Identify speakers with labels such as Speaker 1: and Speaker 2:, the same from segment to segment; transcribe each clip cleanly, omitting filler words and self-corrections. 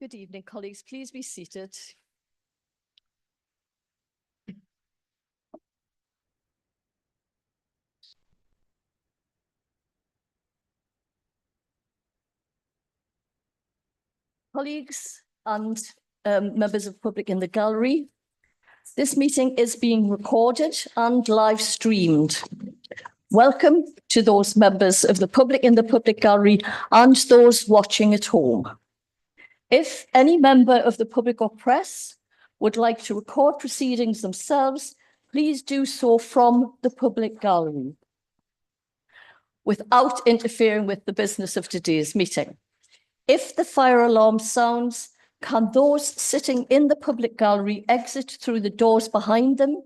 Speaker 1: Good evening, colleagues. Please be seated. Colleagues and members of the public in the gallery, this meeting is being recorded and live streamed. Welcome to those members of the public in the public gallery and those watching at home. If any member of the public or press would like to record proceedings themselves, please do so from the public gallery without interfering with the business of today's meeting. If the fire alarm sounds, can those sitting in the public gallery exit through the doors behind them,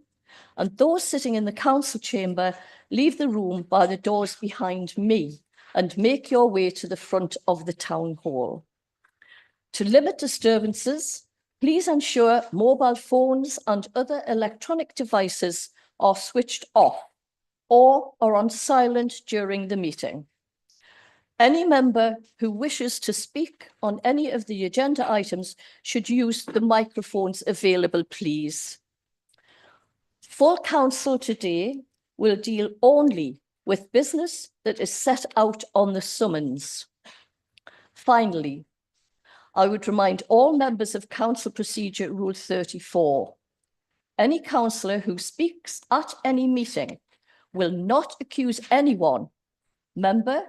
Speaker 1: and those sitting in the council chamber leave the room by the doors behind me and make your way to the front of the town hall. To limit disturbances, please ensure mobile phones and other electronic devices are switched off or are on silent during the meeting. Any member who wishes to speak on any of the agenda items should use the microphones available, please. Full council today will deal only with business that is set out on the summons. Finally, I would remind all members of Council Procedure Rule 34. Any councillor who speaks at any meeting will not accuse anyone, member,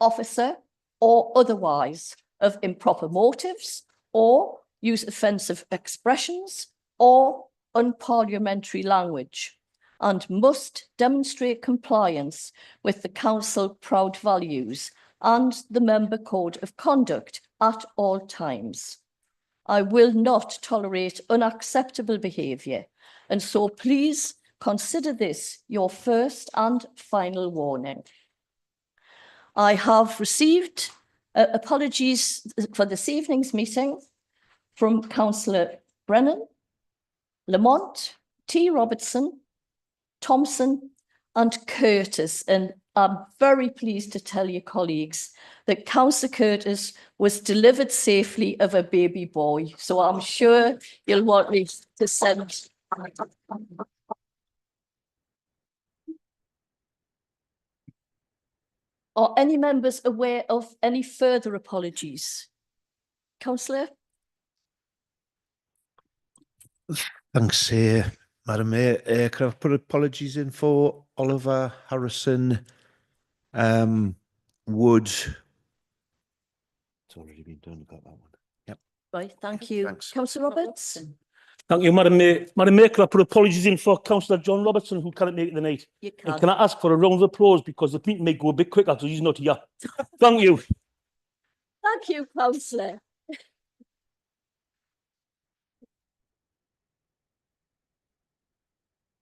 Speaker 1: officer, or otherwise, of improper motives or use offensive expressions or unparliamentary language, and must demonstrate compliance with the council proud values and the member code of conduct at all times. I will not tolerate unacceptable behaviour, and so please consider this your first and final warning. I have received apologies for this evening's meeting from Councillor Brennan, Lamont, T. Robertson, Thompson and Curtis, and I'm very pleased to tell you, colleagues, that Councillor Curtis was delivered safely of a baby boy, so I'm sure you'll want me to send. Are any members aware of any further apologies? Councillor?
Speaker 2: Thanks, Madam Mayor. Could I put apologies in for Oliver, Harrison, Wood? It's already been done, got that one. Yep.
Speaker 1: Right, thank you.
Speaker 2: Thanks.
Speaker 1: Councillor Roberts?
Speaker 3: Thank you, Madam Mayor. Madam Mayor, could I put apologies in for Councillor John Robertson, who cannot make it tonight?
Speaker 1: You can.
Speaker 3: And can I ask for a round of applause because the meeting may go a bit quicker because he's not here. Thank you.
Speaker 1: Thank you, Councillor.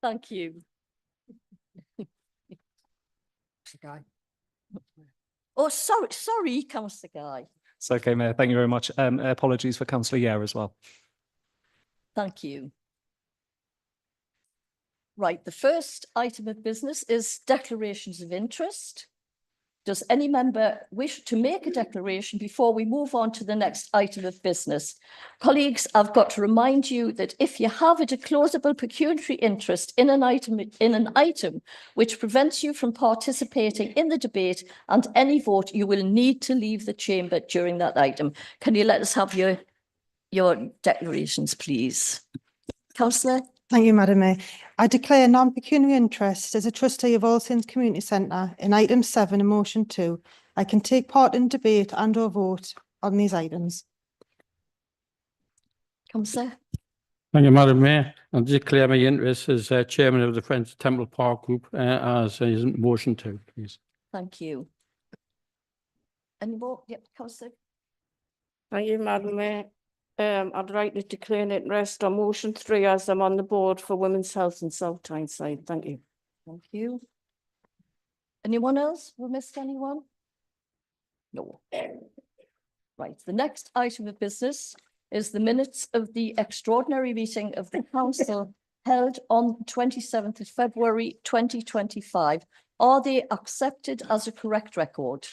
Speaker 1: Thank you.
Speaker 4: Guy.
Speaker 1: Oh, sorry, Councillor Guy.
Speaker 4: It's okay, Mayor. Thank you very much. Apologies for Councillor Yare as well.
Speaker 1: Thank you. Right, the first item of business is declarations of interest. Does any member wish to make a declaration before we move on to the next item of business? Colleagues, I've got to remind you that if you have a disclosable pecuniary interest in an item which prevents you from participating in the debate and any vote, you will need to leave the chamber during that item. Can you let us have your declarations, please? Councillor?
Speaker 5: Thank you, Madam Mayor. I declare non-pecuniary interest as a trustee of All Saints Community Centre in item 7 and motion 2. I can take part in debate and or vote on these items.
Speaker 1: Councillor?
Speaker 6: Thank you, Madam Mayor. I declare my interest as chairman of the Friends of Temple Park Group as motion 2, please.
Speaker 1: Thank you. Any more? Yep, Councillor.
Speaker 7: Thank you, Madam Mayor. I'd like to declare an interest on motion 3 as I'm on the board for Women's Health in South Tyneside. Thank you.
Speaker 1: Thank you. Anyone else? We missed anyone? No. Right, the next item of business is the minutes of the extraordinary meeting of the council held on 27th of February 2025. Are they accepted as a correct record?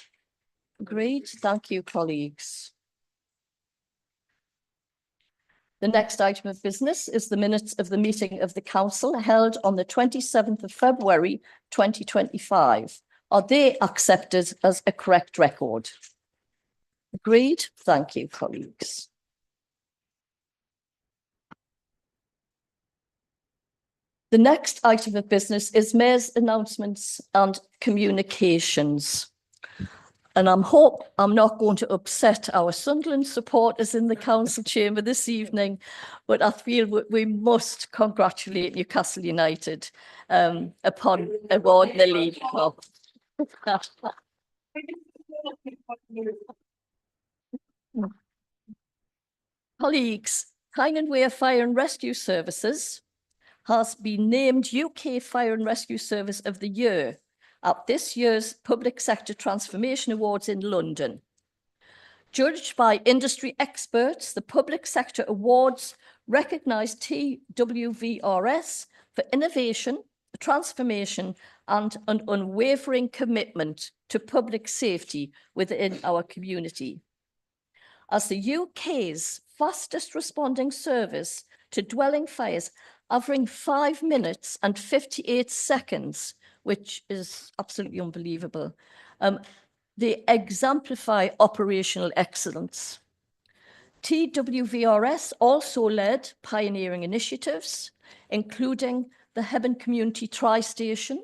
Speaker 1: Agreed. Thank you, colleagues. The next item of business is the minutes of the meeting of the council held on the 27th of February 2025. Are they accepted as a correct record? Agreed. Thank you, colleagues. The next item of business is Mayor's announcements and communications. And I'm not going to upset our Sunderland supporters in the council chamber this evening, but I feel we must congratulate Newcastle United upon awarding the League Cup. Colleagues, Tyne and Wear Fire and Rescue Services has been named UK Fire and Rescue Service of the Year at this year's Public Sector Transformation Awards in London. Judged by industry experts, the Public Sector Awards recognise TWVRS for innovation, transformation and an unwavering commitment to public safety within our community. As the UK's fastest responding service to dwelling fires, averaging 5 minutes and 58 seconds, which is absolutely unbelievable. They exemplify operational excellence. TWVRS also led pioneering initiatives, including the Hebburn Community Tri-Station,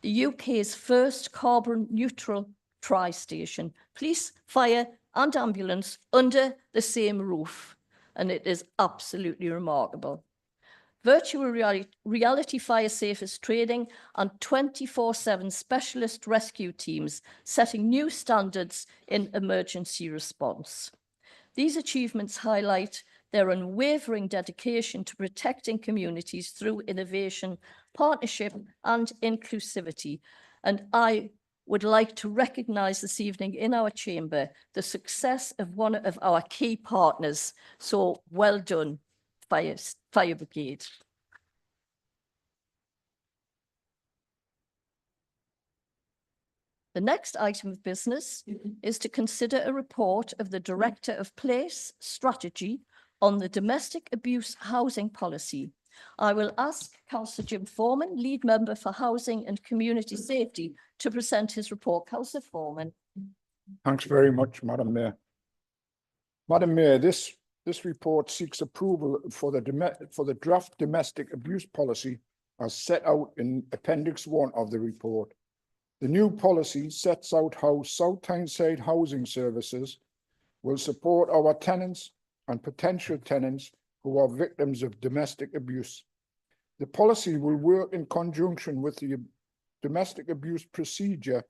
Speaker 1: the UK's first carbon neutral tri-station, police, fire and ambulance under the same roof. And it is absolutely remarkable. Virtual reality fire safest training and 24/7 specialist rescue teams setting new standards in emergency response. These achievements highlight their unwavering dedication to protecting communities through innovation, partnership and inclusivity. And I would like to recognise this evening in our chamber the success of one of our key partners. So well done, Fire Brigade. The next item of business is to consider a report of the Director of Place Strategy on the domestic abuse housing policy. I will ask Councillor Jim Foreman, lead member for Housing and Community Safety, to present his report. Councillor Foreman.
Speaker 8: Thanks very much, Madam Mayor. Madam Mayor, this report seeks approval for the draft domestic abuse policy as set out in Appendix 1 of the report. The new policy sets out how South Tyneside Housing Services will support our tenants and potential tenants who are victims of domestic abuse. The policy will work in conjunction with the domestic abuse procedure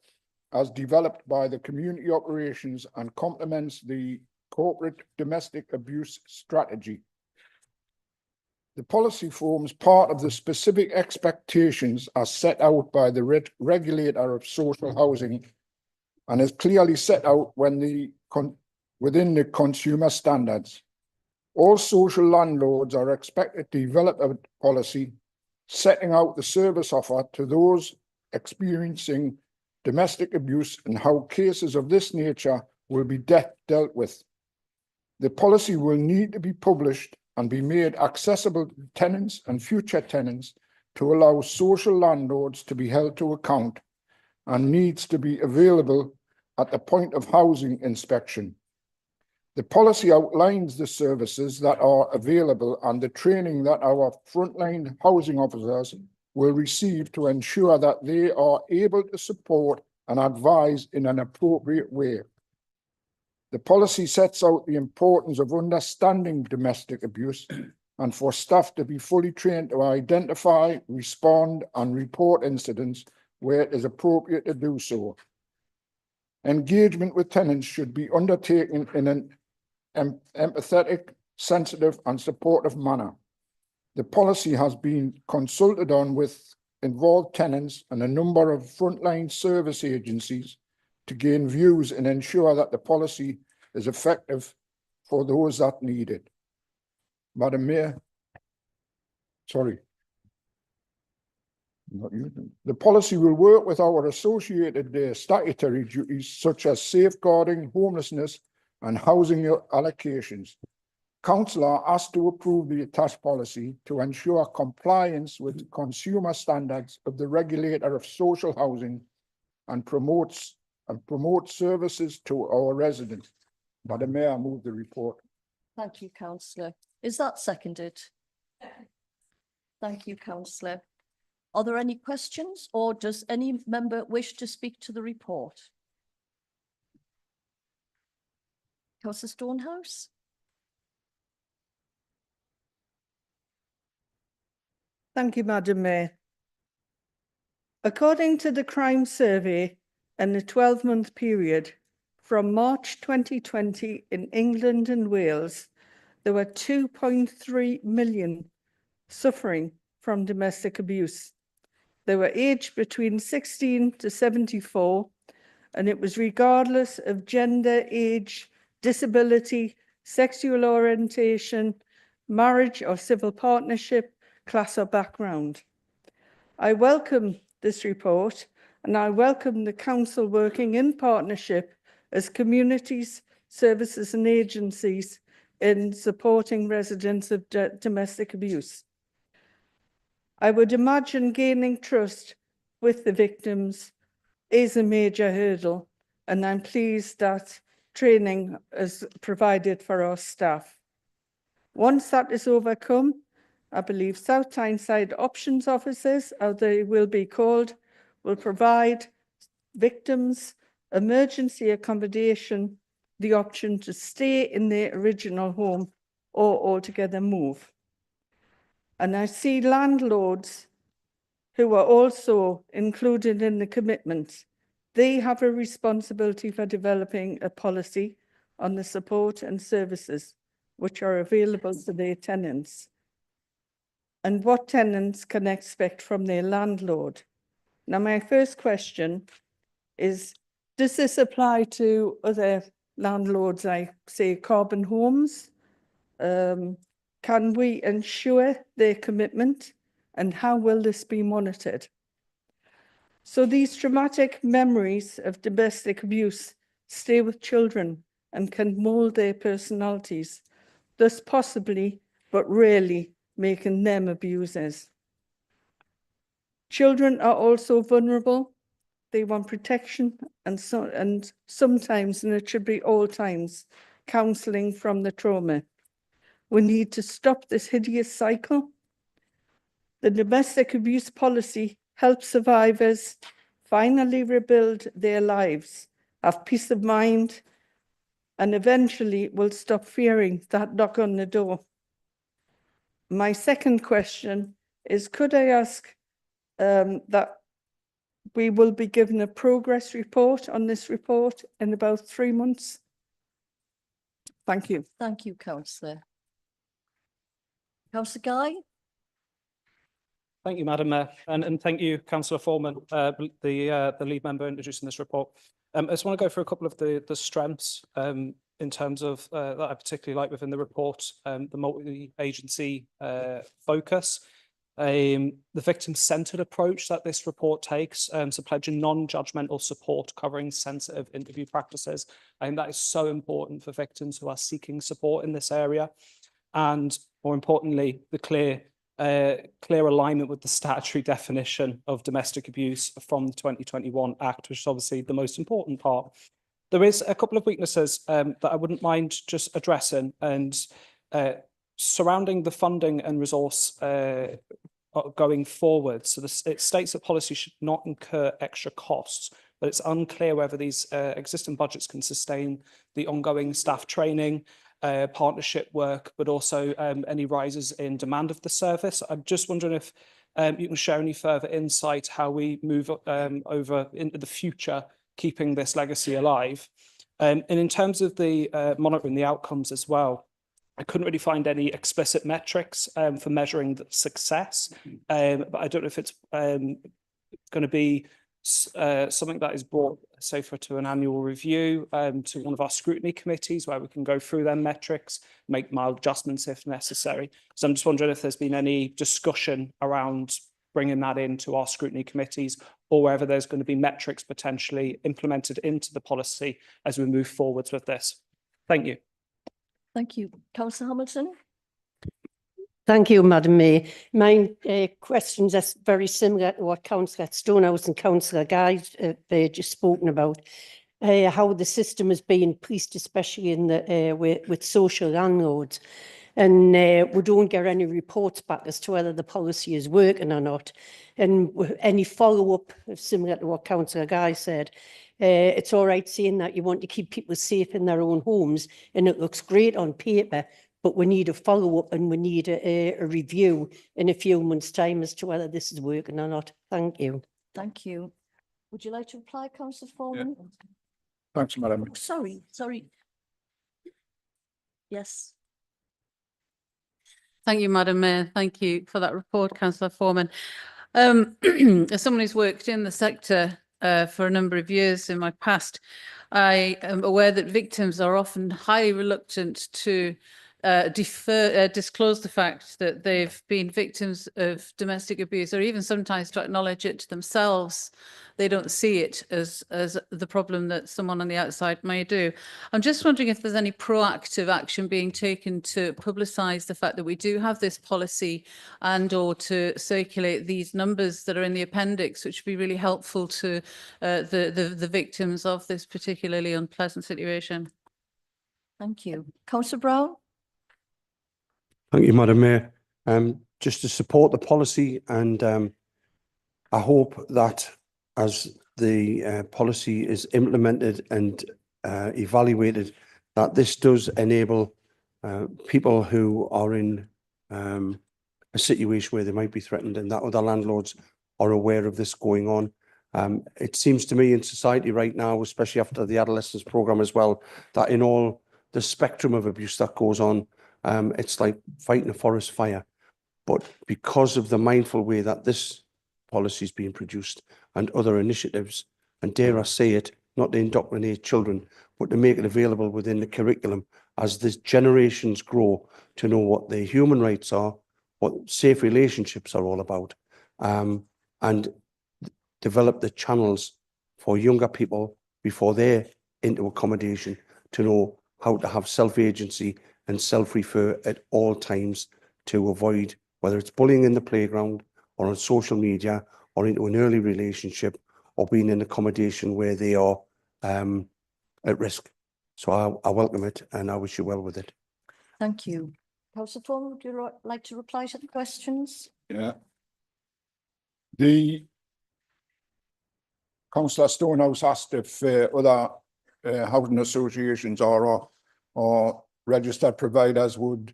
Speaker 8: as developed by the Community Operations and complements the Corporate Domestic Abuse Strategy. The policy forms part of the specific expectations as set out by the regulator of social housing and is clearly set out within the consumer standards. All social landlords are expected to develop a policy setting out the service offer to those experiencing domestic abuse and how cases of this nature will be dealt with. The policy will need to be published and be made accessible to tenants and future tenants to allow social landlords to be held to account and needs to be available at the point of housing inspection. The policy outlines the services that are available and the training that our frontline housing officers will receive to ensure that they are able to support and advise in an appropriate way. The policy sets out the importance of understanding domestic abuse and for staff to be fully trained to identify, respond, and report incidents where it is appropriate to do so. Engagement with tenants should be undertaken in an empathetic, sensitive, and supportive manner. The policy has been consulted on with involved tenants and a number of frontline service agencies to gain views and ensure that the policy is effective for those that need it. Madam Mayor, the policy will work with our associated statutory duties such as safeguarding, homelessness and housing allocations. Council are asked to approve the attached policy to ensure compliance with consumer standards of the regulator of social housing and promote services to our residents. Madam Mayor, I move the report.
Speaker 1: Thank you, councillor. Is that seconded? Thank you, councillor. Are there any questions, or does any member wish to speak to the report? Councillor Stonehouse?
Speaker 9: Thank you, Madam Mayor. According to the crime survey, in a 12-month period from March 2020 in England and Wales, there were 2.3 million suffering from domestic abuse. They were aged between 16 to 74, and it was regardless of gender, age, disability, sexual orientation, marriage or civil partnership, class or background. I welcome this report, and I welcome the council working in partnership as communities, services and agencies in supporting residents of domestic abuse. I would imagine gaining trust with the victims is a major hurdle, and I'm pleased that training is provided for our staff. Once that is overcome, I believe South Tyneside options officers, as they will be called, will provide victims emergency accommodation the option to stay in their original home or altogether move. And I see landlords who are also included in the commitment. They have a responsibility for developing a policy on the support and services which are available to their tenants, and what tenants can expect from their landlord. Now, my first question is, does this apply to other landlords, like, say, Carbon Homes? Can we ensure their commitment, and how will this be monitored? So these traumatic memories of domestic abuse stay with children and can mould their personalities, thus possibly, but rarely, making them abusers. Children are also vulnerable. They want protection and sometimes, and it should be all times, counselling from the trauma. We need to stop this hideous cycle. The domestic abuse policy helps survivors finally rebuild their lives, have peace of mind, and eventually will stop fearing that knock on the door. My second question is, could I ask that we will be given a progress report on this report in about 3 months? Thank you.
Speaker 1: Thank you, councillor. Councillor Guy?
Speaker 4: Thank you, Madam Mayor, and thank you, Councillor Foreman, the lead member introducing this report. I just want to go through a couple of the strengths in terms of that I particularly like within the report, the multi-agency focus, the victim-centred approach that this report takes, so pledging non-judgmental support covering sensitive interview practices. I think that is so important for victims who are seeking support in this area, and more importantly, the clear alignment with the statutory definition of domestic abuse from the 2021 Act, which is obviously the most important part. There is a couple of weaknesses that I wouldn't mind just addressing, and surrounding the funding and resource going forward. So it states that policy should not incur extra costs, but it's unclear whether these existing budgets can sustain the ongoing staff training, partnership work, but also any rises in demand of the service. I'm just wondering if you can share any further insight how we move over into the future, keeping this legacy alive. And in terms of the monitoring the outcomes as well, I couldn't really find any explicit metrics for measuring the success, but I don't know if it's going to be something that is brought, say, to an annual review to one of our scrutiny committees where we can go through their metrics, make mild adjustments if necessary. So I'm just wondering if there's been any discussion around bringing that into our scrutiny committees, or whether there's going to be metrics potentially implemented into the policy as we move forwards with this. Thank you.
Speaker 1: Thank you. Councillor Hamilton?
Speaker 10: Thank you, Madam Mayor. My questions are very similar to what Councillor Stonehouse and Councillor Guy just spoken about. How the system is being policed, especially in the with social landlords, and we don't get any reports back as to whether the policy is working or not. And any follow up, similar to what Councillor Guy said, it's all right saying that you want to keep people safe in their own homes, and it looks great on paper. But we need a follow-up and we need a review in a few months' time as to whether this is working or not. Thank you.
Speaker 1: Thank you. Would you like to reply, Councillor Foreman?
Speaker 8: Thanks, Madam.
Speaker 1: Oh, sorry. Yes.
Speaker 11: Thank you, Madam Mayor. Thank you for that report, Councillor Foreman. As someone who's worked in the sector for a number of years in my past, I am aware that victims are often highly reluctant to disclose the fact that they've been victims of domestic abuse, or even sometimes to acknowledge it to themselves. They don't see it as the problem that someone on the outside may do. I'm just wondering if there's any proactive action being taken to publicise the fact that we do have this policy, and or to circulate these numbers that are in the appendix, which would be really helpful to the victims of this particularly unpleasant situation.
Speaker 1: Thank you. Councillor Brown?
Speaker 12: Thank you, Madam Mayor. Just to support the policy, and I hope that as the policy is implemented and evaluated, that this does enable people who are in a situation where they might be threatened, and that other landlords are aware of this going on. It seems to me in society right now, especially after the adolescence programme as well, that in all the spectrum of abuse that goes on, it's like fighting a forest fire. But because of the mindful way that this policy is being produced and other initiatives, and dare I say it, not to indoctrinate children, but to make it available within the curriculum as the generations grow, to know what their human rights are, what safe relationships are all about, and develop the channels for younger people before they're into accommodation to know how to have self-agency and self-refer at all times, to avoid whether it's bullying in the playground or on social media or into an early relationship or being in accommodation where they are at risk. So I welcome it and I wish you well with it.
Speaker 1: Thank you. Councillor Foreman, would you like to reply to the questions?
Speaker 8: Yeah. The Councillor Stonehouse asked if other housing associations or registered providers would,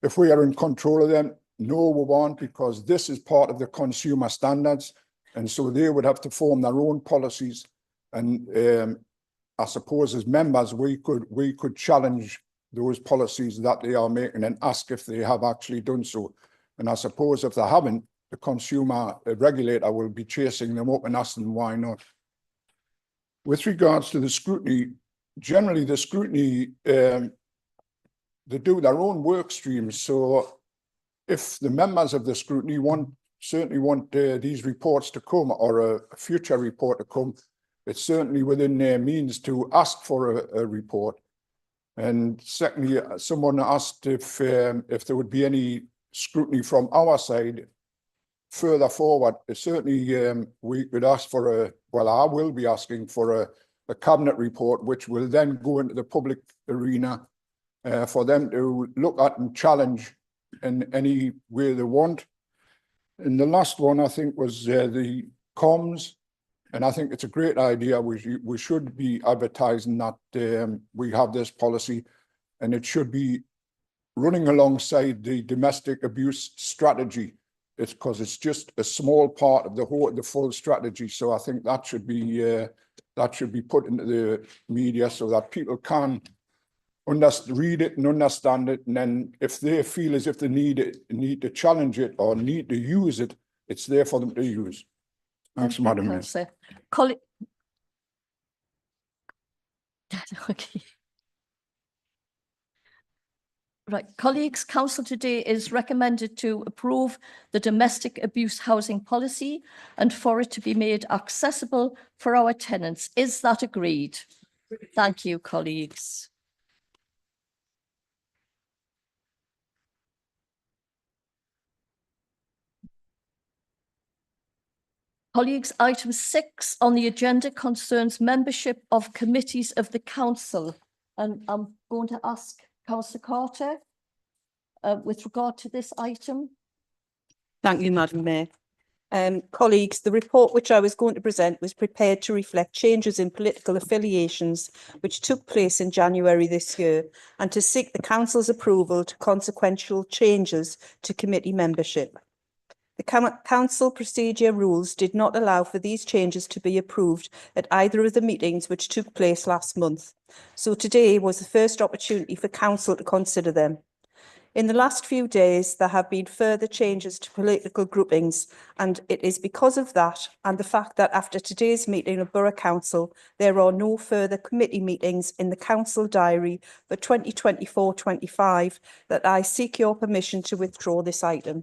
Speaker 8: if we are in control of them. No, we won't, because this is part of the consumer standards, and so they would have to form their own policies. And I suppose as members we could challenge those policies that they are making and ask if they have actually done so. And I suppose if they haven't, the consumer regulator will be chasing them up and asking why not. With regards to the scrutiny, generally the scrutiny, they do their own work streams. So if the members of the scrutiny certainly want these reports to come, or a future report to come, it's certainly within their means to ask for a report. And secondly, someone asked if there would be any scrutiny from our side further forward. Certainly we could ask for I will be asking for a cabinet report, which will then go into the public arena for them to look at and challenge in any way they want. And the last one, I think, was the comms. And I think it's a great idea. We should be advertising that we have this policy, and it should be running alongside the domestic abuse strategy. It's because it's just a small part of the full strategy. So I think that should be put into the media so that people can read it and understand it. And then if they feel as if they need to challenge it or need to use it, it's there for them to use. Thanks, Madam Mayor.
Speaker 1: Okay. Right, colleagues, council today is recommended to approve the domestic abuse housing policy and for it to be made accessible for our tenants. Is that agreed? Thank you, colleagues. Colleagues, item 6 on the agenda concerns membership of committees of the council. And I'm going to ask Councillor Carter with regard to this item.
Speaker 13: Thank you, Madam Mayor. Colleagues, the report which I was going to present was prepared to reflect changes in political affiliations which took place in January this year and to seek the Council's approval to consequential changes to committee membership. The Council procedure rules did not allow for these changes to be approved at either of the meetings which took place last month, so today was the first opportunity for Council to consider them. In the last few days, there have been further changes to political groupings, and it is because of that and the fact that after today's meeting of Borough Council, there are no further committee meetings in the Council diary for 2024-25 that I seek your permission to withdraw this item.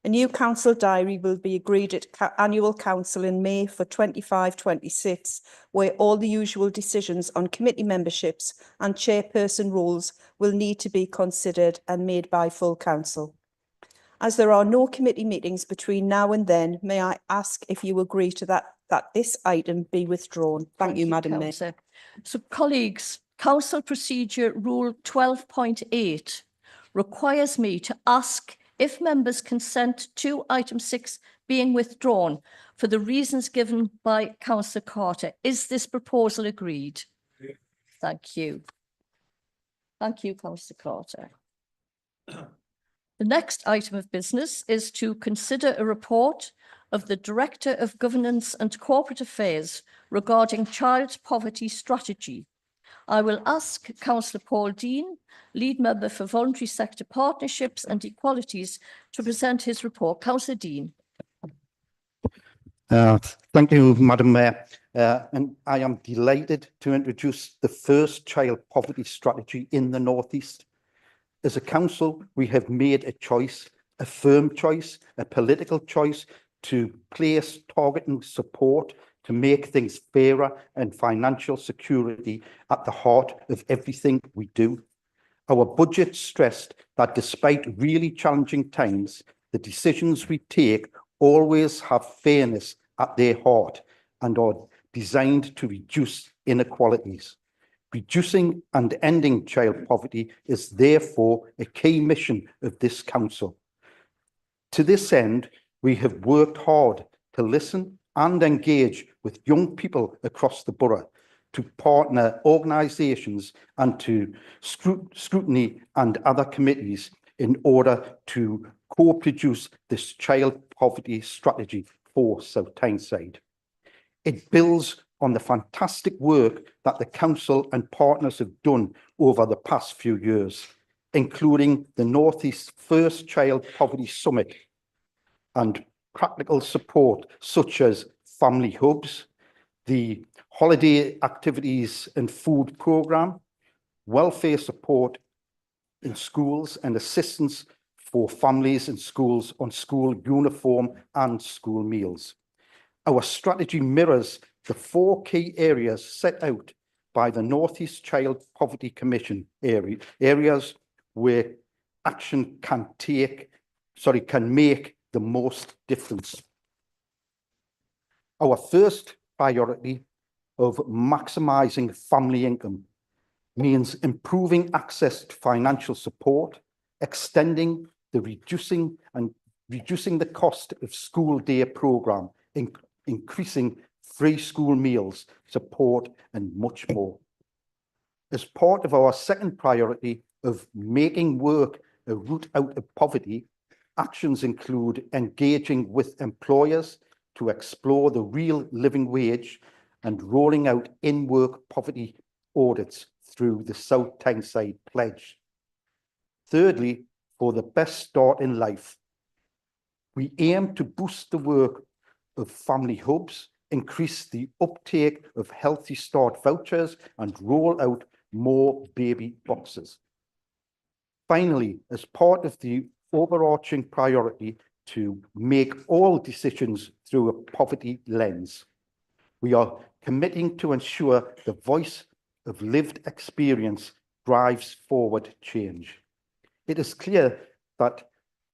Speaker 13: A new council diary will be agreed at annual council in May for 25-26, where all the usual decisions on committee memberships and chairperson roles will need to be considered and made by full council. As there are no committee meetings between now and then, may I ask if you agree to that this item be withdrawn? Thank you, Madam Mayor.
Speaker 1: So, colleagues, Council Procedure Rule 12.8 requires me to ask if members consent to item 6 being withdrawn for the reasons given by Councillor Carter. Is this proposal agreed? Yeah. Thank you. Thank you, Councillor Carter. The next item of business is to consider a report of the Director of Governance and Corporate Affairs regarding child poverty strategy. I will ask Councillor Paul Dean, Lead Member for Voluntary Sector Partnerships and Equalities, to present his report. Councillor Dean.
Speaker 14: Thank you, Madam Mayor. And I am delighted to introduce the first child poverty strategy in the North East. As a council, we have made a choice, a firm choice, a political choice to place targeting support to make things fairer and financial security at the heart of everything we do. Our budget stressed that despite really challenging times, the decisions we take always have fairness at their heart and are designed to reduce inequalities. Reducing and ending child poverty is therefore a key mission of this council. To this end, we have worked hard to listen and engage with young people across the borough, to partner organisations and to scrutiny and other committees in order to co-produce this child poverty strategy for South Tyneside. It builds on the fantastic work that the council and partners have done over the past few years, including the North East First Child Poverty Summit and practical support such as family hubs, the holiday activities and food programme, welfare support in schools and assistance for families in schools on school uniform and school meals. Our strategy mirrors the 4 key areas set out by the North East Child Poverty Commission areas where action can make the most difference. Our first priority of maximising family income means improving access to financial support, extending the reducing the cost of school day programme, increasing free school meals, support and much more. As part of our second priority of making work a route out of poverty, actions include engaging with employers to explore the real living wage and rolling out in-work poverty audits through the South Tyneside Pledge. Thirdly, for the best start in life, we aim to boost the work of family hubs, increase the uptake of Healthy Start vouchers and roll out more baby boxes. Finally, as part of the overarching priority to make all decisions through a poverty lens, we are committing to ensure the voice of lived experience drives forward change. It is clear that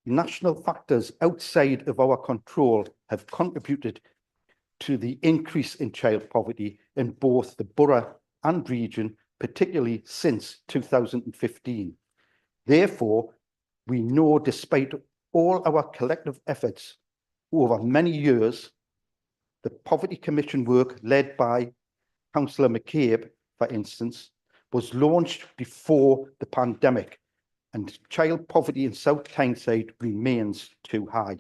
Speaker 14: national factors outside of our control have contributed to the increase in child poverty in both the borough and region, particularly since 2015. Therefore, we know despite all our collective efforts over many years, the Poverty Commission work led by Councillor McCabe, for instance, was launched before the pandemic, and child poverty in South Tyneside remains too high.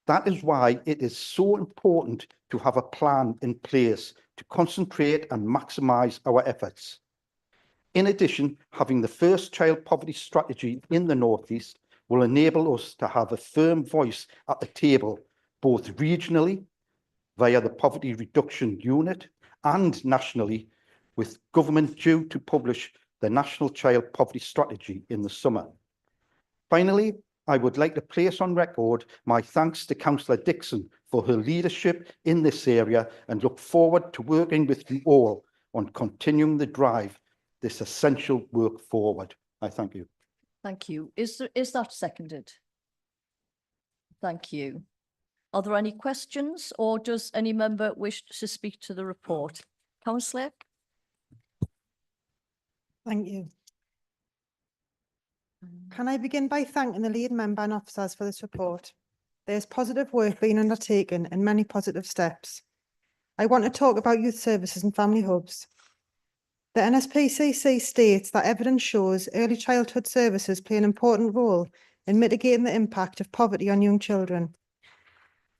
Speaker 14: That is why it is so important to have a plan in place to concentrate and maximise our efforts. In addition, having the first child poverty strategy in the North East will enable us to have a firm voice at the table, both regionally via the Poverty Reduction Unit and nationally, with government due to publish the National Child Poverty Strategy in the summer. Finally, I would like to place on record my thanks to Councillor Dixon for her leadership in this area and look forward to working with you all on continuing the drive this essential work forward. I thank you.
Speaker 1: Thank you. Is that seconded? Thank you. Are there any questions, or does any member wish to speak to the report? Councillor?
Speaker 5: Thank you. Can I begin by thanking the lead member and officers for this report? There's positive work being undertaken and many positive steps. I want to talk about youth services and family hubs. The NSPCC states that evidence shows early childhood services play an important role in mitigating the impact of poverty on young children.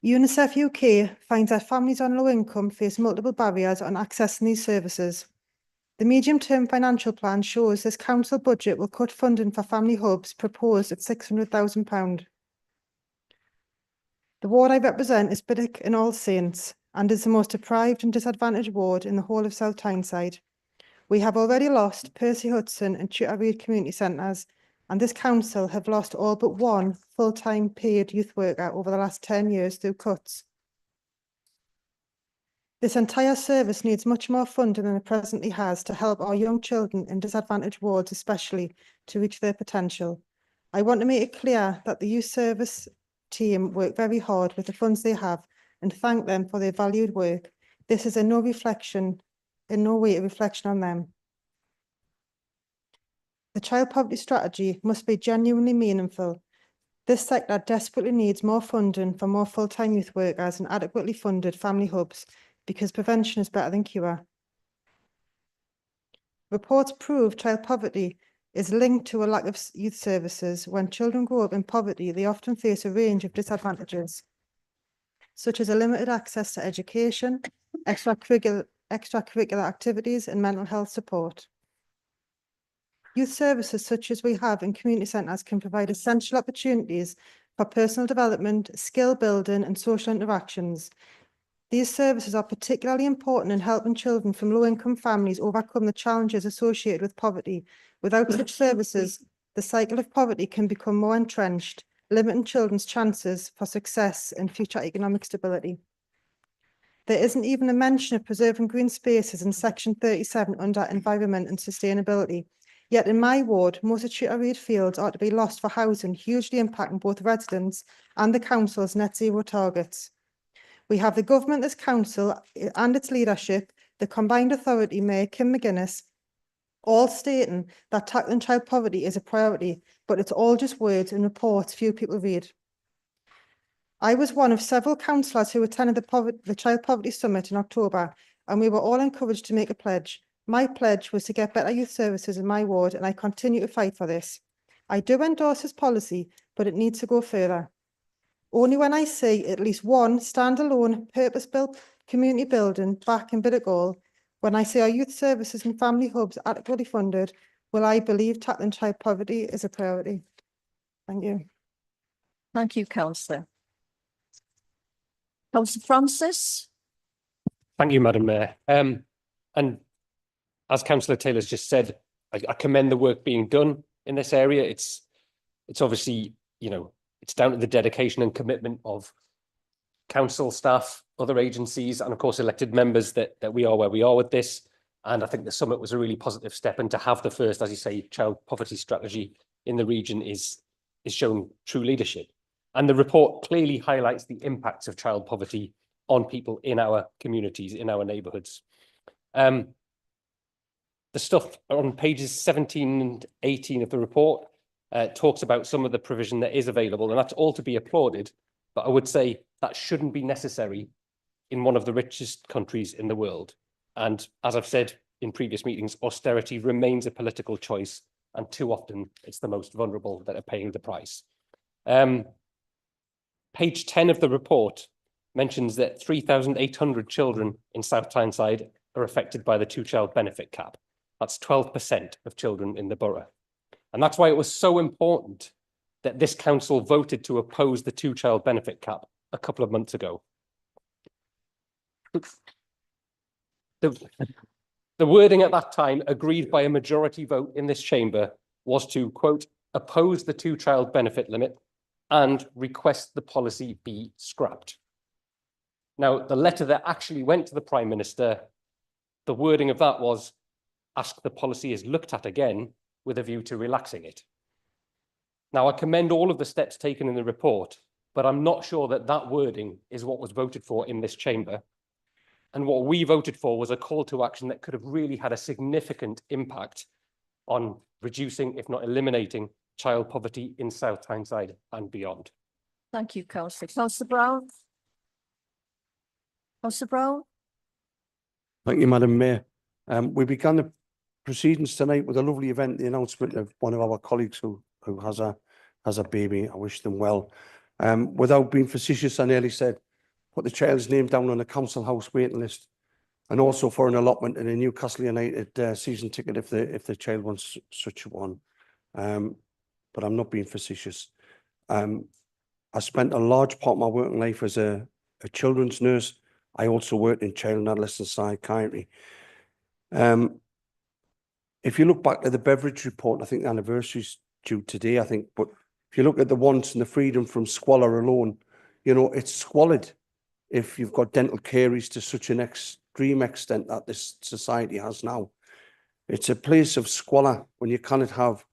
Speaker 5: UNICEF UK finds that families on low income face multiple barriers on accessing these services. The medium-term financial plan shows this council budget will cut funding for family hubs proposed at £600,000. The ward I represent is Biddick in All Saints and is the most deprived and disadvantaged ward in the whole of South Tyneside. We have already lost Percy Hudson and Tutor Reid community centres, and this council have lost all but one full-time paid youth worker over the last 10 years through cuts. This entire service needs much more funding than it presently has to help our young children in disadvantaged wards especially to reach their potential. I want to make it clear that the youth service team work very hard with the funds they have and thank them for their valued work. This is in no way a reflection on them. The child poverty strategy must be genuinely meaningful. This sector desperately needs more funding for more full-time youth workers and adequately funded family hubs, because prevention is better than cure. Reports prove child poverty is linked to a lack of youth services. When children grow up in poverty, they often face a range of disadvantages, such as a limited access to education, extracurricular activities, and mental health support. Youth services such as we have in community centres can provide essential opportunities for personal development, skill building, and social interactions. These services are particularly important in helping children from low-income families overcome the challenges associated with poverty. Without such services, the cycle of poverty can become more entrenched, limiting children's chances for success and future economic stability. There isn't even a mention of preserving green spaces in Section 37 under Environment and Sustainability. Yet in my ward, most of Tutor Reid fields are to be lost for housing, hugely impacting both residents and the council's net zero targets. We have the government, this council and its leadership, the combined authority Mayor Kim McGuinness, all stating that tackling child poverty is a priority, but it's all just words and reports few people read. I was one of several councillors who attended the Child Poverty Summit in October, and we were all encouraged to make a pledge. My pledge was to get better youth services in my ward, and I continue to fight for this. I do endorse this policy, but it needs to go further. Only when I see at least one standalone, purpose-built community building back in Biddick, when I see our youth services and family hubs adequately funded, will I believe tackling child poverty is a priority. Thank you.
Speaker 1: Thank you, Councillor. Councillor Francis?
Speaker 15: Thank you, Madam Mayor. And as Councillor Taylor's just said, I commend the work being done in this area. It's obviously, you know, it's down to the dedication and commitment of council staff, other agencies, and of course elected members that we are where we are with this. And I think the summit was a really positive step, and to have the first, as you say, child poverty strategy in the region is showing true leadership. And the report clearly highlights the impacts of child poverty on people in our communities, in our neighbourhoods. The stuff on pages 17 and 18 of the report talks about some of the provision that is available, and that's all to be applauded. But I would say that shouldn't be necessary in one of the richest countries in the world. And as I've said in previous meetings, austerity remains a political choice, and too often it's the most vulnerable that are paying the price. Page 10 of the report mentions that 3,800 children in South Tyneside are affected by the two-child benefit cap. That's 12% of children in the borough. And that's why it was so important that this council voted to oppose the two-child benefit cap a couple of months ago. The wording at that time, agreed by a majority vote in this chamber, was to, quote, oppose the two-child benefit limit and request the policy be scrapped. Now, the letter that actually went to the Prime Minister, the wording of that was, ask the policy is looked at again with a view to relaxing it. Now, I commend all of the steps taken in the report, but I'm not sure that that wording is what was voted for in this chamber. And what we voted for was a call to action that could have really had a significant impact on reducing, if not eliminating, child poverty in South Tyneside and beyond.
Speaker 1: Thank you, Councillor. Councillor Brown? Councillor Brown?
Speaker 12: Thank you, Madam Mayor. We began the proceedings tonight with a lovely event, the announcement of one of our colleagues who has a baby. I wish them well. Without being facetious, I nearly said, put the child's name down on the council house waiting list, and also for an allotment in a Newcastle United season ticket if the child wants such a one. But I'm not being facetious. I spent a large part of my working life as a children's nurse. I also worked in child and adolescent psychiatry. If you look back at the beverage report, I think the anniversary's due today, I think, but if you look at the wants and the freedom from squalor alone, you know, it's squalid if you've got dental caries to such an extreme extent that this society has now. It's a place of squalor when you cannot have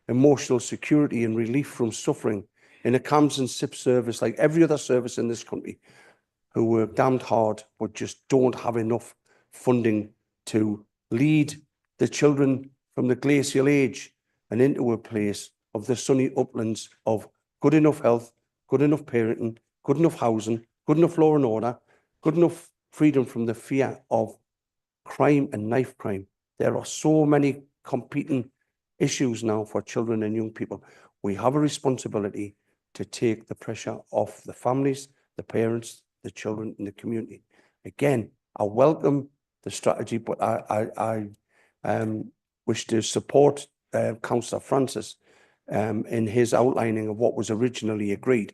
Speaker 12: emotional security and relief from suffering in a CAMS and SIP service like every other service in this country, who work damned hard but just don't have enough funding to lead the children from the glacial age and into a place of the sunny uplands of good enough health, good enough parenting, good enough housing, good enough law and order, good enough freedom from the fear of crime and knife crime. There are so many competing issues now for children and young people. We have a responsibility to take the pressure off the families, the parents, the children in the community. Again, I welcome the strategy, but I wish to support Councillor Francis in his outlining of what was originally agreed.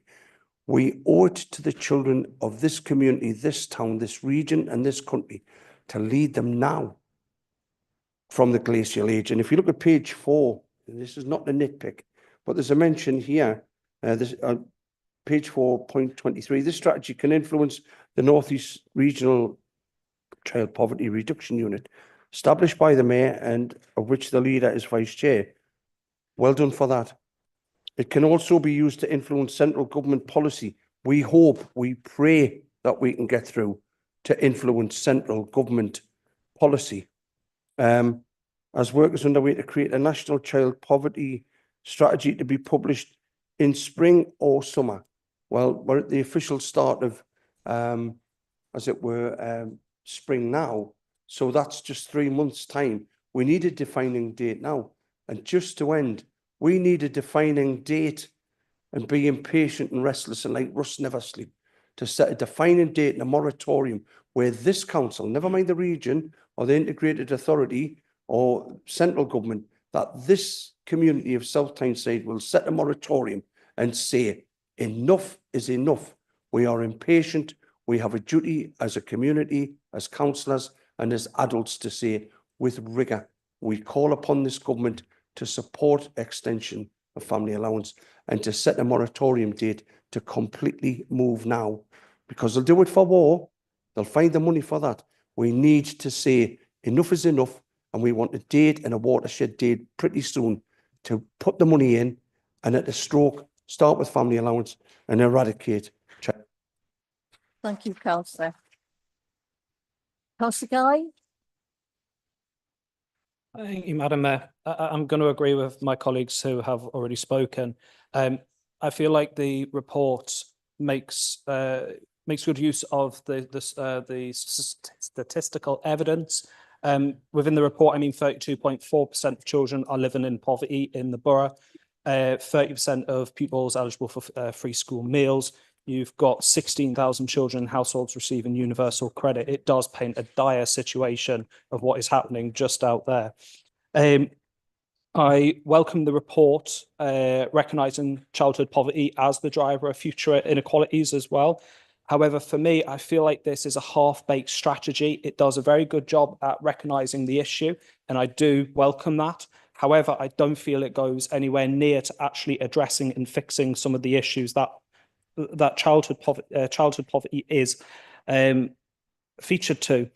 Speaker 12: We owe it to the children of this community, this town, this region and this country to lead them now from the glacial age. And if you look at page 4, this is not a nitpick, but there's a mention here, page 4.23, this strategy can influence the North East Regional Child Poverty Reduction Unit, established by the Mayor and of which the leader is Vice Chair. Well done for that. It can also be used to influence central government policy. We hope, we pray that we can get through to influence central government policy. As work is underway to create a national child poverty strategy to be published in spring or summer. Well, we're at the official start of, as it were, spring now. So that's just 3 months' time. We need a defining date now. And just to end, we need a defining date, and be impatient and restless and like rust never sleep, to set a defining date and a moratorium where this council, never mind the region or the integrated authority or central government, that this community of South Tyneside will set a moratorium and say enough is enough. We are impatient. We have a duty as a community, as councillors and as adults to say with rigour, we call upon this government to support extension of family allowance and to set a moratorium date to completely move now, because they'll do it for war. They'll find the money for that. We need to say enough is enough, and we want a date and a watershed date pretty soon to put the money in and at a stroke start with family allowance and eradicate child.
Speaker 1: Thank you, Councillor. Councillor Guy?
Speaker 4: Thank you, Madam Mayor. I'm going to agree with my colleagues who have already spoken. I feel like the report makes good use of the statistical evidence. Within the report, I mean, 32.4% of children are living in poverty in the borough. 30% of pupils eligible for free school meals. You've got 16,000 children in households receiving universal credit. It does paint a dire situation of what is happening just out there. I welcome the report recognising childhood poverty as the driver of future inequalities as well. However, for me, I feel like this is a half-baked strategy. It does a very good job at recognising the issue, and I do welcome that. However, I don't feel it goes anywhere near to actually addressing and fixing some of the issues that childhood poverty is featured to.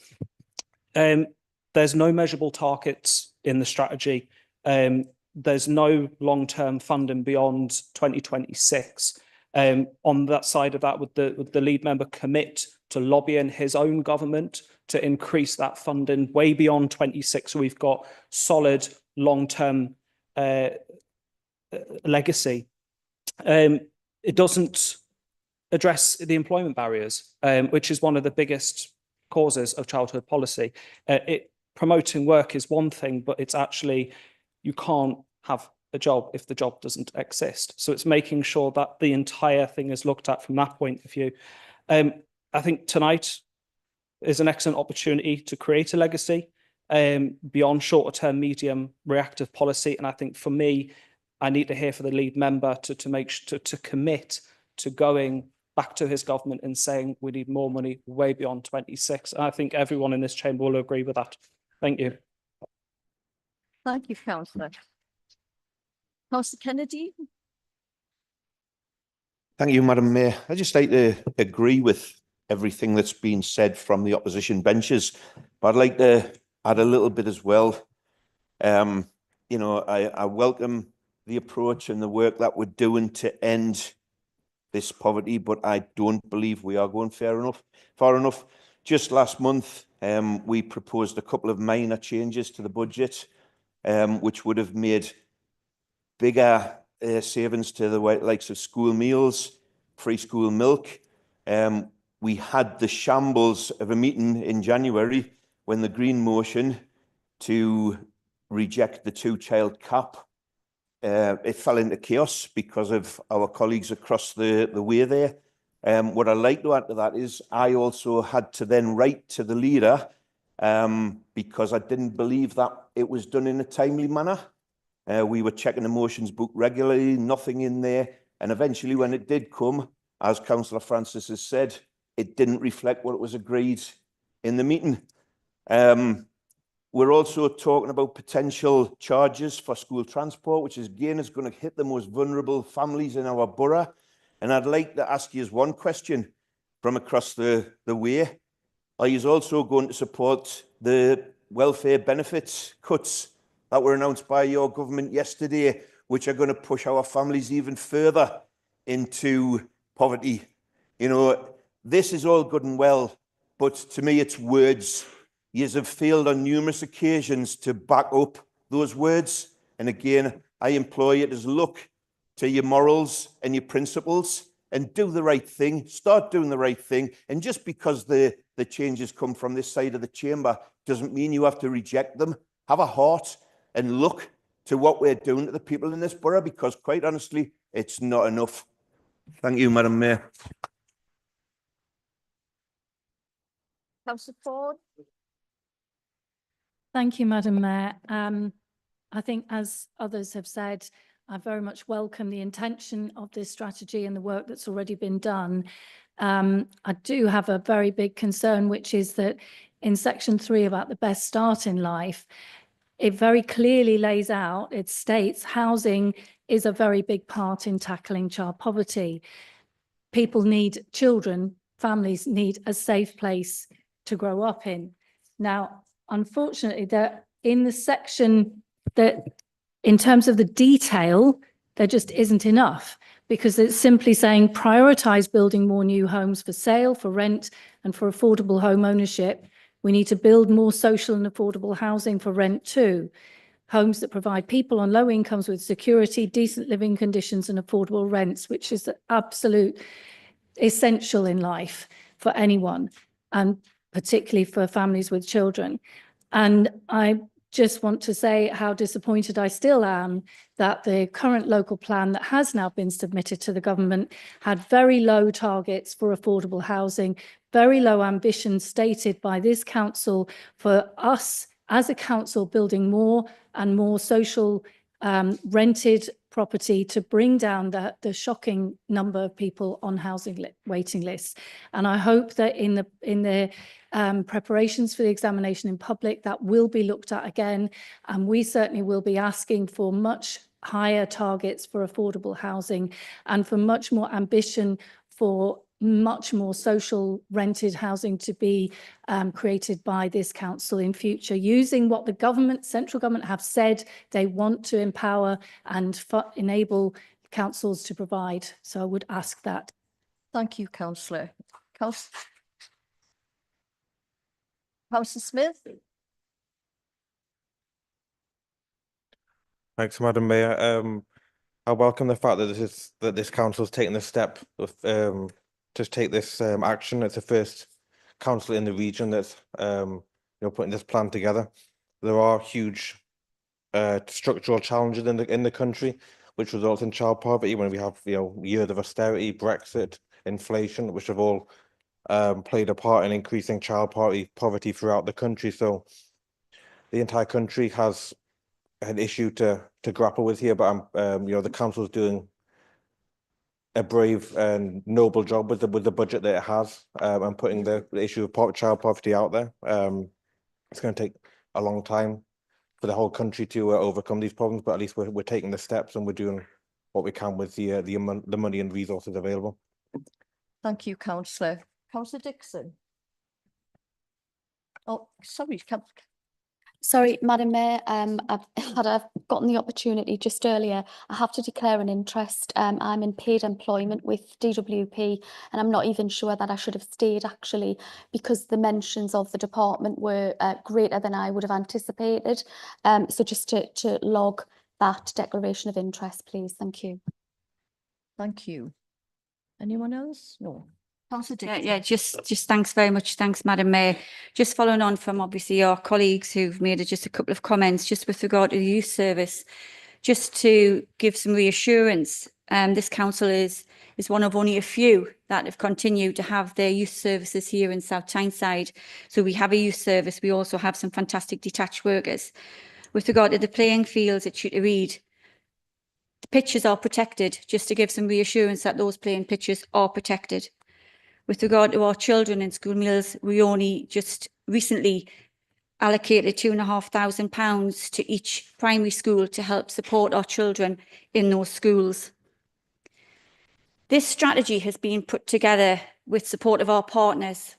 Speaker 4: There's no measurable targets in the strategy. There's no long-term funding beyond 2026. On that side of that, would the lead member commit to lobbying his own government to increase that funding way beyond 26, so we've got solid long-term legacy? It doesn't address the employment barriers, which is one of the biggest causes of childhood policy. Promoting work is one thing, but it's actually, you can't have a job if the job doesn't exist. So it's making sure that the entire thing is looked at from that point of view. I think tonight is an excellent opportunity to create a legacy beyond shorter term, medium reactive policy. And I think for me, I need to hear from the lead member to commit to going back to his government and saying we need more money way beyond 26. And I think everyone in this chamber will agree with that. Thank you.
Speaker 1: Thank you, Councillor. Councillor Kennedy?
Speaker 2: Thank you, Madam Mayor. I'd just like to agree with everything that's been said from the opposition benches, but I'd like to add a little bit as well. You know, I welcome the approach and the work that we're doing to end this poverty, but I don't believe we are going far enough. Just last month, we proposed a couple of minor changes to the budget, which would have made bigger savings to the likes of school meals, free school milk. We had the shambles of a meeting in January when the Green motion to reject the 2-child cap, it fell into chaos because of our colleagues across the way there. What I'd like to add to that is I also had to then write to the leader because I didn't believe that it was done in a timely manner. We were checking the motions book regularly, nothing in there. And eventually when it did come, as Councillor Francis has said, it didn't reflect what was agreed in the meeting. We're also talking about potential charges for school transport, which is, again, is going to hit the most vulnerable families in our borough. And I'd like to ask you one question from across the way. Are you also going to support the welfare benefits cuts that were announced by your government yesterday, which are going to push our families even further into poverty? You know, this is all good and well, but to me it's words. You have failed on numerous occasions to back up those words. And again, I implore you to look to your morals and your principles and do the right thing. Start doing the right thing. And just because the changes come from this side of the chamber doesn't mean you have to reject them. Have a heart and look to what we're doing to the people in this borough, because quite honestly, it's not enough. Thank you, Madam Mayor.
Speaker 1: Councillor Ford?
Speaker 16: Thank you, Madam Mayor. I think, as others have said, I very much welcome the intention of this strategy and the work that's already been done. I do have a very big concern, which is that in section 3 about the best start in life, it very clearly lays out, it states housing is a very big part in tackling child poverty. People need children, families need a safe place to grow up in. Now, unfortunately, that in the section that, in terms of the detail, there just isn't enough, because it's simply saying prioritise building more new homes for sale, for rent and for affordable home ownership. We need to build more social and affordable housing for rent too. Homes that provide people on low incomes with security, decent living conditions and affordable rents, which is absolute essential in life for anyone, and particularly for families with children. And I just want to say how disappointed I still am that the current local plan that has now been submitted to the government had very low targets for affordable housing, very low ambitions stated by this council for us as a council building more and more social rented property to bring down the shocking number of people on housing waiting lists. And I hope that in the preparations for the examination in public, that will be looked at again. And we certainly will be asking for much higher targets for affordable housing and for much more ambition for much more social rented housing to be created by this council in future, using what the government, central government, have said they want to empower and enable councils to provide. So I would ask that.
Speaker 1: Thank you, Councillor. Councillor Smith.
Speaker 17: Thanks, Madam Mayor. I welcome the fact that this council has taken the step of to take this action. It's the first council in the region that's putting this plan together. There are huge structural challenges in the country, which result in child poverty when we have years of austerity, Brexit, inflation, which have all played a part in increasing child poverty throughout the country. So the entire country has an issue to grapple with here, but the council's doing a brave and noble job with the budget that it has, and putting the issue of child poverty out there. It's going to take a long time for the whole country to overcome these problems, but at least we're taking the steps and we're doing what we can with the money and resources available.
Speaker 1: Thank you, Councillor. Councillor Dixon. Oh, sorry,
Speaker 18: Sorry, Madam Mayor, I've gotten the opportunity just earlier. I have to declare an interest. I'm in paid employment with DWP, and I'm not even sure that I should have stayed actually, because the mentions of the department were greater than I would have anticipated. So just to log that declaration of interest, please. Thank you.
Speaker 1: Thank you. Anyone else? No.
Speaker 19: Yeah, just thanks very much. Thanks, Madam Mayor. Just following on from obviously our colleagues who've made just a couple of comments just with regard to the youth service, just to give some reassurance. This council is one of only a few that have continued to have their youth services here in South Tyneside. So we have a youth service. We also have some fantastic detached workers. With regard to the playing fields, it should read, the pitches are protected, just to give some reassurance that those playing pitches are protected. With regard to our children in school meals, we only just recently allocated £2,500 to each primary school to help support our children in those schools. This strategy has been put together with support of our partners,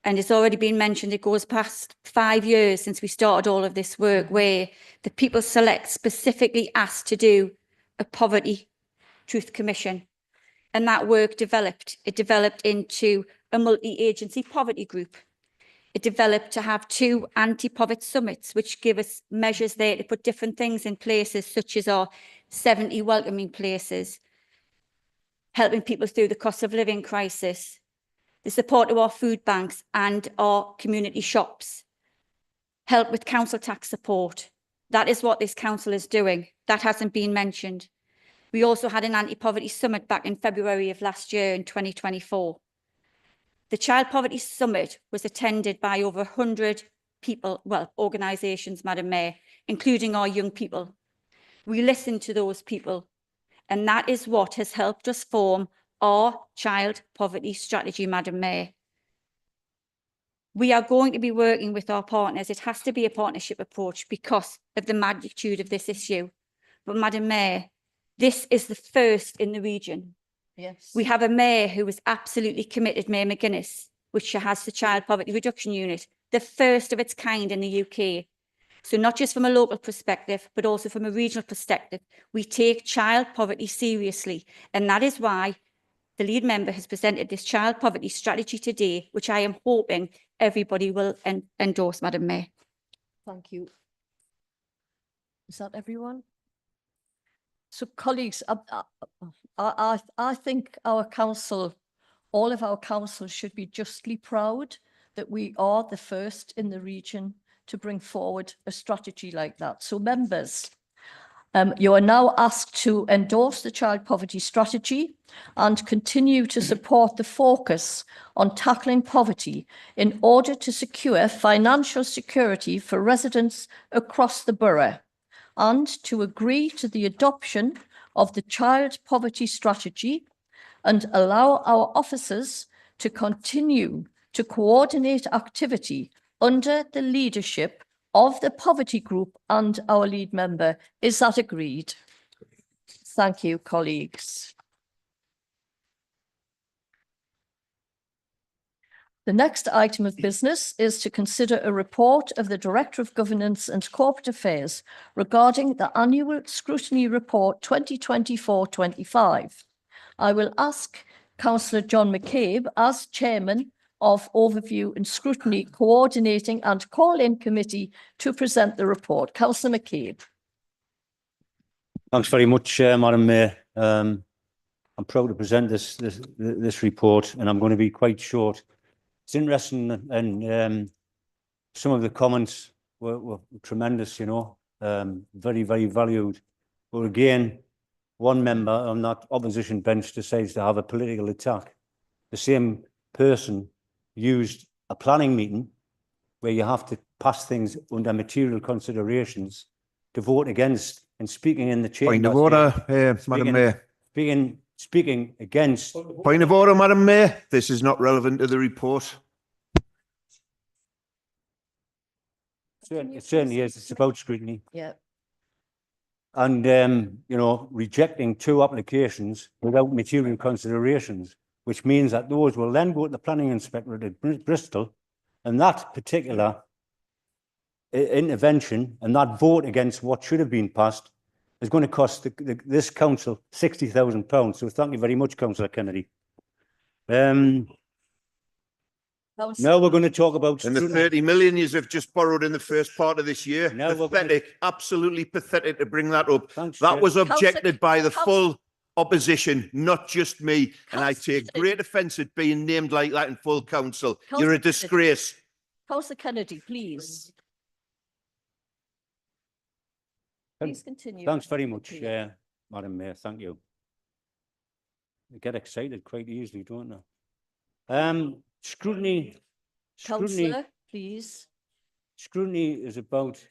Speaker 19: and it's already been mentioned, it goes past 5 years since we started all of this work, where the People Select specifically asked to do a Poverty Truth Commission. And that work developed. It developed into a multi-agency poverty group. It developed to have 2 anti-poverty summits, which give us measures there to put different things in places, such as our 70 welcoming places, helping people through the cost of living crisis, the support of our food banks and our community shops, help with council tax support. That is what this council is doing. That hasn't been mentioned. We also had an anti-poverty summit back in February of last year in 2024. The Child Poverty Summit was attended by over 100 people, well, organisations, Madam Mayor, including our young people. We listened to those people, and that is what has helped us form our child poverty strategy, Madam Mayor. We are going to be working with our partners. It has to be a partnership approach because of the magnitude of this issue. But Madam Mayor, this is the first in the region.
Speaker 1: Yes.
Speaker 19: We have a mayor who is absolutely committed, Mayor McGuinness, which has the Child Poverty Reduction Unit, the first of its kind in the UK. So not just from a local perspective, but also from a regional perspective, we take child poverty seriously. And that is why the lead member has presented this child poverty strategy today, which I am hoping everybody will endorse, Madam Mayor.
Speaker 1: Thank you. Is that everyone? So colleagues, I think our council, all of our councils should be justly proud that we are the first in the region to bring forward a strategy like that. So members, you are now asked to endorse the child poverty strategy and continue to support the focus on tackling poverty in order to secure financial security for residents across the borough, and to agree to the adoption of the child poverty strategy and allow our officers to continue to coordinate activity under the leadership of the poverty group and our lead member. Is that agreed? Thank you, colleagues. The next item of business is to consider a report of the Director of Governance and Corporate Affairs regarding the Annual Scrutiny Report 2024-25. I will ask Councillor John McCabe, as Chairman of Overview and Scrutiny Coordinating and Call-in Committee, to present the report. Councillor McCabe.
Speaker 20: Thanks very much, Madam Mayor. I'm proud to present this report, and I'm going to be quite short. It's interesting, and some of the comments were tremendous, you know, very, very valued. But again, one member on that opposition bench decides to have a political attack. The same person used a planning meeting where you have to pass things under material considerations to vote against, and speaking in the chamber.
Speaker 2: Point of order, Madam Mayor.
Speaker 20: Speaking against.
Speaker 2: Point of order, Madam Mayor. This is not relevant to the report.
Speaker 20: It certainly is. It's about scrutiny.
Speaker 1: Yeah.
Speaker 20: And, you know, rejecting 2 applications without material considerations, which means that those will then go to the planning inspectorate at Bristol, and that particular intervention and that vote against what should have been passed is going to cost this council £60,000. So thank you very much, Councillor Kennedy. Now we're going to talk about...
Speaker 2: And the 30 million you have just borrowed in the first part of this year. Pathetic, absolutely pathetic to bring that up. That was objected by the full opposition, not just me. And I take great offence at being named like that in full council. You're a disgrace.
Speaker 1: Councillor Kennedy, please. Please continue.
Speaker 20: Thanks very much, Madam Mayor. Thank you. I get excited quite easily, don't I? Scrutiny.
Speaker 1: Councillor, please.
Speaker 2: Scrutiny is about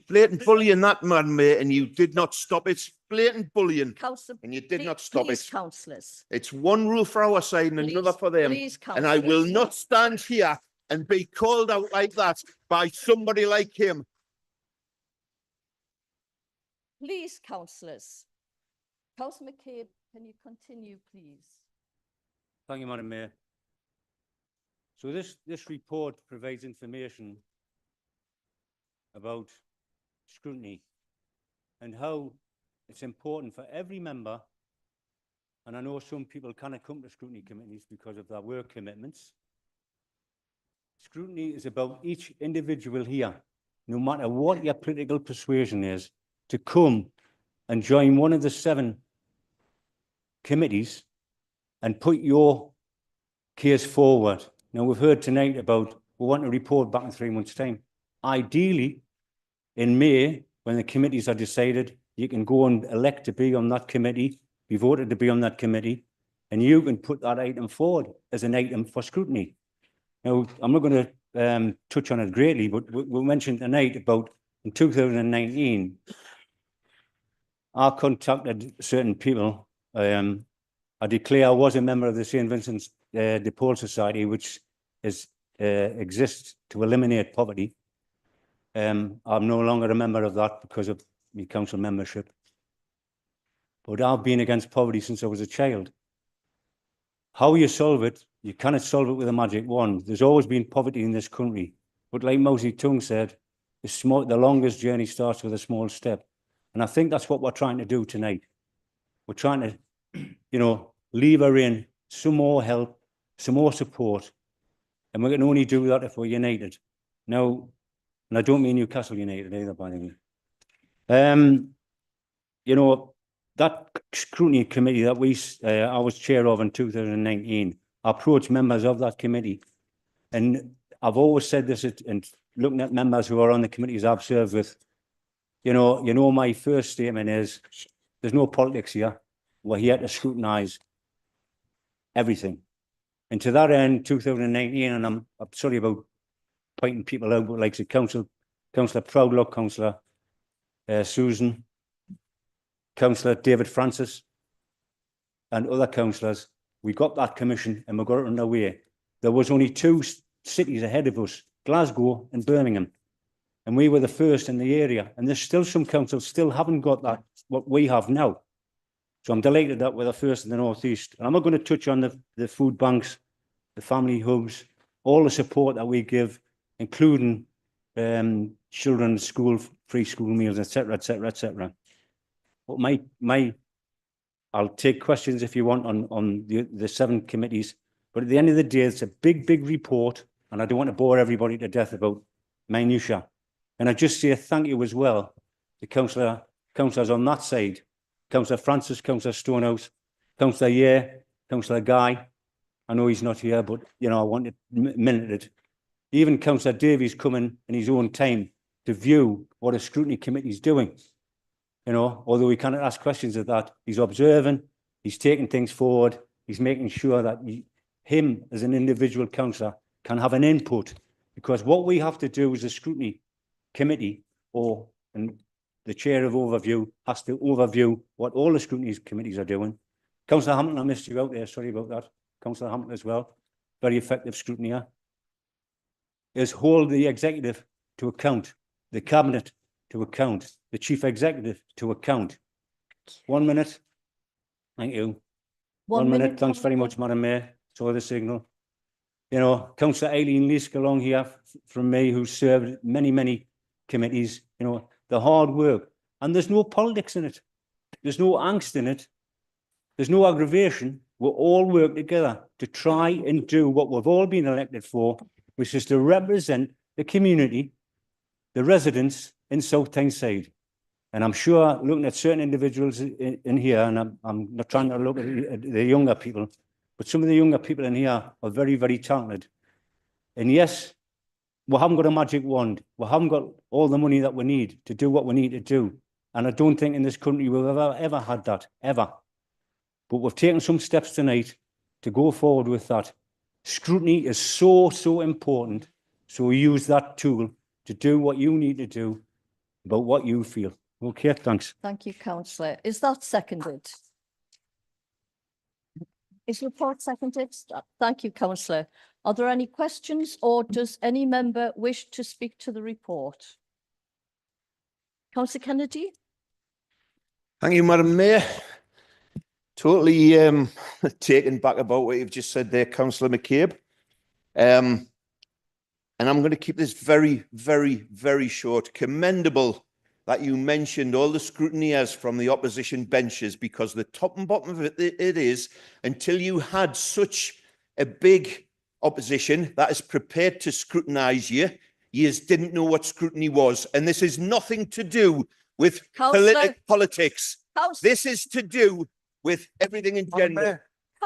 Speaker 2: blatant bullying, that, Madam Mayor, and you did not stop it. Blatant bullying, and you did not stop it.
Speaker 1: Councillors.
Speaker 2: It's one rule for our side and another for them. And I will not stand here and be called out like that by somebody like him.
Speaker 1: Please, councillors. Councillor McCabe, can you continue, please?
Speaker 20: Thank you, Madam Mayor. So this report provides information about scrutiny and how it's important for every member, and I know some people cannot come to scrutiny committees because of their work commitments. Scrutiny is about each individual here, no matter what your political persuasion is, to come and join one of the 7 committees and put your case forward. Now, we've heard tonight about we want a report back in 3 months' time. Ideally, in May, when the committees are decided, you can go and elect to be on that committee, be voted to be on that committee, and you can put that item forward as an item for scrutiny. Now, I'm not going to touch on it greatly, but we mentioned tonight about in 2019, I contacted certain people. I declare I was a member of the St. Vincent's de Paul Society, which exists to eliminate poverty. I'm no longer a member of that because of my council membership. But I've been against poverty since I was a child. How you solve it, you cannot solve it with a magic wand. There's always been poverty in this country. But like Mousy Tung said, the longest journey starts with a small step. And I think that's what we're trying to do tonight. We're trying to, you know, lever in some more help, some more support. And we can only do that if we're united. Now, and I don't mean Newcastle United either, by the way. You know, that scrutiny committee that I was chair of in 2019, I approached members of that committee. And I've always said this, and looking at members who are on the committees I've served with, you know, my first statement is, there's no politics here. We're here to scrutinise everything. And to that end, 2019, and I'm sorry about pointing people out, but like the Councillor Proudlock, Councillor Susan, Councillor David Francis, and other councillors, we got that commission and we got it underway. There was only two cities ahead of us, Glasgow and Birmingham. And we were the first in the area. And there's still some councils still haven't got that, what we have now. So I'm delighted that we're the first in the North East. And I'm not going to touch on the food banks, the family hubs, all the support that we give, including children's school, free school meals, etc., etc., etc. But I'll take questions if you want on the 7 committees. But at the end of the day, it's a big, big report. And I don't want to bore everybody to death about minutiae. And I just say thank you as well to councillors on that side, Councillor Francis, Councillor Stonehouse, Councillor Yeh, Councillor Guy. I know he's not here, but you know, I wanted to minute it. Even Councillor Davies coming in his own time to view what a scrutiny committee is doing. You know, although we cannot ask questions of that, he's observing, he's taking things forward, he's making sure that him as an individual councillor can have an input, because what we have to do as a scrutiny committee, and the chair of overview has to overview what all the scrutiny committees are doing. Councillor Hampton, I missed you out there, sorry about that. Councillor Hampton as well, very effective scrutineer, is hold the executive to account, the cabinet to account, the chief executive to account. 1 minute. Thank you. 1 minute. Thanks very much, Madam Mayor. Saw the signal. You know, Councillor Aileen Leask along here from me, who served many, many committees, you know, the hard work. And there's no politics in it. There's no angst in it. There's no aggravation. We'll all work together to try and do what we've all been elected for, which is to represent the community, the residents in South Tyneside. And I'm sure, looking at certain individuals in here, and I'm not trying to look at the younger people, but some of the younger people in here are very, very talented. And yes, we haven't got a magic wand. We haven't got all the money that we need to do what we need to do. And I don't think in this country we've ever had that, ever. But we've taken some steps tonight to go forward with that. Scrutiny is so, so important. So use that tool to do what you need to do about what you feel. Okay, thanks.
Speaker 1: Thank you, Councillor. Is that seconded? Is the report seconded? Thank you, Councillor. Are there any questions, or does any member wish to speak to the report? Councillor Kennedy?
Speaker 2: Thank you, Madam Mayor. Totally taken back about what you've just said there, Councillor McCabe. And I'm going to keep this very, very, very short. Commendable that you mentioned all the scrutineers from the opposition benches, because the top and bottom of it is, until you had such a big opposition that is prepared to scrutinise you, you didn't know what scrutiny was. And this is nothing to do with politics. This is to do with everything in general.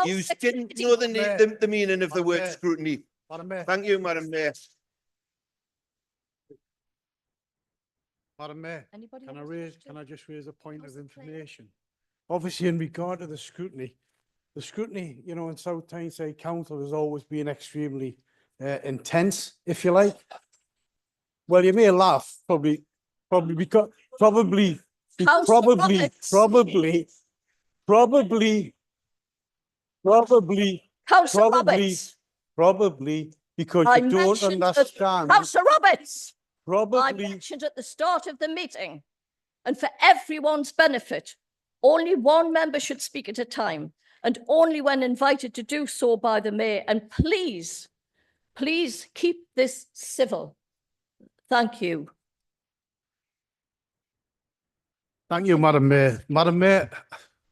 Speaker 2: You didn't know the meaning of the word scrutiny. Thank you, Madam Mayor.
Speaker 21: Madam Mayor, can I just raise a point of information? Obviously, in regard to the scrutiny, you know, in South Tyneside Council has always been extremely intense, if you like. Well, you may laugh, probably because probably because you don't understand.
Speaker 1: Councillor Roberts! I mentioned at the start of the meeting, and for everyone's benefit, only one member should speak at a time, and only when invited to do so by the mayor. And please, please keep this civil. Thank you.
Speaker 21: Thank you, Madam Mayor. Madam Mayor,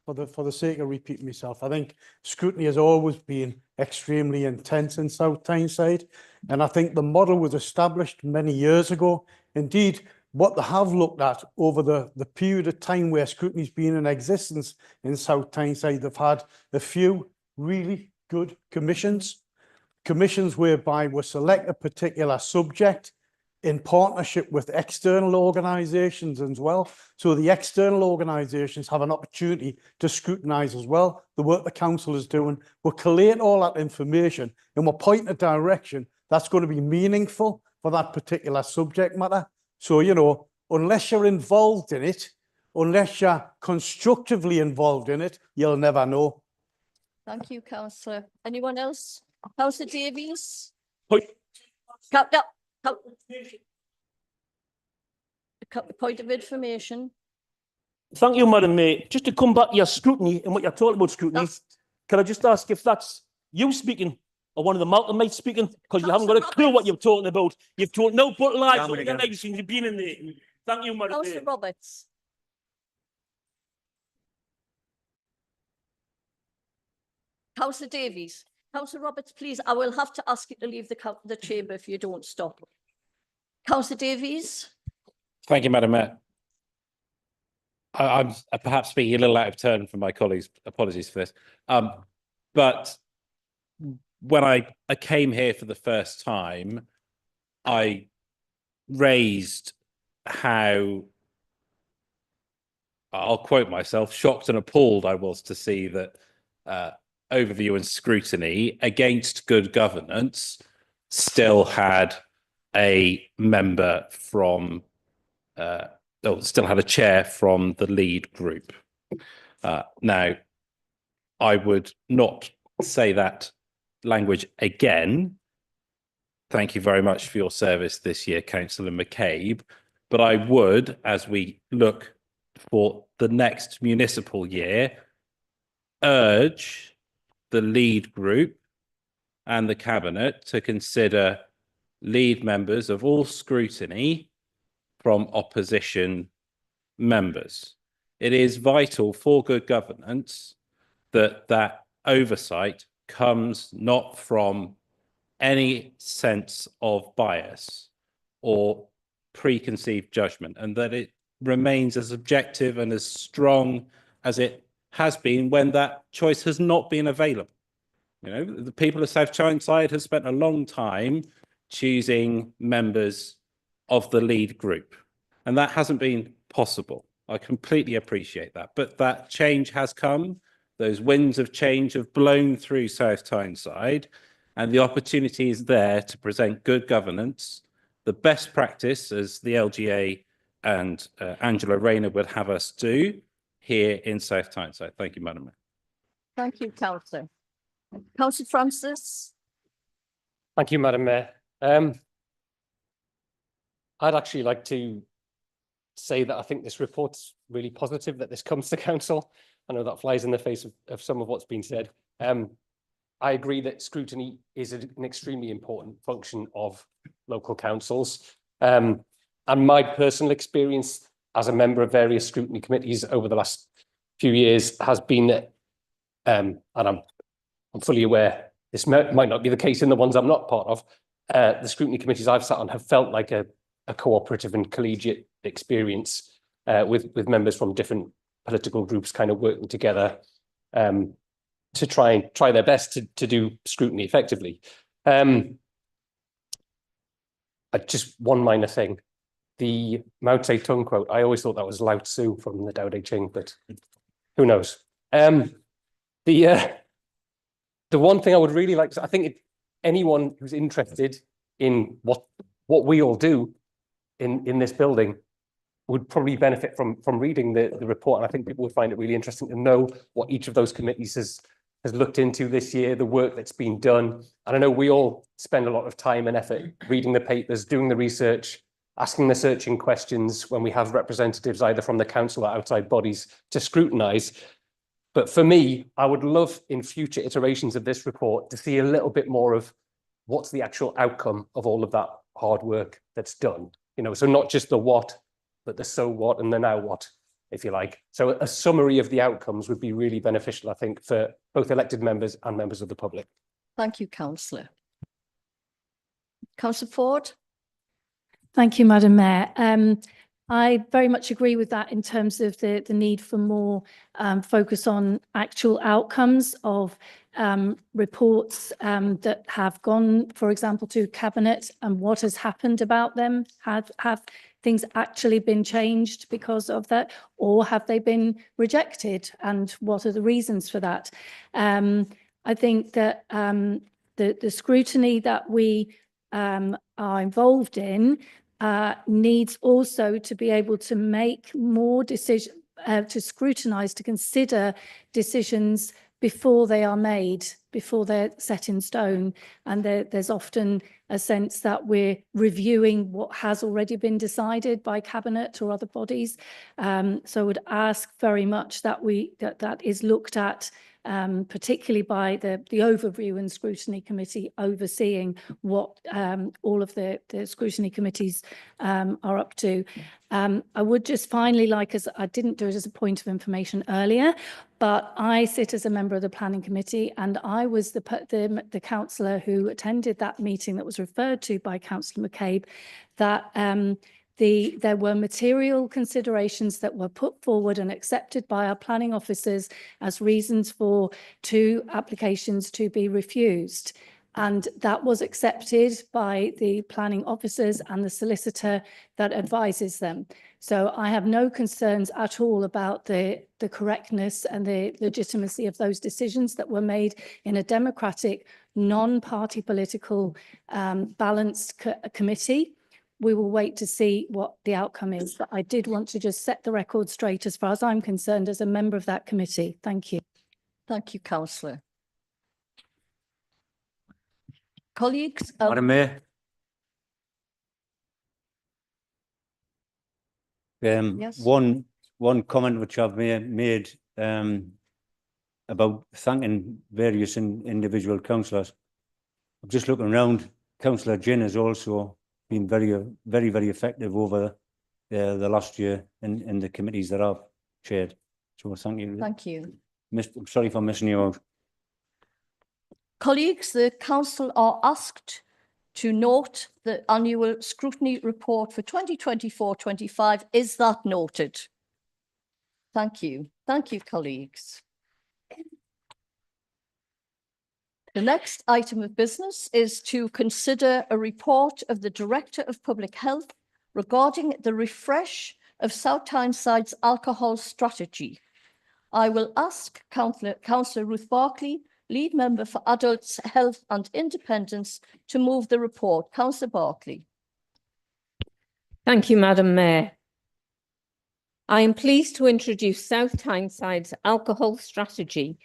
Speaker 21: for the sake of repeating myself, I think scrutiny has always been extremely intense in South Tyneside, and I think the model was established many years ago. Indeed, what they have looked at over the period of time where scrutiny's been in existence in South Tyneside, they've had a few really good commissions whereby we select a particular subject in partnership with external organisations as well. So the external organisations have an opportunity to scrutinise as well the work the council is doing. We'll collate all that information and we'll point a direction that's going to be meaningful for that particular subject matter. So, you know, unless you're involved in it, unless you're constructively involved in it, you'll never know.
Speaker 1: Thank you, councillor. Anyone else? Councillor Davies?
Speaker 3: Point.
Speaker 1: Point of information.
Speaker 3: Thank you, Madam Mayor. Just to come back to your scrutiny and what you're talking about scrutiny, can I just ask if that's you speaking or one of the Malcolm mates speaking? Because you haven't got a clue what you're talking about. You've told no but lies all your life since you've been in there. Thank you, Madam Mayor.
Speaker 1: Councillor Roberts. Councillor Davies. Councillor Roberts, please, I will have to ask you to leave the chamber if you don't stop. Councillor Davies.
Speaker 15: Thank you, Madam Mayor. I'm perhaps speaking a little out of turn from my colleagues. Apologies for this. But when I came here for the first time, I raised how, I'll quote myself, shocked and appalled I was to see that overview and scrutiny against good governance still had a member from still had a chair from the lead group. Now, I would not say that language again. Thank you very much for your service this year, Councillor McCabe. But I would, as we look for the next municipal year, urge the lead group and the cabinet to consider lead members of all scrutiny from opposition members. It is vital for good governance that that oversight comes not from any sense of bias or preconceived judgment, and that it remains as objective and as strong as it has been when that choice has not been available. You know, the people of South Tyneside have spent a long time choosing members of the lead group, and that hasn't been possible. I completely appreciate that, but that change has come. Those winds of change have blown through South Tyneside, and the opportunity is there to present good governance, the best practice, as the LGA and Angela Rayner would have us do here in South Tyneside. Thank you, Madam Mayor.
Speaker 1: Thank you, Councillor. Councillor Francis.
Speaker 15: Thank you, Madam Mayor. I'd actually like to say that I think this report's really positive that this comes to council. I know that flies in the face of some of what's been said. I agree that scrutiny is an extremely important function of local councils. And my personal experience as a member of various scrutiny committees over the last few years has been that, and I'm fully aware this might not be the case in the ones I'm not part of, the scrutiny committees I've sat on have felt like a cooperative and collegiate experience with members from different political groups kind of working together to try their best to do scrutiny effectively. Just one minor thing. The Mao Zedong quote, I always thought that was Lao Tzu from the Tao Te Ching, but who knows? The one thing I would really like to, I think anyone who's interested in what we all do in this building would probably benefit from reading the report. And I think people would find it really interesting to know what each of those committees has looked into this year, the work that's been done. And I know we all spend a lot of time and effort reading the papers, doing the research, asking the searching questions when we have representatives either from the council or outside bodies to scrutinise. But for me, I would love in future iterations of this report to see a little bit more of what's the actual outcome of all of that hard work that's done. You know, so not just the what, but the so what and the now what, if you like. So a summary of the outcomes would be really beneficial, I think, for both elected members and members of the public.
Speaker 1: Thank you, Councillor. Councillor Ford?
Speaker 16: Thank you, Madam Mayor. I very much agree with that in terms of the need for more focus on actual outcomes of reports that have gone, for example, to Cabinet, and what has happened about them. Have things actually been changed because of that, or have they been rejected, and what are the reasons for that? I think that the scrutiny that we are involved in needs also to be able to make more decisions, to scrutinise, to consider decisions before they are made, before they're set in stone. And there's often a sense that we're reviewing what has already been decided by Cabinet or other bodies. So I would ask very much that that is looked at, particularly by the Overview and Scrutiny Committee overseeing what all of the scrutiny committees are up to. I would just finally like, as I didn't do it as a point of information earlier, but I sit as a member of the Planning Committee, and I was the councillor who attended that meeting that was referred to by Councillor McCabe, that there were material considerations that were put forward and accepted by our planning officers as reasons for 2 applications to be refused. And that was accepted by the planning officers and the solicitor that advises them. So I have no concerns at all about the correctness and the legitimacy of those decisions that were made in a democratic, non-party political, balanced committee. We will wait to see what the outcome is. But I did want to just set the record straight as far as I'm concerned as a member of that committee. Thank you.
Speaker 1: Thank you, Councillor. Colleagues?
Speaker 20: Madam Mayor.
Speaker 1: Yes.
Speaker 20: One comment which I've made about thanking various individual councillors. I'm just looking around. Councillor Ginn has also been very effective over the last year in the committees that I've chaired. So thank you.
Speaker 1: Thank you.
Speaker 20: I'm sorry for missing you out.
Speaker 1: Colleagues, the council are asked to note the annual scrutiny report for 2024-25. Is that noted? Thank you. Thank you, colleagues. The next item of business is to consider a report of the Director of Public Health regarding the refresh of South Tyneside's alcohol strategy. I will ask Councillor Ruth Barclay, Lead Member for Adults, Health and Independence, to move the report. Councillor Barclay.
Speaker 6: Thank you, Madam Mayor. I am pleased to introduce South Tyneside's alcohol strategy,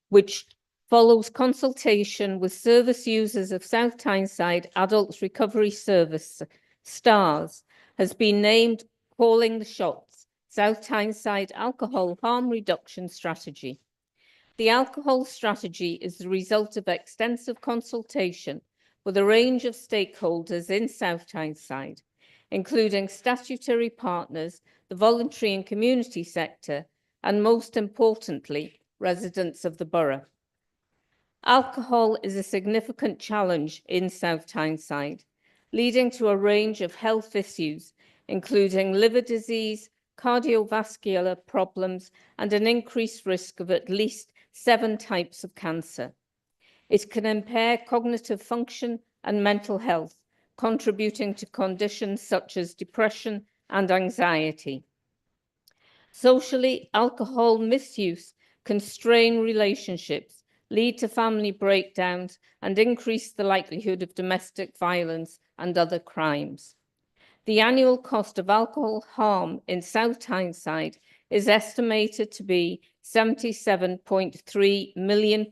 Speaker 6: which follows consultation with service users of South Tyneside Adults Recovery Service, STARS, has been named Calling the Shots, South Tyneside Alcohol Harm Reduction Strategy. The alcohol strategy is the result of extensive consultation with a range of stakeholders in South Tyneside, including statutory partners, the voluntary and community sector, and most importantly, residents of the borough. Alcohol is a significant challenge in South Tyneside, leading to a range of health issues, including liver disease, cardiovascular problems, and an increased risk of at least 7 types of cancer. It can impair cognitive function and mental health, contributing to conditions such as depression and anxiety. Socially, alcohol misuse can strain relationships, lead to family breakdowns, and increase the likelihood of domestic violence and other crimes. The annual cost of alcohol harm in South Tyneside is estimated to be £77.3 million,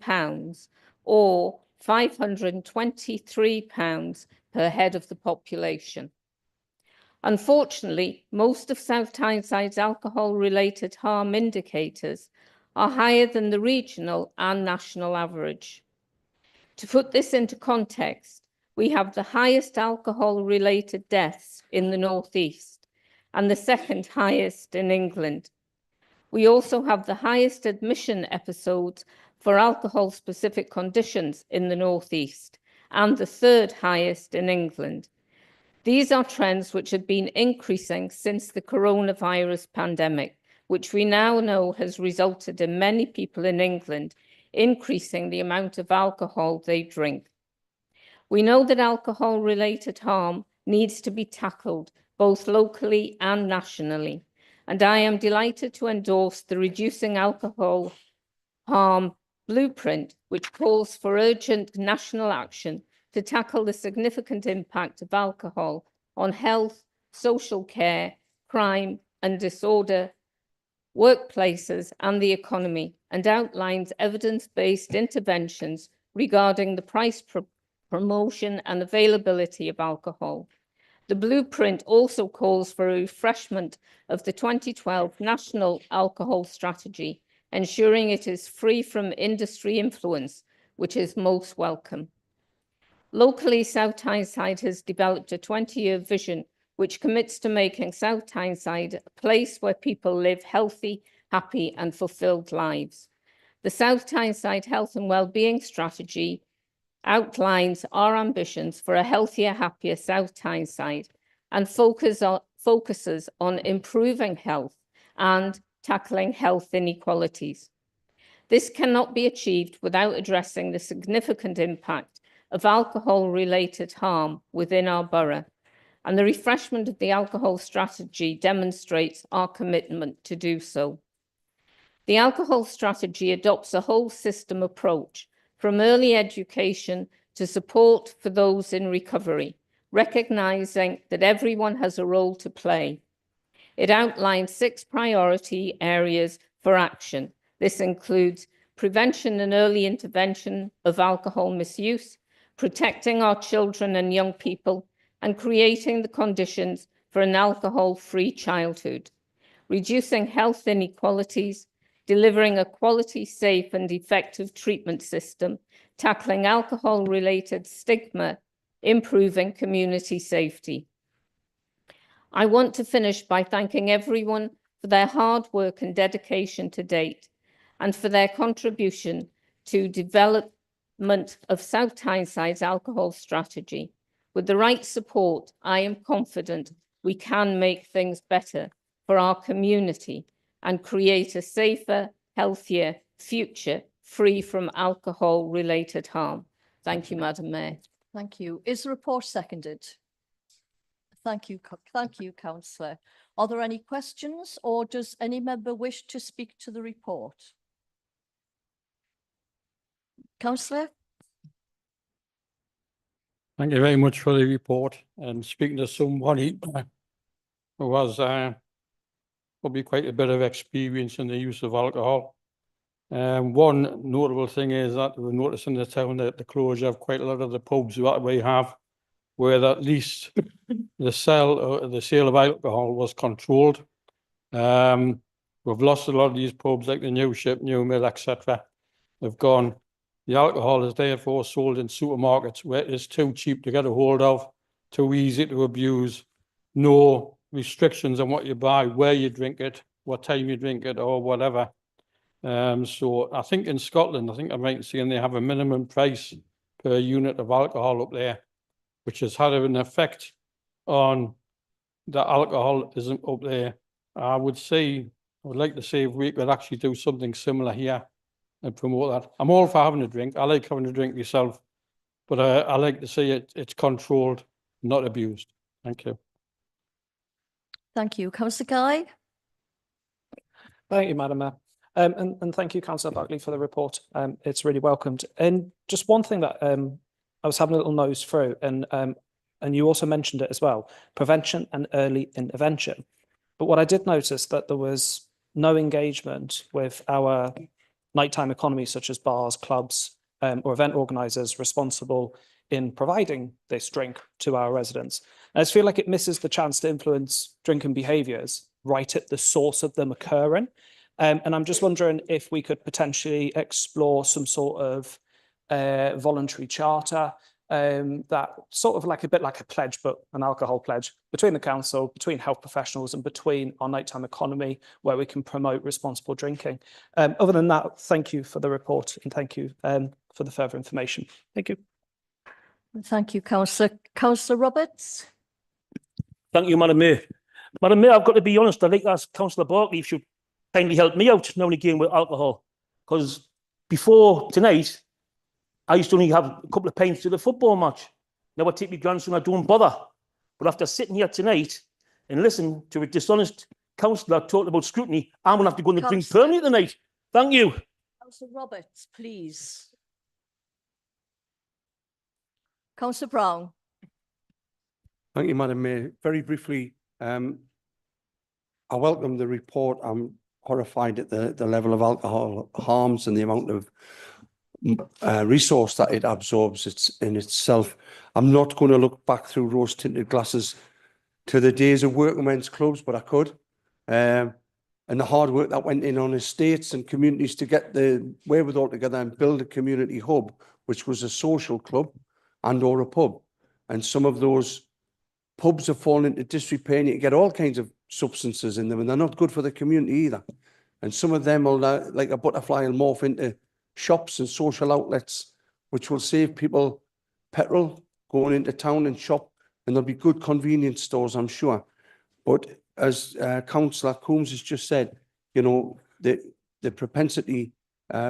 Speaker 6: or £523 per head of the population. Unfortunately, most of South Tyneside's alcohol-related harm indicators are higher than the regional and national average. To put this into context, We have the highest alcohol-related deaths in the North East and the second highest in England. We also have the highest admission episodes for alcohol-specific conditions in the North East and the third highest in England. These are trends which have been increasing since the coronavirus pandemic, which we now know has resulted in many people in England increasing the amount of alcohol they drink. We know that alcohol-related harm needs to be tackled both locally and nationally, and I am delighted to endorse the Reducing Alcohol Harm Blueprint, which calls for urgent national action to tackle the significant impact of alcohol on health, social care, crime and disorder, workplaces and the economy, and outlines evidence-based interventions regarding the price promotion and availability of alcohol. The blueprint also calls for a refreshment of the 2012 National Alcohol Strategy, ensuring it is free from industry influence, which is most welcome. Locally, South Tyneside has developed a 20-year vision which commits to making South Tyneside a place where people live healthy, happy and fulfilled lives. The South Tyneside Health and Wellbeing Strategy outlines our ambitions for a healthier, happier South Tyneside and focuses on improving health and tackling health inequalities. This cannot be achieved without addressing the significant impact of alcohol-related harm within our borough, and the refreshment of the alcohol strategy demonstrates our commitment to do so. The alcohol strategy adopts a whole system approach, from early education to support for those in recovery, recognising that everyone has a role to play. It outlines 6 priority areas for action. This includes prevention and early intervention of alcohol misuse, protecting our children and young people, and creating the conditions for an alcohol-free childhood, reducing health inequalities, delivering a quality, safe and effective treatment system, tackling alcohol-related stigma, improving community safety. I want to finish by thanking everyone for their hard work and dedication to date, and for their contribution to development of South Tyneside's alcohol strategy. With the right support, I am confident we can make things better for our community and create a safer, healthier future free from alcohol-related harm. Thank you, Madam Mayor.
Speaker 1: Thank you. Is the report seconded? Thank you, Councillor. Are there any questions, or does any member wish to speak to the report? Councillor?
Speaker 7: Thank you very much for the report. And speaking to somebody who has probably quite a bit of experience in the use of alcohol. One notable thing is that we're noticing in the town that the closure of quite a lot of the pubs that we have, where at least the sale of alcohol was controlled. We've lost a lot of these pubs like the New Ship, New Mill, etc. They've gone. The alcohol is therefore sold in supermarkets where it is too cheap to get a hold of, too easy to abuse, no restrictions on what you buy, where you drink it, what time you drink it, or whatever. So I think in Scotland, I think I'm right in saying they have a minimum price per unit of alcohol up there, which has had an effect on the alcoholism up there. I would like to see if we could actually do something similar here and promote that. I'm all for having a drink. I like having a drink myself, but I like to see it's controlled, not abused. Thank you.
Speaker 1: Thank you. Councillor Guy?
Speaker 4: Thank you, Madam Mayor. And thank you, Councillor Buckley, for the report. It's really welcomed. And just one thing that I was having a little nose through, and you also mentioned it as well, prevention and early intervention. But what I did notice that there was no engagement with our nighttime economy, such as bars, clubs, or event organisers responsible in providing this drink to our residents. And I just feel like it misses the chance to influence drinking behaviours right at the source of them occurring. And I'm just wondering if we could potentially explore some sort of voluntary charter that sort of like a bit like a pledge, but an alcohol pledge between the council, between health professionals and between our nighttime economy, where we can promote responsible drinking. Other than that, thank you for the report and thank you for the further information. Thank you.
Speaker 1: Thank you, Councillor. Councillor Roberts.
Speaker 3: Thank you, Madam Mayor. Madam Mayor, I've got to be honest, I'd like to ask Councillor Barkley if she'd kindly help me out now and again with alcohol. Because before tonight, I used to only have a couple of pints to the football match. Now I take my grandson, I don't bother. But after sitting here tonight and listening to a dishonest councillor talking about scrutiny, I'm going to have to go and drink permanently tonight. Thank you.
Speaker 1: Councillor Roberts, please. Councillor Brown.
Speaker 12: Thank you, Madam Mayor. Very briefly, I welcome the report. I'm horrified at the level of alcohol harms and the amount of resource that it absorbs in itself. I'm not going to look back through rose-tinted glasses to the days of working men's clubs, but I could. And the hard work that went in on estates and communities to get the wherewithal together and build a community hub, which was a social club and or a pub. And some of those pubs have fallen into disrepair and you get all kinds of substances in them and they're not good for the community either. And some of them will, like a butterfly, will morph into shops and social outlets, which will save people petrol going into town and shop, and there'll be good convenience stores, I'm sure. But as Councillor Coombs has just said, you know, the propensity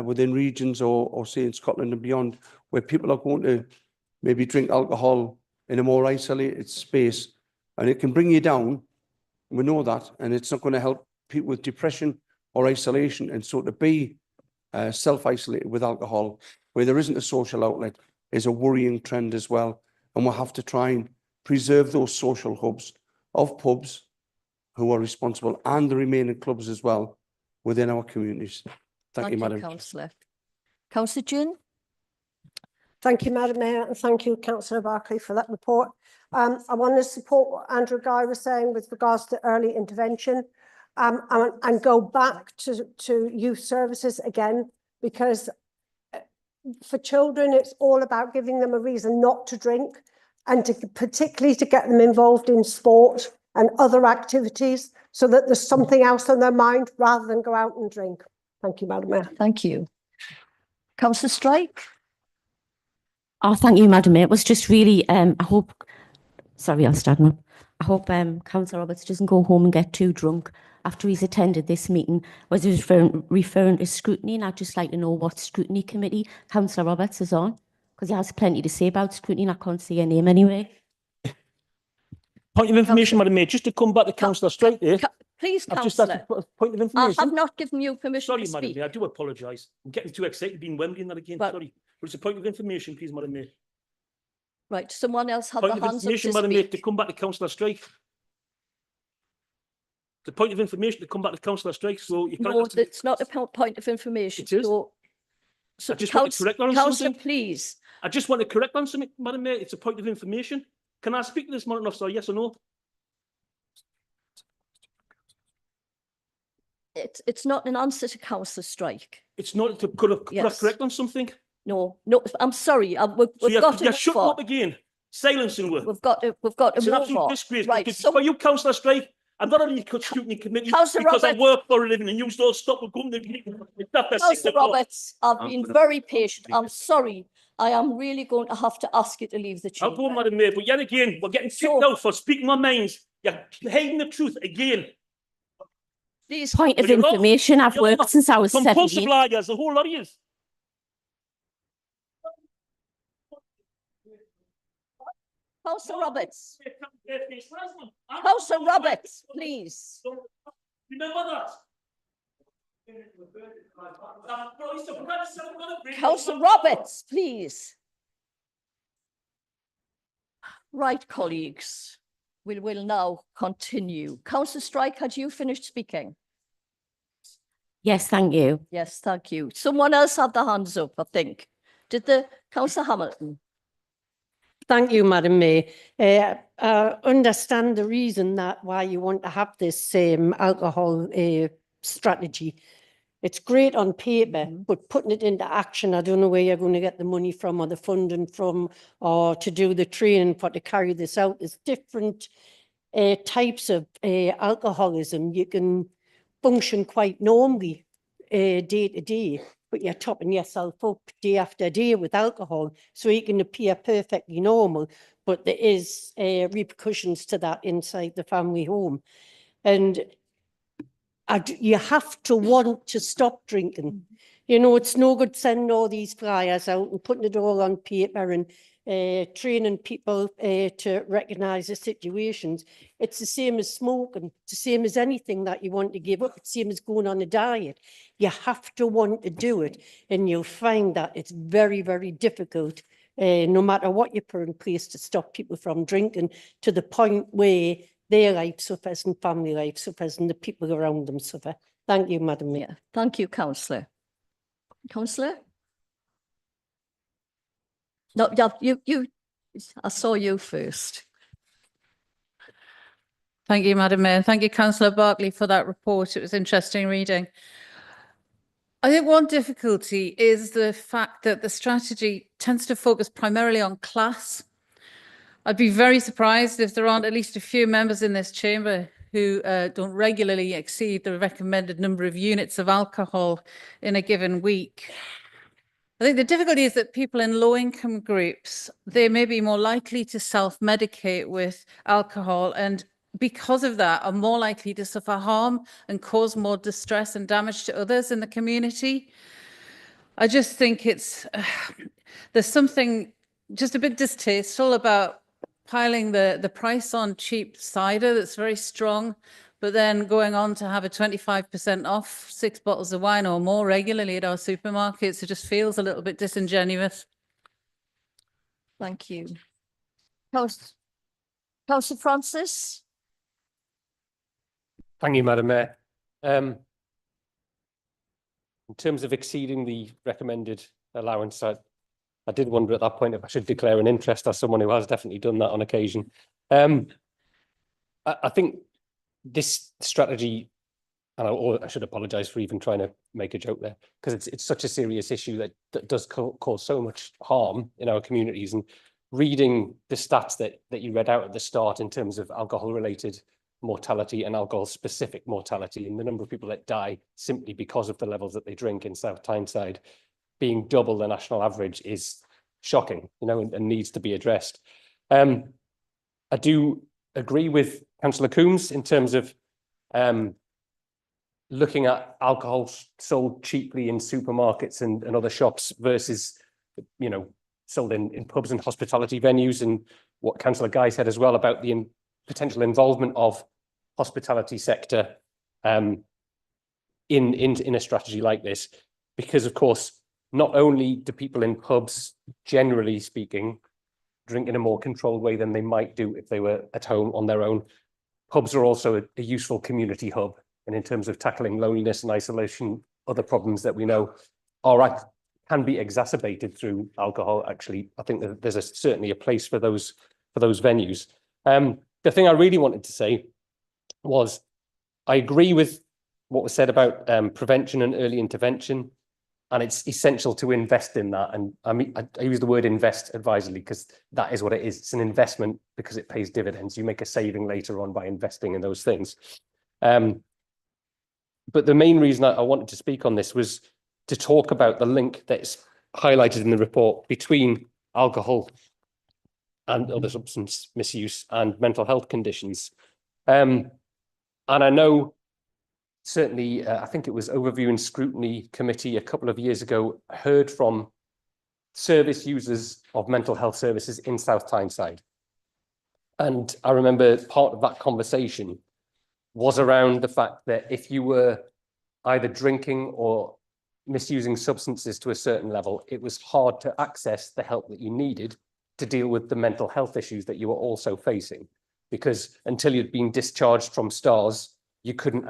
Speaker 12: within regions or say in Scotland and beyond, where people are going to maybe drink alcohol in a more isolated space, and it can bring you down, we know that, and it's not going to help people with depression or isolation. And so to be self-isolated with alcohol, where there isn't a social outlet, is a worrying trend as well. And we'll have to try and preserve those social hubs of pubs who are responsible and the remaining clubs as well within our communities. Thank you, Madam.
Speaker 1: Councillor. Councillor June.
Speaker 9: Thank you, Madam Mayor, and thank you, Councillor Barkley, for that report. I want to support what Andrew Guy was saying with regards to early intervention and go back to youth services again, because for children, it's all about giving them a reason not to drink and particularly to get them involved in sport and other activities so that there's something else on their mind rather than go out and drink. Thank you, Madam Mayor.
Speaker 1: Thank you. Councillor Strike.
Speaker 22: Oh, thank you, Madam Mayor. It was just really, I hope Councillor Roberts doesn't go home and get too drunk after he's attended this meeting. Was referring to scrutiny, and I'd just like to know what scrutiny committee Councillor Roberts is on, because he has plenty to say about scrutiny and I can't see a name anyway.
Speaker 3: Point of information, Madam Mayor, just to come back to Councillor Strike there.
Speaker 1: Please,
Speaker 3: I've just asked
Speaker 1: Councillor.
Speaker 3: a point of information.
Speaker 1: I have not given you permission
Speaker 3: Sorry,
Speaker 1: to
Speaker 3: Madam
Speaker 1: speak.
Speaker 3: Mayor, I do apologise. I'm getting too excited being Wembley and that again. Sorry. But it's a point of information, please, Madam Mayor.
Speaker 1: Right, someone else have
Speaker 3: Point
Speaker 1: the
Speaker 3: of
Speaker 1: hands up
Speaker 3: information,
Speaker 1: to
Speaker 3: Madam Mayor,
Speaker 1: speak.
Speaker 3: to come back to Councillor Strike. The point of information to come back to Councillor Strike, so you can't...
Speaker 1: No, it's not a point of information.
Speaker 3: It is.
Speaker 1: So
Speaker 3: I just want to correct on
Speaker 1: Councillor,
Speaker 3: something.
Speaker 1: please.
Speaker 3: I just want to correct on something, Madam Mayor. It's a point of information. Can I speak to this morning, officer, yes or no?
Speaker 1: It's not an answer to Councillor Strike.
Speaker 3: It's not to could I correct on something?
Speaker 1: No, I'm sorry. We've
Speaker 3: So
Speaker 1: got to
Speaker 3: you're
Speaker 1: move
Speaker 3: shutting
Speaker 1: on.
Speaker 3: up again, silencing her.
Speaker 1: We've got to
Speaker 3: It's an
Speaker 1: move
Speaker 3: absolute
Speaker 1: on.
Speaker 3: disgrace.
Speaker 1: Right,
Speaker 3: Because for you, Councillor Strike, I'm not on the scrutiny committee
Speaker 1: Councillor
Speaker 3: because I
Speaker 1: Roberts.
Speaker 3: work for a living and you don't stop with going to
Speaker 1: Councillor Roberts, I've been very patient. I'm sorry. I am really going to have to ask you to leave the chamber.
Speaker 3: I'll go, Madam Mayor, but yet again, we're getting kicked out for speaking our minds. You're hiding the truth again.
Speaker 1: These
Speaker 22: Point of
Speaker 3: Well, you're not-
Speaker 22: information, I've
Speaker 3: you're
Speaker 22: worked
Speaker 3: not.
Speaker 22: since I was
Speaker 3: Compulsive
Speaker 22: 17.
Speaker 3: liars, a whole lot of you.
Speaker 1: Councillor Roberts. Councillor Roberts, please.
Speaker 3: Remember that.
Speaker 1: Councillor Roberts, please. Right, colleagues, we will now continue. Councillor Strike, had you finished speaking?
Speaker 22: Yes, thank you.
Speaker 1: Yes, thank you. Someone else had their hands up, I think. Did the Councillor Hamilton?
Speaker 10: Thank you, Madam Mayor. I understand the reason why you want to have this alcohol strategy. It's great on paper, but putting it into action, I don't know where you're going to get the money from or the funding from, or to do the training for to carry this out. There's different types of alcoholism. You can function quite normally day to day, but you're topping yourself up day after day with alcohol, so you can appear perfectly normal, but there is repercussions to that inside the family home. And you have to want to stop drinking. You know, it's no good sending all these flyers out and putting it all on paper and training people to recognise the situations. It's the same as smoking. It's the same as anything that you want to give up. It's the same as going on a diet. You have to want to do it, and you'll find that it's very, very difficult, no matter what you put in place, to stop people from drinking to the point where their life suffers and family life suffers and the people around them suffer. Thank you, Madam Mayor.
Speaker 1: Thank you, Councillor. Councillor? No, yeah, I saw you first.
Speaker 8: Thank you, Madam Mayor. Thank you, Councillor Barclay, for that report. It was interesting reading. I think one difficulty is the fact that the strategy tends to focus primarily on class. I'd be very surprised if there aren't at least a few members in this chamber who don't regularly exceed the recommended number of units of alcohol in a given week. I think the difficulty is that people in low-income groups, they may be more likely to self-medicate with alcohol, and because of that are more likely to suffer harm and cause more distress and damage to others in the community. I just think there's something just a bit distasteful about piling the price on cheap cider that's very strong, but then going on to have a 25% off 6 bottles of wine or more regularly at our supermarkets. It just feels a little bit disingenuous.
Speaker 1: Thank you. Councillor Francis?
Speaker 15: Thank you, Madam Mayor. In terms of exceeding the recommended allowance, I did wonder at that point if I should declare an interest, as someone who has definitely done that on occasion. I think this strategy, and I should apologise for even trying to make a joke there, because it's such a serious issue that does cause so much harm in our communities. And reading the stats that you read out at the start in terms of alcohol-related mortality and alcohol-specific mortality, and the number of people that die simply because of the levels that they drink in South Tyneside being double the national average is shocking, you know, and needs to be addressed. I do agree with Councillor Coombs in terms of looking at alcohol sold cheaply in supermarkets and other shops versus, you know, sold in pubs and hospitality venues, and what Councillor Guy said as well about the potential involvement of hospitality sector in a strategy like this, because of course not only do people in pubs, generally speaking, drink in a more controlled way than they might do if they were at home on their own, pubs are also a useful community hub, and in terms of tackling loneliness and isolation, other problems that we know can be exacerbated through alcohol. Actually, I think that there's certainly a place for those venues. The thing I really wanted to say was I agree with what was said about prevention and early intervention, and it's essential to invest in that. And I mean, I use the word invest advisedly because that is what it is. It's an investment because it pays dividends. You make a saving later on by investing in those things. But the main reason I wanted to speak on this was to talk about the link that's highlighted in the report between alcohol and other substance misuse and mental health conditions. And I know certainly, I think it was Overview and Scrutiny Committee a couple of years ago, heard from service users of mental health services in South Tyneside. And I remember part of that conversation was around the fact that if you were either drinking or misusing substances to a certain level, it was hard to access the help that you needed to deal with the mental health issues that you were also facing. Because until you'd been discharged from STARS, you couldn't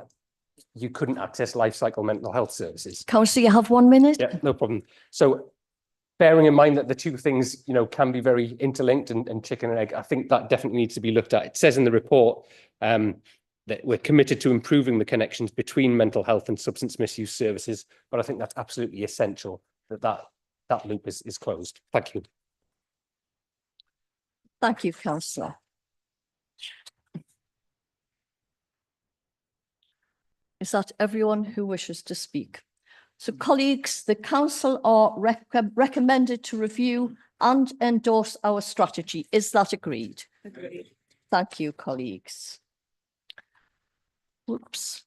Speaker 15: access life cycle mental health services.
Speaker 1: Councillor, you have 1 minute.
Speaker 15: Yeah, no problem. So bearing in mind that the two things, you know, can be very interlinked and chicken and egg, I think that definitely needs to be looked at. It says in the report that we're committed to improving the connections between mental health and substance misuse services, but I think that's absolutely essential that loop is closed. Thank you.
Speaker 1: Thank you, councillor. Is that everyone who wishes to speak? So colleagues, the council are recommended to review and endorse our strategy. Is that agreed? Agreed. Thank you, colleagues. Oops.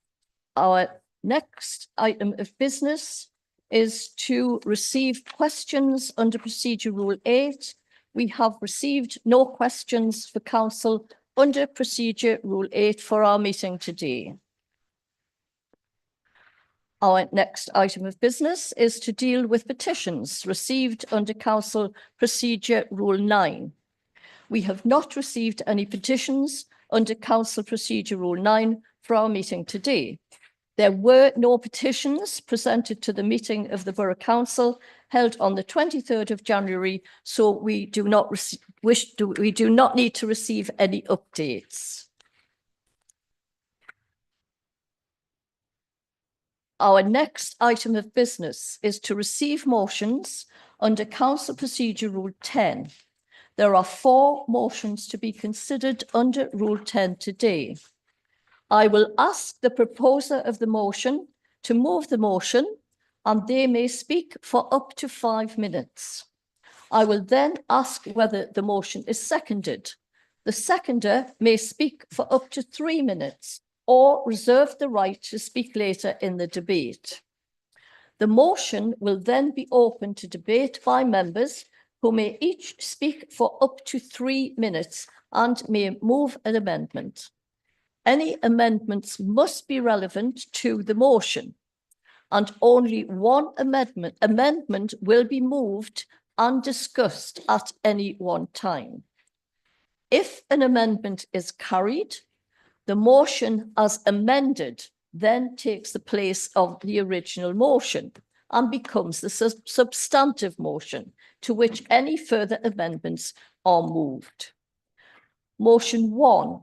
Speaker 1: Our next item of business is to receive questions under Procedure Rule 8. We have received no questions for council under Procedure Rule 8 for our meeting today. Our next item of business is to deal with petitions received under Council Procedure Rule 9. We have not received any petitions under Council Procedure Rule 9 for our meeting today. There were no petitions presented to the meeting of the Borough Council held on the 23rd of January, so we do not need to receive any updates. Our next item of business is to receive motions under Council Procedure Rule 10. There are 4 motions to be considered under Rule 10 today. I will ask the proposer of the motion to move the motion, and they may speak for up to 5 minutes. I will then ask whether the motion is seconded. The seconder may speak for up to 3 minutes or reserve the right to speak later in the debate. The motion will then be open to debate by members who may each speak for up to 3 minutes and may move an amendment. Any amendments must be relevant to the motion, and only one amendment will be moved and discussed at any one time. If an amendment is carried, the motion as amended then takes the place of the original motion and becomes the substantive motion to which any further amendments are moved. Motion 1,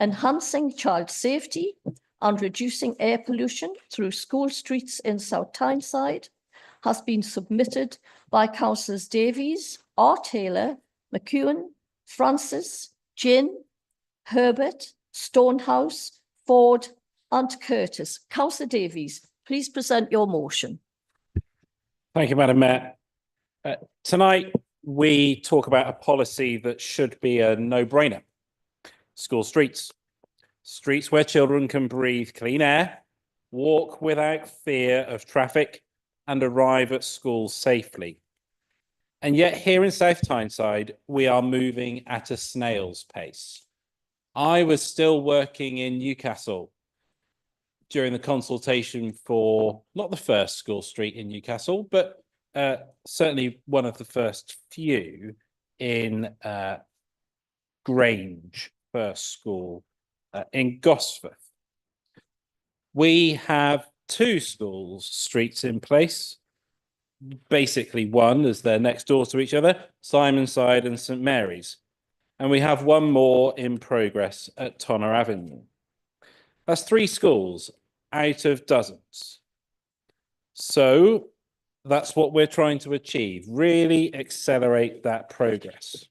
Speaker 1: enhancing child safety and reducing air pollution through school streets in South Tyneside, has been submitted by Councillors Davies, R. Taylor, McEwen, Francis, Ginn, Herbert, Stonehouse, Ford and Curtis. Councillor Davies, please present your motion.
Speaker 11: Thank you, Madam Mayor. Tonight, we talk about a policy that should be a no-brainer. School streets. Streets where children can breathe clean air, walk without fear of traffic, and arrive at school safely. And yet here in South Tyneside, we are moving at a snail's pace. I was still working in Newcastle during the consultation for not the first school street in Newcastle, but certainly one of the first few in Grange First School in Gosforth. We have 2 schools streets in place, basically one as they're next door to each other, Simonside and St Mary's. And we have 1 more in progress at Tonner Avenue. That's 3 schools out of dozens. So that's what we're trying to achieve, really accelerate that progress.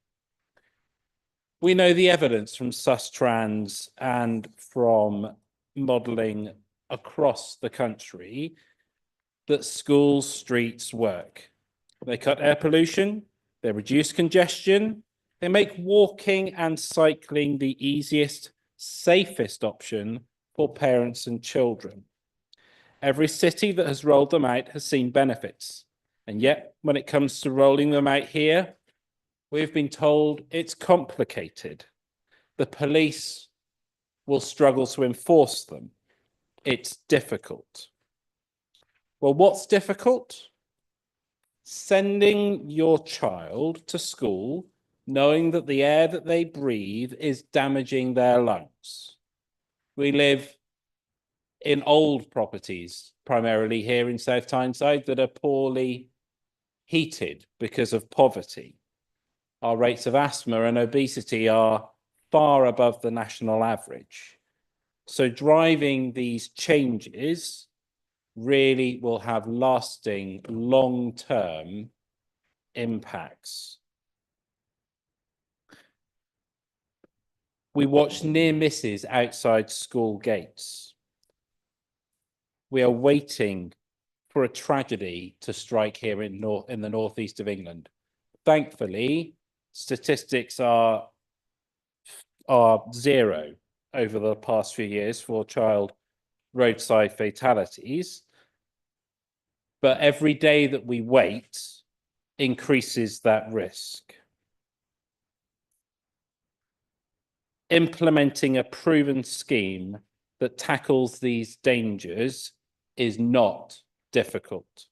Speaker 11: We know the evidence from Sustrans and from modelling across the country that school streets work. They cut air pollution, they reduce congestion, they make walking and cycling the easiest, safest option for parents and children. Every city that has rolled them out has seen benefits. And yet, when it comes to rolling them out here, we've been told it's complicated. The police will struggle to enforce them. It's difficult. Well, what's difficult? Sending your child to school knowing that the air that they breathe is damaging their lungs. We live in old properties, primarily here in South Tyneside, that are poorly heated because of poverty. Our rates of asthma and obesity are far above the national average. So driving these changes really will have lasting, long-term impacts. We watch near misses outside school gates. We are waiting for a tragedy to strike here in the northeast of England. Thankfully, statistics are zero over the past few years for child roadside fatalities. But every day that we wait increases that risk. Implementing a proven scheme that tackles these dangers is not difficult.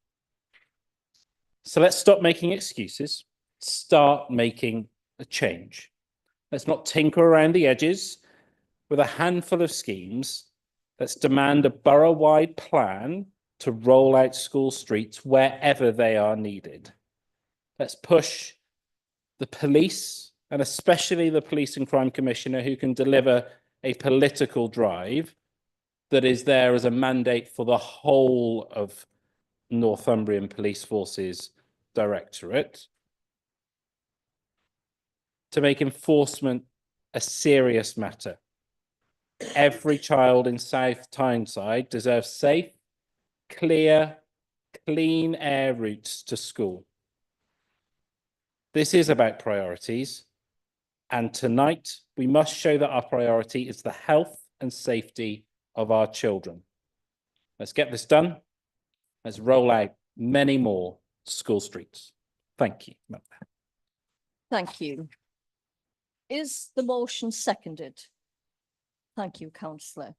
Speaker 11: So let's stop making excuses, start making a change. Let's not tinker around the edges with a handful of schemes. Let's demand a borough-wide plan to roll out school streets wherever they are needed. Let's push the police, and especially the Police and Crime Commissioner, who can deliver a political drive that is there as a mandate for the whole of Northumbrian Police Force's Directorate, to make enforcement a serious matter. Every child in South Tyneside deserves safe, clear, clean air routes to school. This is about priorities, and tonight we must show that our priority is the health and safety of our children. Let's get this done. Let's roll out many more school streets. Thank you.
Speaker 1: Thank you. Is the motion seconded? Thank you, councillor.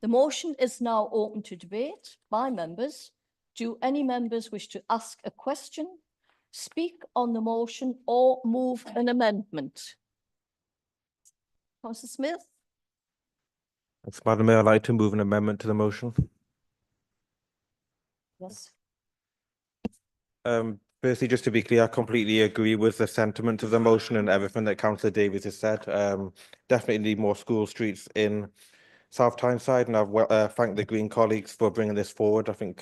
Speaker 1: The motion is now open to debate by members. Do any members wish to ask a question, speak on the motion, or move an amendment? Councillor Smith?
Speaker 17: Thanks, Madam Mayor. I'd like to move an amendment to the motion.
Speaker 1: Yes.
Speaker 17: Firstly, just to be clear, I completely agree with the sentiment of the motion and everything that Councillor Davies has said. Definitely need more school streets in South Tyneside, and I've thanked the Green colleagues for bringing this forward. I think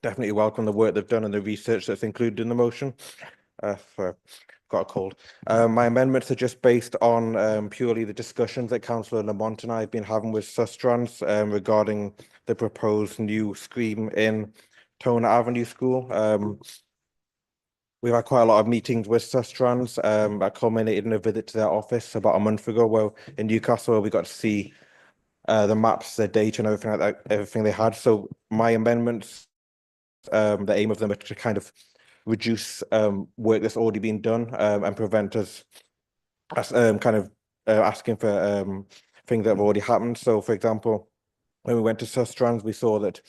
Speaker 17: definitely welcome the work they've done and the research that's included in the motion. Sorry, got a cold. My amendments are just based on purely the discussions that Councillor Lamont and I have been having with Sustrans regarding the proposed new scheme in Tona Avenue School. We've had quite a lot of meetings with Sustrans that culminated in a visit to their office about a month ago, where in Newcastle we got to see the maps, their data and everything like that, everything they had. So my amendments, the aim of them are to kind of reduce work that's already been done and prevent us asking for things that have already happened. So for example, when we went to Sustrans, we saw that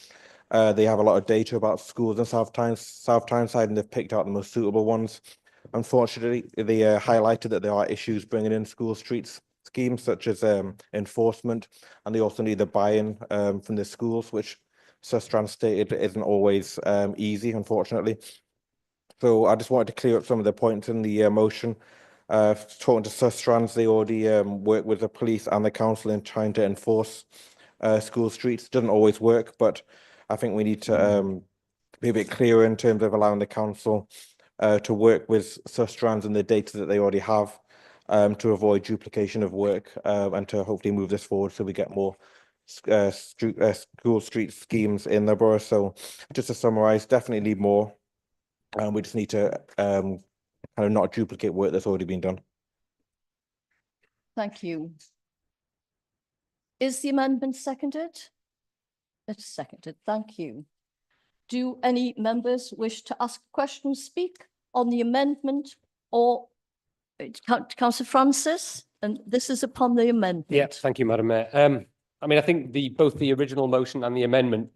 Speaker 17: they have a lot of data about schools in South Tyneside, and they've picked out the most suitable ones. Unfortunately, they highlighted that there are issues bringing in school streets schemes such as enforcement, and they also need the buy-in from the schools, which Sustrans stated isn't always easy, unfortunately. So I just wanted to clear up some of the points in the motion. Talking to Sustrans, they already work with the police and the council in trying to enforce school streets. It doesn't always work, but I think we need to be a bit clearer in terms of allowing the council to work with Sustrans and the data that they already have to avoid duplication of work and to hopefully move this forward so we get more school street schemes in the borough. So just to summarise, definitely need more. We just need to kind of not duplicate work that's already been done.
Speaker 1: Thank you. Is the amendment seconded? It's seconded. Thank you. Do any members wish to ask questions, speak on the amendment, or Councillor Francis? And this is upon the amendment.
Speaker 15: Yeah, thank you, Madam Mayor. I mean, I think both the original motion and the amendment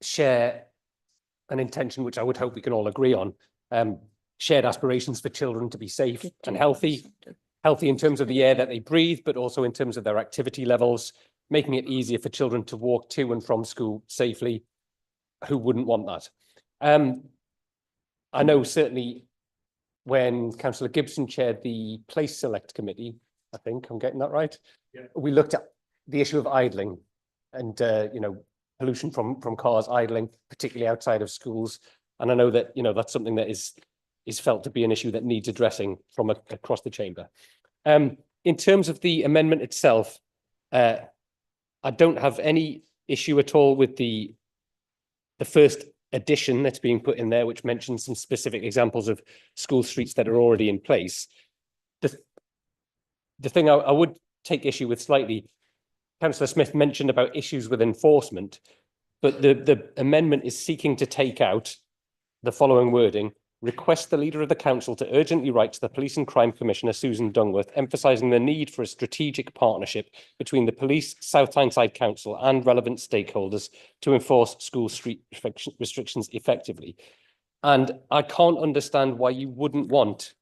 Speaker 15: share an intention which I would hope we can all agree on. Shared aspirations for children to be safe and healthy in terms of the air that they breathe, but also in terms of their activity levels, making it easier for children to walk to and from school safely. Who wouldn't want that? I know certainly when Councillor Gibson chaired the Place Select Committee, I think I'm getting that right. Yeah. We looked at the issue of idling and, you know, pollution from cars idling, particularly outside of schools. And I know that, you know, that's something that is felt to be an issue that needs addressing from across the chamber. In terms of the amendment itself, I don't have any issue at all with the first addition that's being put in there, which mentions some specific examples of school streets that are already in place. The thing I would take issue with slightly, Councillor Smith mentioned about issues with enforcement, but the amendment is seeking to take out the following wording: request the leader of the council to urgently write to the Police and Crime Commissioner, Susan Dungworth, emphasising the need for a strategic partnership between the police, South Tyneside Council and relevant stakeholders to enforce school street restrictions effectively. And I can't understand why you wouldn't want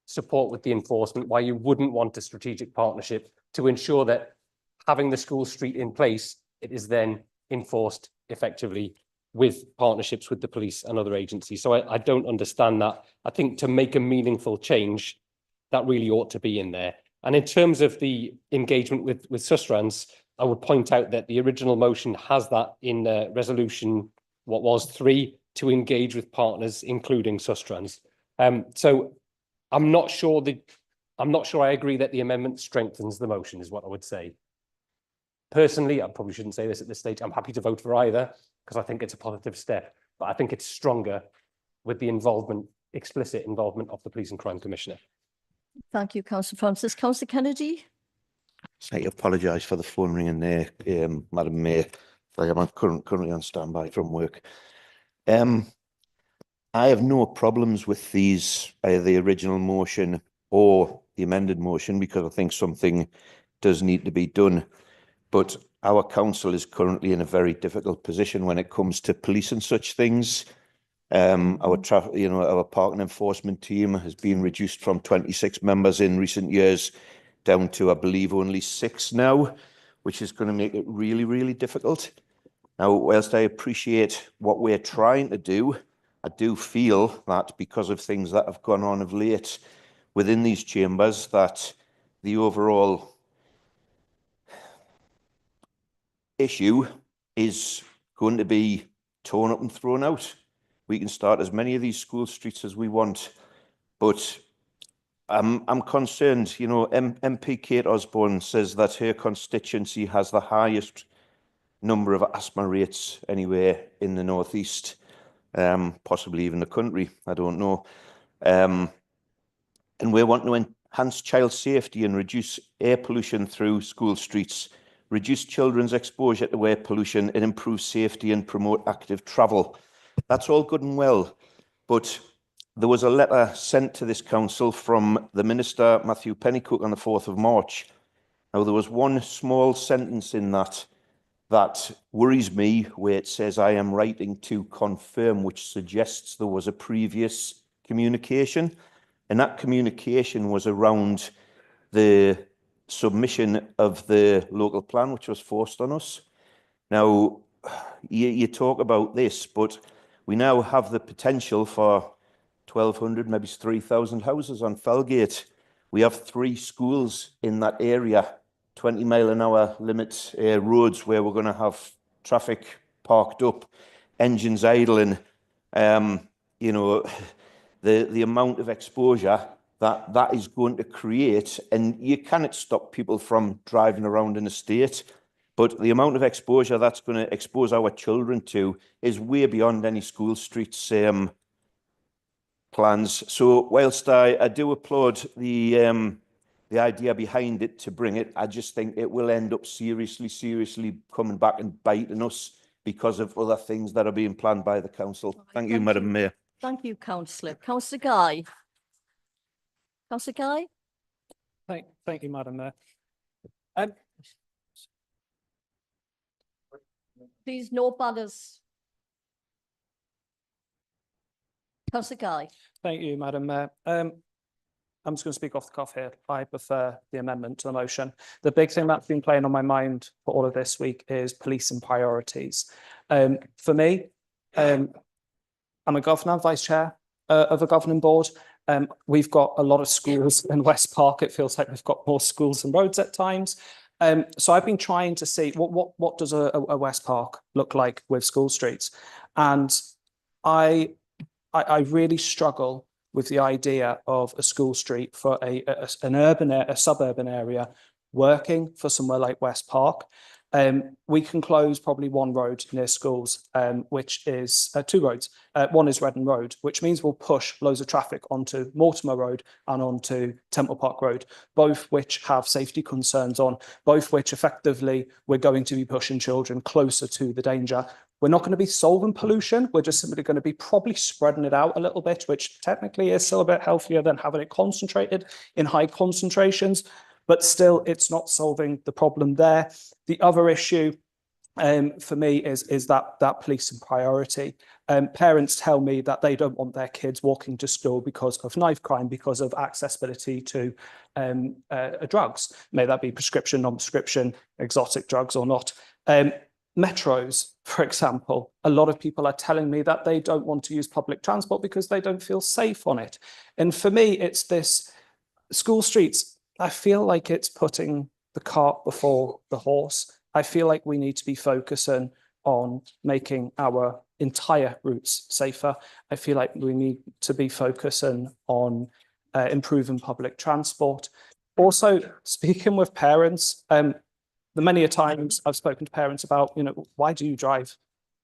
Speaker 15: support with the enforcement, why you wouldn't want a strategic partnership to ensure that having the school street in place, it is then enforced effectively with partnerships with the police and other agencies. So I don't understand that. I think to make a meaningful change, that really ought to be in there. And in terms of the engagement with Sustrans, I would point out that the original motion has that in resolution, what was 3, to engage with partners, including Sustrans. So I'm not sure I agree that the amendment strengthens the motion, is what I would say. Personally, I probably shouldn't say this at this stage, I'm happy to vote for either, because I think it's a positive step, but I think it's stronger with the explicit involvement of the Police and Crime Commissioner.
Speaker 1: Thank you, Councillor Francis. Councillor Kennedy?
Speaker 2: I apologise for the phone ringing there, Madam Mayor. I am currently on standby from work. I have no problems with these, either the original motion or the amended motion, because I think something does need to be done. But our council is currently in a very difficult position when it comes to police and such things. Our parking enforcement team has been reduced from 26 members in recent years down to, I believe, only 6 now, which is going to make it really, really difficult. Now, whilst I appreciate what we're trying to do, I do feel that because of things that have gone on of late within these chambers, that the overall issue is going to be torn up and thrown out. We can start as many of these school streets as we want, but I'm concerned. You know, MP Kate Osborne says that her constituency has the highest number of asthma rates anywhere in the northeast, possibly even the country. I don't know. And we want to enhance child safety and reduce air pollution through school streets, reduce children's exposure to air pollution, and improve safety and promote active travel. That's all good and well, but there was a letter sent to this council from the Minister, Matthew Pennycook, on the 4th of March. Now, there was one small sentence in that worries me, where it says, "I am writing to confirm," which suggests there was a previous communication, and that communication was around the submission of the local plan, which was forced on us. Now, you talk about this, but we now have the potential for 1,200, maybe 3,000 houses on Felgate. We have 3 schools in that area, 20-mile-an-hour limit roads where we're going to have traffic parked up, engines idling. You know, the amount of exposure that is going to create, and you cannot stop people from driving around in a state, but the amount of exposure that's going to expose our children to is way beyond any school streets plans. So whilst I do applaud the idea behind it to bring it, I just think it will end up seriously coming back and biting us because of other things that are being planned by the council. Thank you, Madam Mayor.
Speaker 1: Thank you, Councillor. Councillor Guy. Councillor Guy?
Speaker 4: Thank you, Madam Mayor.
Speaker 1: Please, no banners. Councillor Guy.
Speaker 4: Thank you, Madam Mayor. I'm just going to speak off the cuff here. I prefer the amendment to the motion. The big thing that's been playing on my mind for all of this week is police and priorities. For me, I'm a governor and vice chair of a governing board. We've got a lot of schools in West Park. It feels like we've got more schools than roads at times. So I've been trying to see what does a West Park look like with school streets, and I really struggle with the idea of a school street for a suburban area working for somewhere like West Park. We can close probably one road near schools, which is two roads. One is Redden Road, which means we'll push loads of traffic onto Mortimer Road and onto Temple Park Road, both which have safety concerns on, both which effectively we're going to be pushing children closer to the danger. We're not going to be solving pollution. We're just simply going to be probably spreading it out a little bit, which technically is still a bit healthier than having it concentrated in high concentrations. But still, it's not solving the problem there. The other issue for me is that policing priority. Parents tell me that they don't want their kids walking to school because of knife crime, because of accessibility to drugs, may that be prescription, non-prescription, exotic drugs or not. Metros, for example, a lot of people are telling me that they don't want to use public transport because they don't feel safe on it. And for me, it's this school streets. I feel like it's putting the cart before the horse. I feel like we need to be focusing on making our entire routes safer. I feel like we need to be focusing on improving public transport. Also, speaking with parents, the many a times I've spoken to parents about, why do you drive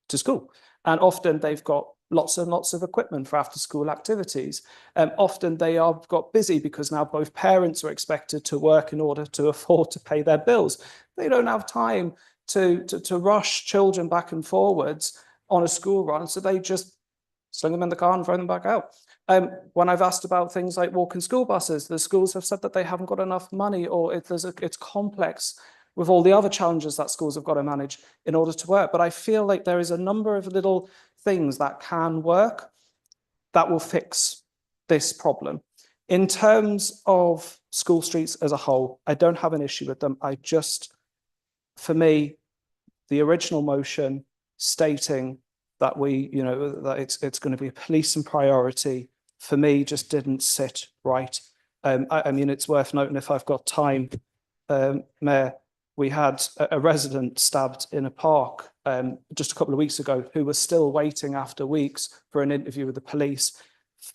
Speaker 4: to school? And often they've got lots and lots of equipment for after school activities. Often they are got busy because now both parents are expected to work in order to afford to pay their bills. They don't have time to rush children back and forwards on a school run, so they just sling them in the car and throw them back out. When I've asked about things like walking school buses, the schools have said that they haven't got enough money, or it's complex with all the other challenges that schools have got to manage in order to work. But I feel like there is a number of little things that can work that will fix this problem. In terms of school streets as a whole, I don't have an issue with them. For me, the original motion stating that that it's going to be a policing priority, for me, just didn't sit right. I mean, it's worth noting, if I've got time, Mayor, we had a resident stabbed in a park just a couple of weeks ago who was still waiting after weeks for an interview with the police.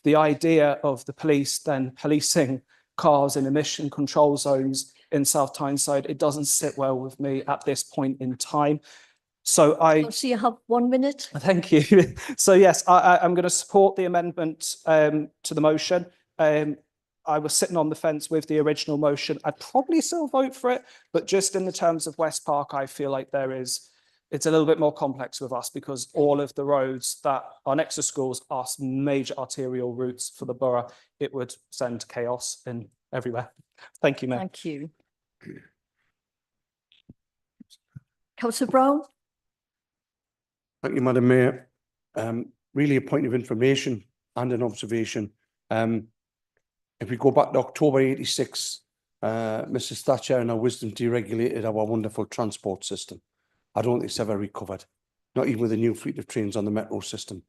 Speaker 4: The idea of the police then policing cars in emission control zones in South Tyneside, it doesn't sit well with me at this point in time. So
Speaker 1: So you have 1 minute.
Speaker 4: Thank you. So yes, I'm going to support the amendment to the motion. I was sitting on the fence with the original motion. I'd probably still vote for it, but just in the terms of West Park, I feel like it's a little bit more complex with us, because all of the roads that are next to schools are major arterial routes for the borough. It would send chaos in everywhere. Thank you, Mayor.
Speaker 1: Thank you. Councillor Brown.
Speaker 12: Thank you, Madam Mayor. Really a point of information and an observation. If we go back to October 86, Mrs. Thatcher and her wisdom deregulated our wonderful transport system. I don't think it's ever recovered, not even with a new fleet of trains on the metro system.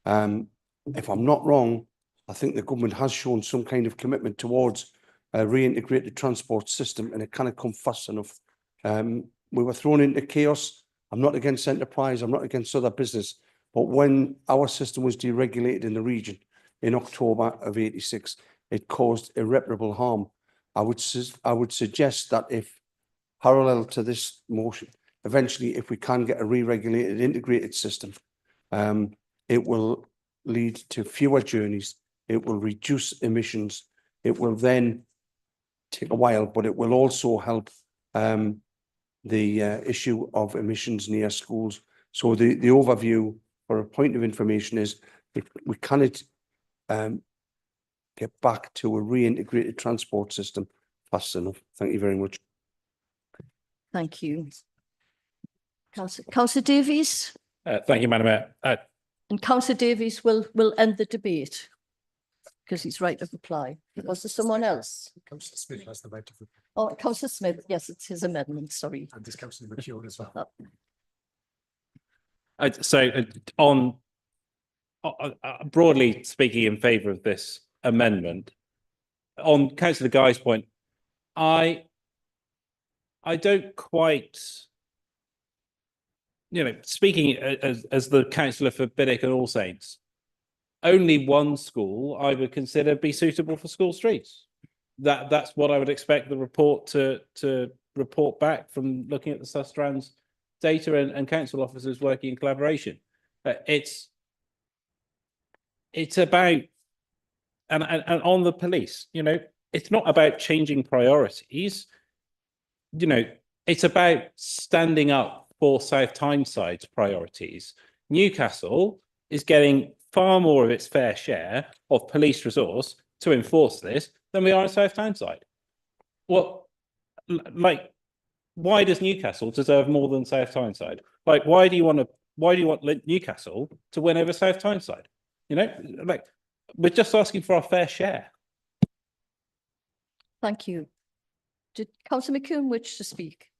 Speaker 12: If I'm not wrong, I think the government has shown some kind of commitment towards a reintegrated transport system, and it can't come fast enough. We were thrown into chaos. I'm not against enterprise, I'm not against other business, but when our system was deregulated in the region in October of 86, it caused irreparable harm. I would suggest that if, parallel to this motion, eventually, if we can get a re-regulated, integrated system, it will lead to fewer journeys, it will reduce emissions, it will then take a while, but it will also help the issue of emissions near schools. So the overview, or a point of information, is we cannot get back to a reintegrated transport system fast enough. Thank you very much.
Speaker 1: Thank you. Councillor Davies.
Speaker 11: Thank you, Madam Mayor.
Speaker 1: And Councillor Davies will end the debate because he's right of reply. Was there someone else?
Speaker 13: Councillor Smith has the right to reply.
Speaker 1: Oh, Councillor Smith. Yes, it's his amendment. Sorry.
Speaker 13: And there's Councillor McKeown as well.
Speaker 11: So broadly speaking, in favour of this amendment, on Councillor Guy's point, I I don't quite, speaking as the councillor for Biddick and All Saints, only one school I would consider be suitable for school streets. That's what I would expect the report to report back from looking at the Sustrans data and council officers working in collaboration. It's about and on the police, it's not about changing priorities. It's about standing up for South Tyneside's priorities. Newcastle is getting far more of its fair share of police resource to enforce this than we are at South Tyneside. Well, why does Newcastle deserve more than South Tyneside? Why do you want Newcastle to win over South Tyneside? We're just asking for our fair share.
Speaker 1: Thank you. Did Councillor McKeown wish to speak?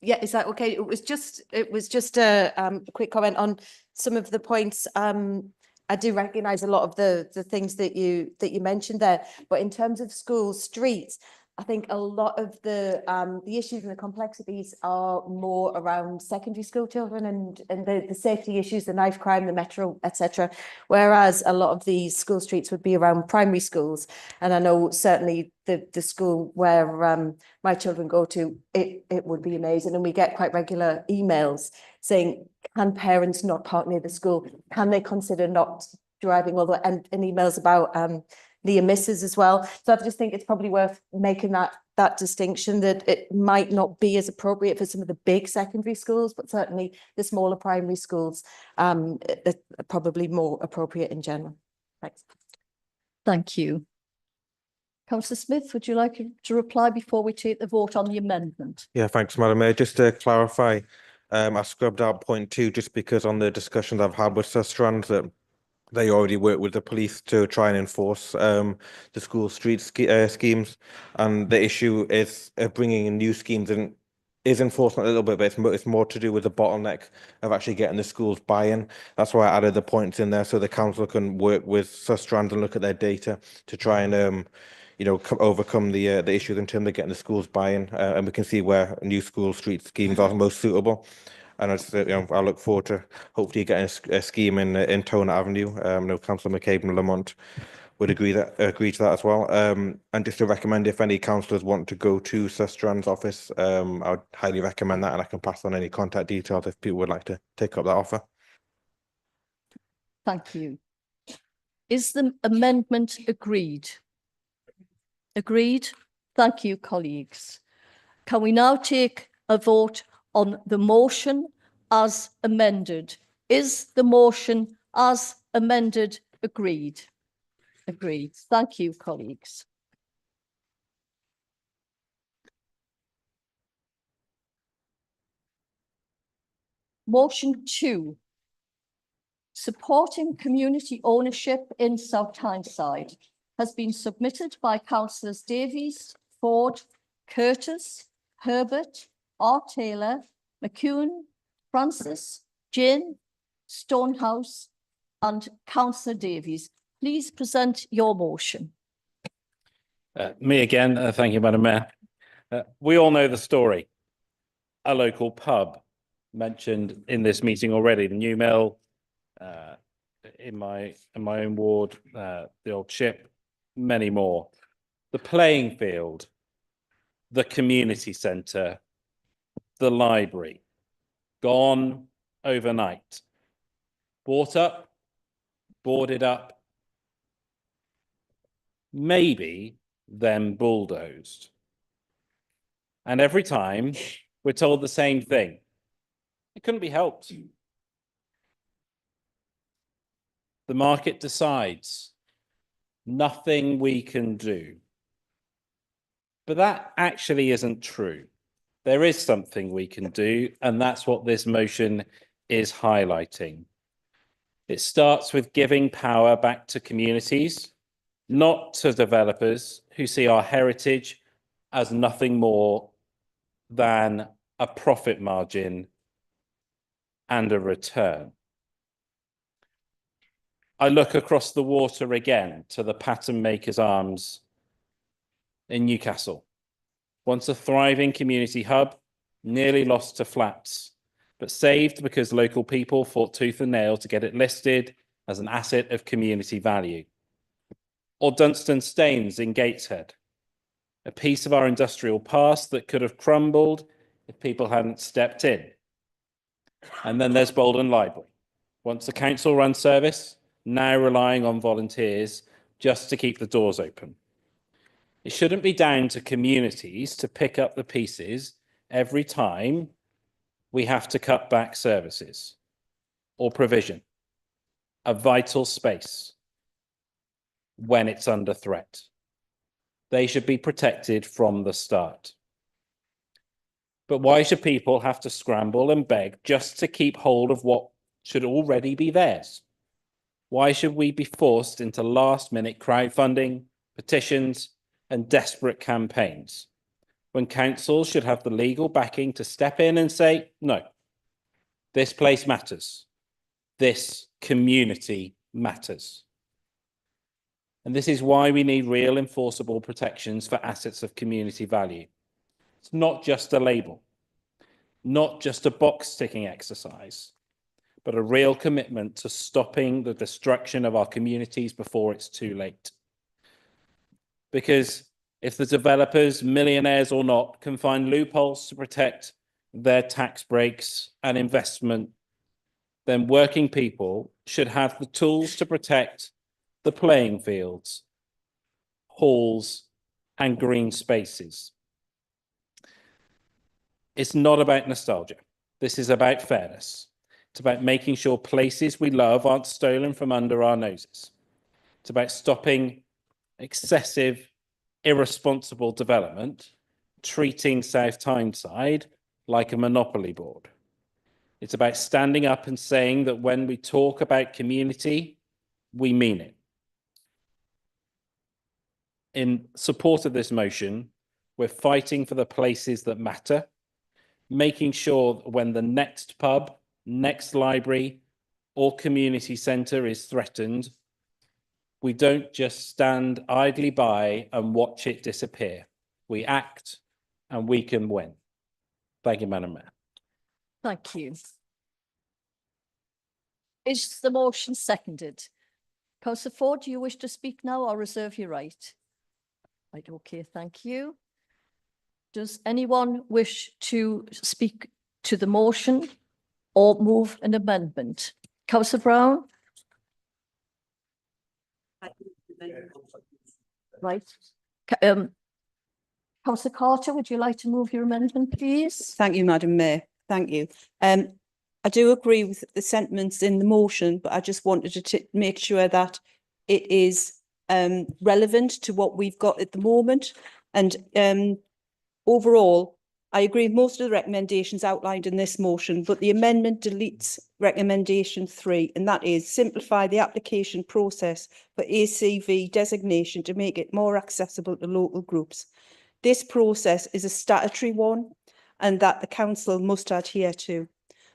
Speaker 5: Yeah, is that okay? It was just a quick comment on some of the points. I do recognise a lot of the things that you mentioned there, but in terms of school streets, I think a lot of the issues and the complexities are more around secondary school children and the safety issues, the knife crime, the metro, etc. Whereas a lot of these school streets would be around primary schools. And I know certainly the school where my children go to, it would be amazing. And we get quite regular emails saying, can parents not park near the school? Can they consider not driving all the way? And emails about near misses as well. So I just think it's probably worth making that distinction, that it might not be as appropriate for some of the big secondary schools, but certainly the smaller primary schools are probably more appropriate in general. Thanks.
Speaker 1: Thank you. Councillor Smith, would you like to reply before we take the vote on the amendment?
Speaker 17: Yeah, thanks, Madam Mayor. Just to clarify, I scrubbed out point 2 just because on the discussions I've had with Sustrans that they already work with the police to try and enforce the school street schemes, and the issue is bringing in new schemes and is enforcement a little bit, but it's more to do with the bottleneck of actually getting the schools buy-in. That's why I added the points in there so the council can work with Sustrans and look at their data to try and overcome the issues in terms of getting the schools buy-in, and we can see where new school street schemes are most suitable. And I look forward to hopefully getting a scheme in Tona Avenue. Councillor McCabe and Lamont would agree to that as well. And just to recommend, if any councillors want to go to Sustrans' office, I would highly recommend that, and I can pass on any contact details if people would like to take up that offer.
Speaker 1: Thank you. Is the amendment agreed? Agreed. Thank you, colleagues. Can we now take a vote on the motion as amended? Is the motion as amended agreed? Agreed. Thank you, colleagues. Motion 2. Supporting community ownership in South Tyneside has been submitted by Councillors Davies, Ford, Curtis, Herbert, R. Taylor, McEwen, Francis, Jane, Stonehouse, and Councillor Davies. Please present your motion.
Speaker 11: Me again. Thank you, Madam Mayor. We all know the story. A local pub mentioned in this meeting already, the New Mill, in my own ward, the Old Ship, many more. The playing field, the community centre, the library, gone overnight. Bought up, boarded up, maybe then bulldozed. And every time we're told the same thing. It couldn't be helped. The market decides. Nothing we can do. But that actually isn't true. There is something we can do, and that's what this motion is highlighting. It starts with giving power back to communities, not to developers who see our heritage as nothing more than a profit margin and a return. I look across the water again to the Pattern Makers Arms in Newcastle. Once a thriving community hub, nearly lost to flats, but saved because local people fought tooth and nail to get it listed as an asset of community value. Or Dunstan Staines in Gateshead, a piece of our industrial past that could have crumbled if people hadn't stepped in. And then there's Bolton Library, once a council-run service, now relying on volunteers just to keep the doors open. It shouldn't be down to communities to pick up the pieces every time we have to cut back services or provision, a vital space, when it's under threat. They should be protected from the start. But why should people have to scramble and beg just to keep hold of what should already be theirs? Why should we be forced into last-minute crowdfunding, petitions, and desperate campaigns, when councils should have the legal backing to step in and say, no, this place matters. This community matters. And this is why we need real enforceable protections for assets of community value. It's not just a label, not just a box-ticking exercise, but a real commitment to stopping the destruction of our communities before it's too late. Because if the developers, millionaires or not, can find loopholes to protect their tax breaks and investment, then working people should have the tools to protect the playing fields, halls, and green spaces. It's not about nostalgia. This is about fairness. It's about making sure places we love aren't stolen from under our noses. It's about stopping excessive, irresponsible development, treating South Tyneside like a monopoly board. It's about standing up and saying that when we talk about community, we mean it. In support of this motion, we're fighting for the places that matter, making sure that when the next pub, next library, or community centre is threatened, we don't just stand idly by and watch it disappear. We act and we can win. Thank you, Madam Mayor.
Speaker 1: Thank you. Is the motion seconded? Councillor Ford, do you wish to speak now or reserve your right? Right, okay, thank you. Does anyone wish to speak to the motion or move an amendment? Councillor Brown? Right. Councillor Carter, would you like to move your amendment, please?
Speaker 14: Thank you, Madam Mayor. Thank you. I do agree with the sentiments in the motion, but I just wanted to make sure that it is relevant to what we've got at the moment. And overall, I agree with most of the recommendations outlined in this motion, but the amendment deletes recommendation 3, and that is simplify the application process for ACV designation to make it more accessible to local groups. This process is a statutory one, and that the council must adhere to.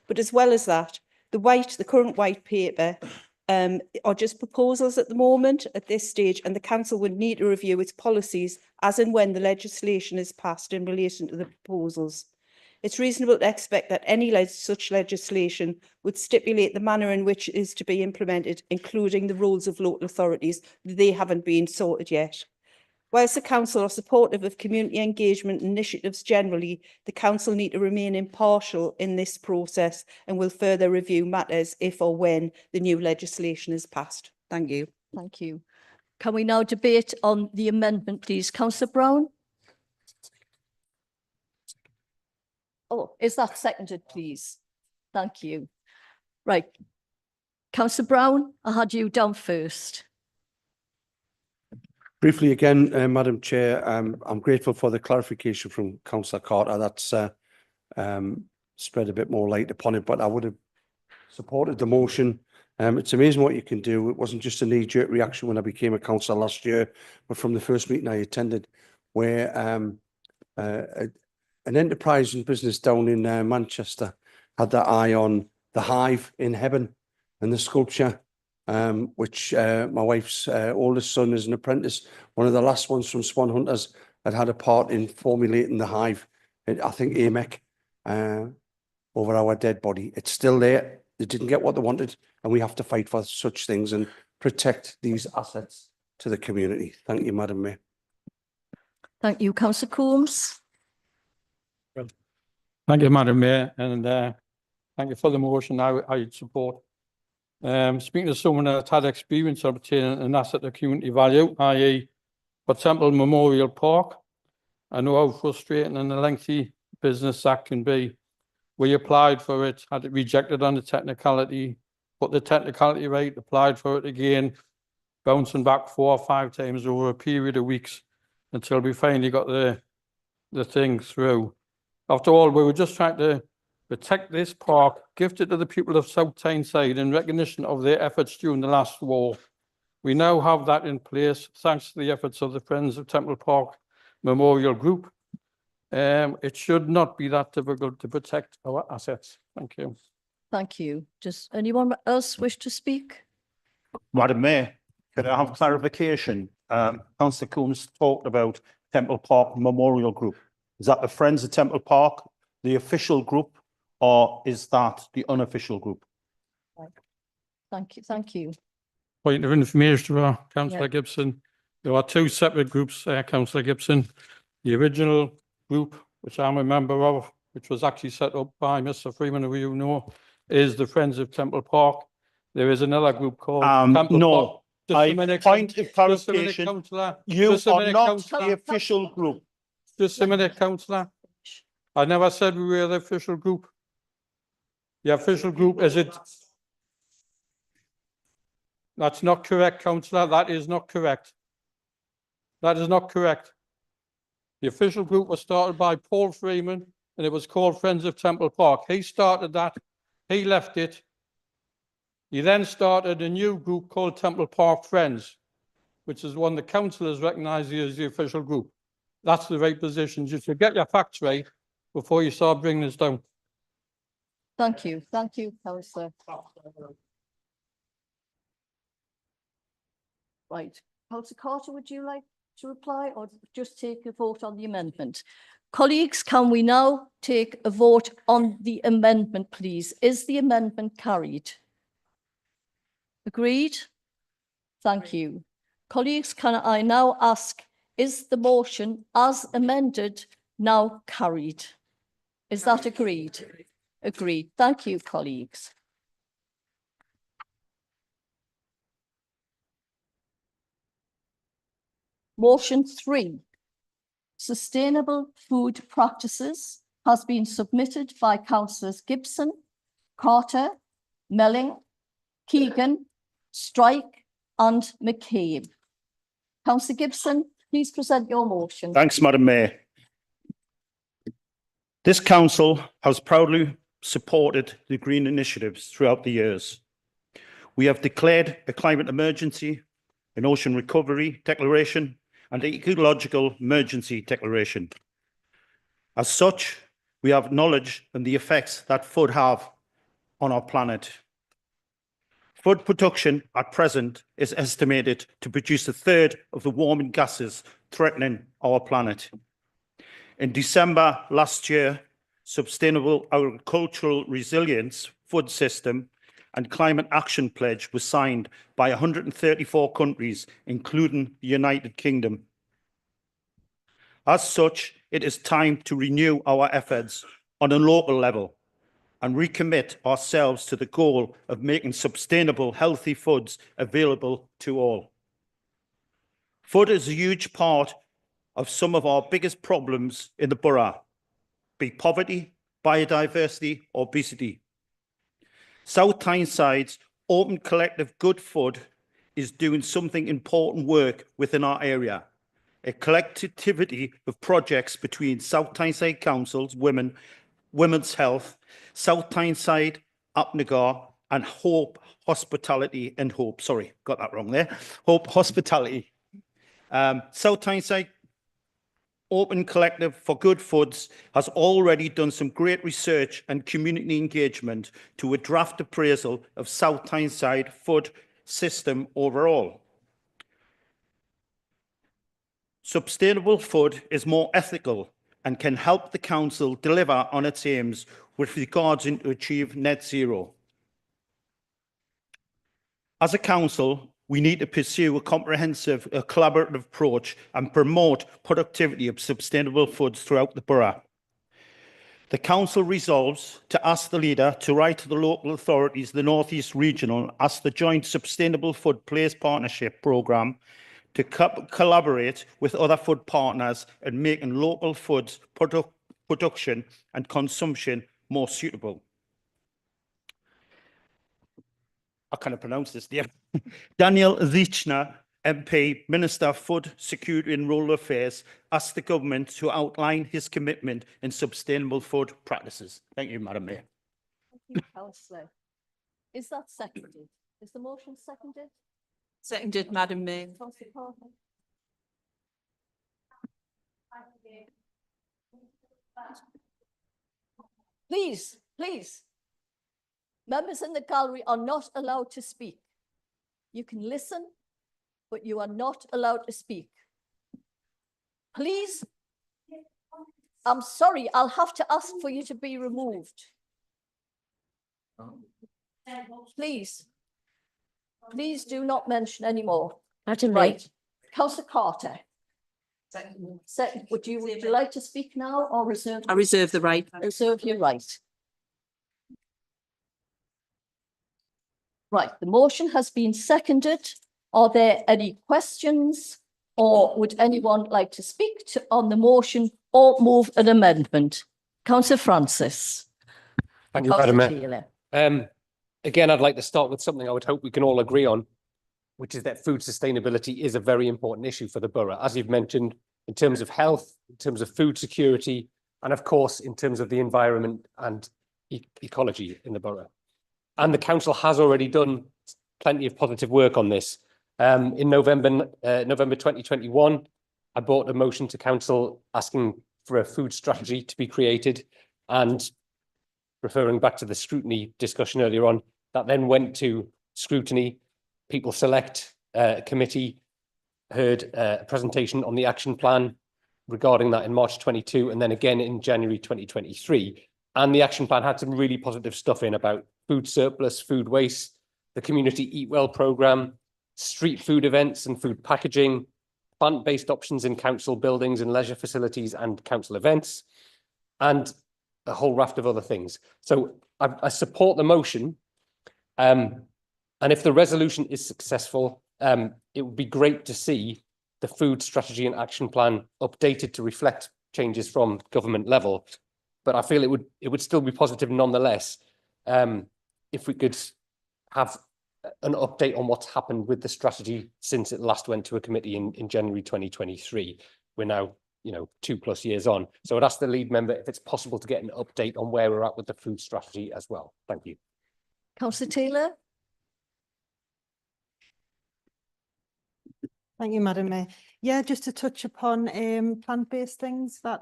Speaker 14: But as well as that, the current white paper are just proposals at the moment at this stage, and the council would need to review its policies as and when the legislation is passed in relation to the proposals. It's reasonable to expect that any such legislation would stipulate the manner in which it is to be implemented, including the roles of local authorities. They haven't been sorted yet. Whilst the council are supportive of community engagement initiatives generally, the council need to remain impartial in this process and will further review matters if or when the new legislation is passed. Thank you.
Speaker 1: Thank you. Can we now debate on the amendment, please? Councillor Brown? Oh, is that seconded, please? Thank you. Right. Councillor Brown, I had you down first.
Speaker 12: Briefly again, Madam Chair, I'm grateful for the clarification from Councillor Carter. That's spread a bit more light upon it, but I would have supported the motion. It's amazing what you can do. It wasn't just a knee-jerk reaction when I became a councillor last year, but from the first meeting I attended, where an enterprising business down in Manchester had their eye on the Hive in Hebburn and the sculpture, which my wife's oldest son is an apprentice, one of the last ones from Swan Hunters, that had a part in formulating the hive, I think AMEC, over our dead body. It's still there. They didn't get what they wanted, and we have to fight for such things and protect these assets to the community. Thank you, Madam Mayor.
Speaker 1: Thank you, Councillor Coombs.
Speaker 7: Thank you, Madam Mayor, and thank you for the motion. I support. Speaking to someone that's had experience of obtaining an asset of community value, i.e. for Temple Memorial Park, I know how frustrating and a lengthy business that can be. We applied for it, had it rejected on the technicality, put the technicality right, applied for it again, bouncing back 4 or 5 times over a period of weeks until we finally got the thing through. After all, we were just trying to protect this park, gifted to the people of South Tyneside in recognition of their efforts during the last war. We now have that in place thanks to the efforts of the Friends of Temple Park Memorial Group. It should not be that difficult to protect our assets. Thank you.
Speaker 1: Thank you. Does anyone else wish to speak?
Speaker 18: Madam Mayor, could I have clarification? Councillor Coombs talked about Temple Park Memorial Group. Is that the Friends of Temple Park, the official group, or is that the unofficial group?
Speaker 1: Thank you. Thank you.
Speaker 7: Point of information for Councillor Gibson. There are 2 separate groups, Councillor Gibson. The original group, which I'm a member of, which was actually set up by Mr. Freeman, who you know, is the Friends of Temple Park. There is another group called Temple Park.
Speaker 18: Point of clarification. You are not the official group.
Speaker 7: Just a minute, Councillor. I never said we were the official group. The official group is it? That's not correct, Councillor. That is not correct. That is not correct. The official group was started by Paul Freeman, and it was called Friends of Temple Park. He started that. He left it. He then started a new group called Temple Park Friends, which is one the councillors recognise as the official group. That's the right position. You should get your facts right before you start bringing this down.
Speaker 1: Thank you. Thank you, Councillor. Right. Councillor Carter, would you like to reply or just take a vote on the amendment? Colleagues, can we now take a vote on the amendment, please? Is the amendment carried? Agreed? Thank you. Colleagues, can I now ask, is the motion as amended now carried? Is that agreed? Agreed. Thank you, colleagues. Motion 3, sustainable food practices, has been submitted by Councillors Gibson, Carter, Melling, Keegan, Strike and McCabe. Councillor Gibson, please present your motion.
Speaker 18: Thanks, Madam Mayor. This council has proudly supported the green initiatives throughout the years. We have declared a climate emergency, an ocean recovery declaration, and an ecological emergency declaration. As such, we have knowledge and the effects that food have on our planet. Food production at present is estimated to produce 1/3 of the warming gases threatening our planet. In December last year, Sustainable Agricultural Resilience Food System and Climate Action Pledge was signed by 134 countries, including the United Kingdom. As such, it is time to renew our efforts on a local level and recommit ourselves to the goal of making sustainable, healthy foods available to all. Food is a huge part of some of our biggest problems in the borough, be poverty, biodiversity, or obesity. South Tyneside's Open Collective Good Food is doing something important work within our area. A collectivity of projects between South Tyneside Council's Women's Health, South Tyneside, Apnagar, and Hope Hospitality and Hope. Sorry, got that wrong there. Hope Hospitality. South Tyneside Open Collective for Good Foods has already done some great research and community engagement to a draft appraisal of South Tyneside food system overall. Sustainable food is more ethical and can help the council deliver on its aims with regards to achieve net zero. As a council, we need to pursue a comprehensive, collaborative approach and promote productivity of sustainable foods throughout the borough. The council resolves to ask the leader to write to the local authorities, the North East Regional, ask the joint Sustainable Food Place Partnership Programme to collaborate with other food partners in making local foods production and consumption more suitable. I can't pronounce this, dear. Daniel Zichner, MP, Minister of Food Security and Rural Affairs, asked the government to outline his commitment in sustainable food practices. Thank you, Madam Mayor.
Speaker 1: Thank you, Councillor. Is that seconded? Is the motion seconded?
Speaker 14: Seconded, Madam Mayor.
Speaker 1: Councillor Carter? Please, please. Members in the gallery are not allowed to speak. You can listen, but you are not allowed to speak. Please, I'm sorry, I'll have to ask for you to be removed. Please, please do not mention anymore.
Speaker 22: Madam
Speaker 1: Right, Councillor Carter. Second, would you like to speak now or reserve?
Speaker 14: I reserve the right.
Speaker 1: Reserve your right. Right, the motion has been seconded. Are there any questions, or would anyone like to speak on the motion or move an amendment? Councillor Francis.
Speaker 15: Thank you, Madam Mayor. Again, I'd like to start with something I would hope we can all agree on, which is that food sustainability is a very important issue for the borough, as you've mentioned, in terms of health, in terms of food security, and of course, in terms of the environment and ecology in the borough. And the council has already done plenty of positive work on this. In November 2021, I brought a motion to council asking for a food strategy to be created, and referring back to the scrutiny discussion earlier on, that then went to scrutiny. People Select Committee heard a presentation on the action plan regarding that in March 22, and then again in January 2023. And the action plan had some really positive stuff in about food surplus, food waste, the Community Eat Well programme, street food events and food packaging, plant-based options in council buildings and leisure facilities and council events, and a whole raft of other things. So I support the motion. And if the resolution is successful, it would be great to see the food strategy and action plan updated to reflect changes from government level. But I feel it would still be positive nonetheless if we could have an update on what's happened with the strategy since it last went to a committee in January 2023. We're now, 2+ years on. So I'd ask the lead member if it's possible to get an update on where we're at with the food strategy as well. Thank you.
Speaker 1: Councillor Taylor.
Speaker 19: Thank you, Madam Mayor. Yeah, just to touch upon plant-based things that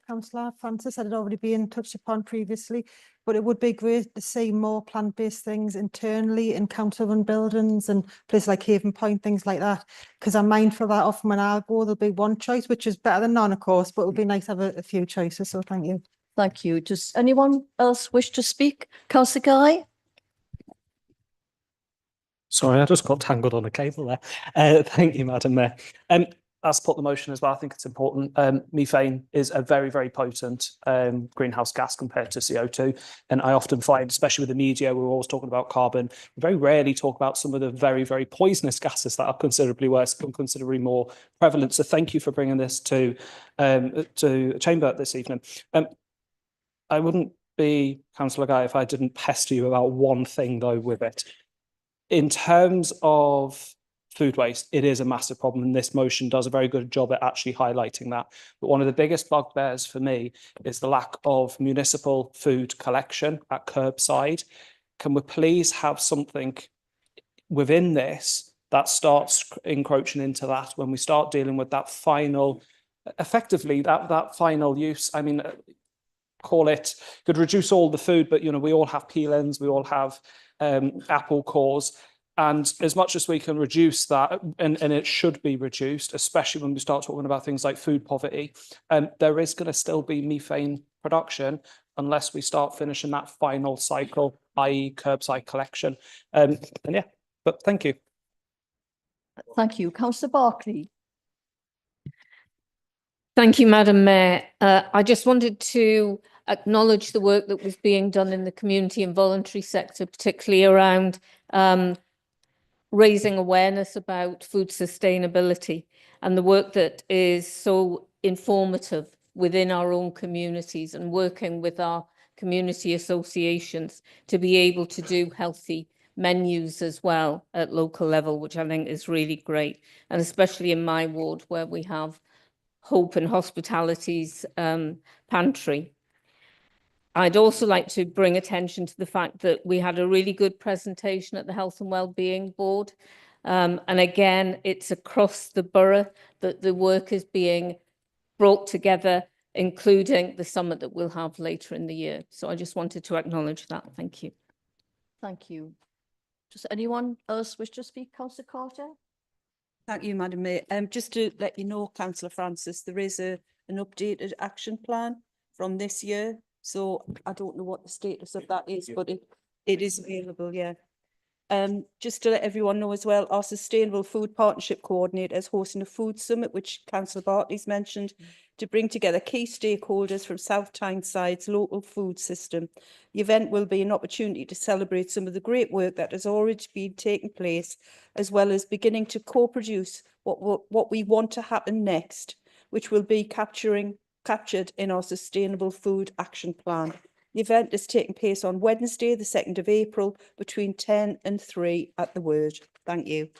Speaker 19: Councillor Francis had already been touched upon previously, but it would be great to see more plant-based things internally in council-run buildings and places like Haven Point, things like that, because I'm mindful that often when I go, there'll be one choice, which is better than none, of course, but it would be nice to have a few choices, so thank you.
Speaker 1: Thank you. Does anyone else wish to speak? Councillor Guy?
Speaker 4: Sorry, I just got tangled on a cable there. Thank you, Madam Mayor. I support the motion as well. I think it's important. Methane is a very, very potent greenhouse gas compared to CO2. And I often find, especially with the media, we're always talking about carbon. We very rarely talk about some of the very, very poisonous gases that are considerably worse and considerably more prevalent. So thank you for bringing this to Chamber this evening. I wouldn't be Councillor Guy if I didn't pester you about one thing, though, with it. In terms of food waste, it is a massive problem, and this motion does a very good job at actually highlighting that. But one of the biggest bugbears for me is the lack of municipal food collection at curbside. Can we please have something within this that starts encroaching into that when we start dealing with that final, effectively, that final use? I mean, call it, could reduce all the food, but we all have peelings, we all have apple cores. And as much as we can reduce that, and it should be reduced, especially when we start talking about things like food poverty, there is going to still be methane production unless we start finishing that final cycle, i.e. curbside collection. And yeah, but thank you.
Speaker 1: Thank you. Councillor Barclay.
Speaker 6: Thank you, Madam Mayor. I just wanted to acknowledge the work that was being done in the community and voluntary sector, particularly around raising awareness about food sustainability and the work that is so informative within our own communities and working with our community associations to be able to do healthy menus as well at local level, which I think is really great. And especially in my ward where we have Hope and Hospitality's pantry. I'd also like to bring attention to the fact that we had a really good presentation at the Health and Wellbeing Board. And again, it's across the borough that the work is being brought together, including the summit that we'll have later in the year. So I just wanted to acknowledge that. Thank you.
Speaker 1: Thank you. Does anyone else wish to speak? Councillor Carter?
Speaker 14: Thank you, Madam Mayor. Just to let you know, Councillor Francis, there is an updated action plan from this year. So I don't know what the status of that is, but it is available, yeah. Just to let everyone know as well, our Sustainable Food Partnership Coordinator is hosting a food summit, which Councillor Bartley's mentioned, to bring together key stakeholders from South Tyneside's local food system. The event will be an opportunity to celebrate some of the great work that has already been taking place, as well as beginning to co-produce what we want to happen next, which will be captured in our Sustainable Food Action Plan. The event is taking place on Wednesday, the 2nd of April, between 10 and 3 at the Word. Thank you.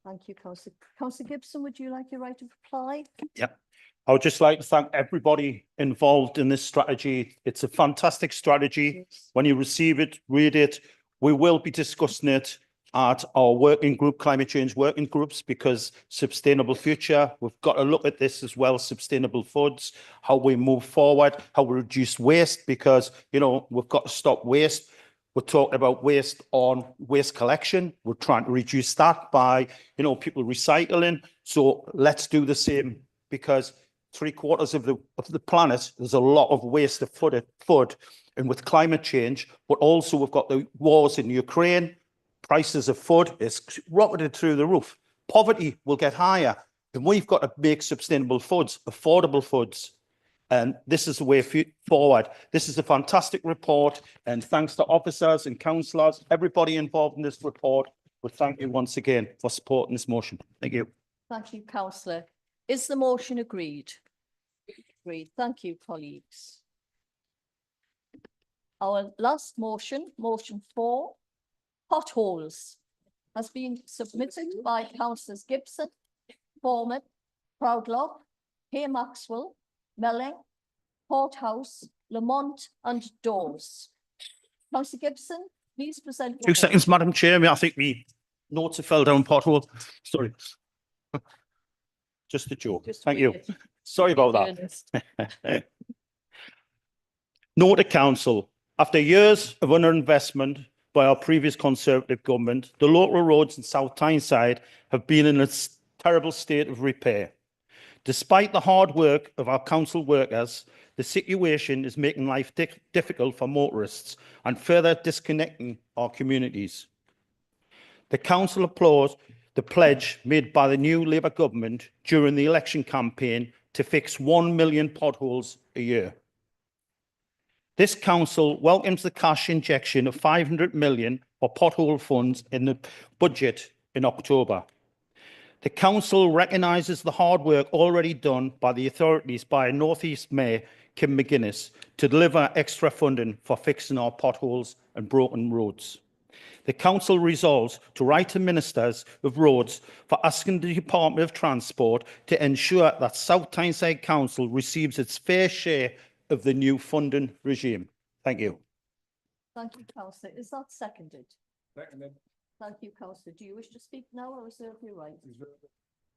Speaker 1: Thank you, Councillor. Councillor Gibson, would you like your right of reply?
Speaker 18: Yeah. I would just like to thank everybody involved in this strategy. It's a fantastic strategy.
Speaker 1: Yes.
Speaker 18: When you receive it, read it. We will be discussing it at our working group, climate change working groups, because sustainable future, we've got to look at this as well, sustainable foods, how we move forward, how we reduce waste, because, you know, we've got to stop waste. We're talking about waste on waste collection. We're trying to reduce that by, you know, people recycling. So let's do the same, because 3/4 of the planet, there's a lot of waste of food, and with climate change, but also we've got the wars in Ukraine. Prices of food is rocketed through the roof. Poverty will get higher, and we've got to make sustainable foods, affordable foods. And this is the way forward. This is a fantastic report, and thanks to officers and councillors, everybody involved in this report. But thank you once again for supporting this motion. Thank you.
Speaker 1: Thank you, Councillor. Is the motion agreed? Agreed. Thank you, colleagues. Our last motion, motion 4, potholes, has been submitted by Councillors Gibson, Foreman, Proudlock, Hay Maxwell, Melling, Porthouse, Lamont and Dawes. Councillor Gibson, please present.
Speaker 18: 2 seconds, Madam Chair. I think the notes have fell down pothole. Sorry. Just a joke. Thank you. Sorry about that. Note to Council, after years of underinvestment by our previous Conservative government, the local roads in South Tyneside have been in a terrible state of repair. Despite the hard work of our council workers, the situation is making life difficult for motorists and further disconnecting our communities. The council applauds the pledge made by the new Labour government during the election campaign to fix 1 million potholes a year. This council welcomes the cash injection of 500 million for pothole funds in the budget in October. The council recognises the hard work already done by the authorities by North East Mayor Kim McGuinness to deliver extra funding for fixing our potholes and broken roads. The council resolves to write to ministers of roads for asking the Department of Transport to ensure that South Tyneside Council receives its fair share of the new funding regime. Thank you.
Speaker 1: Thank you, Councillor. Is that seconded? Seconded. Thank you, Councillor. Do you wish to speak now or reserve your right?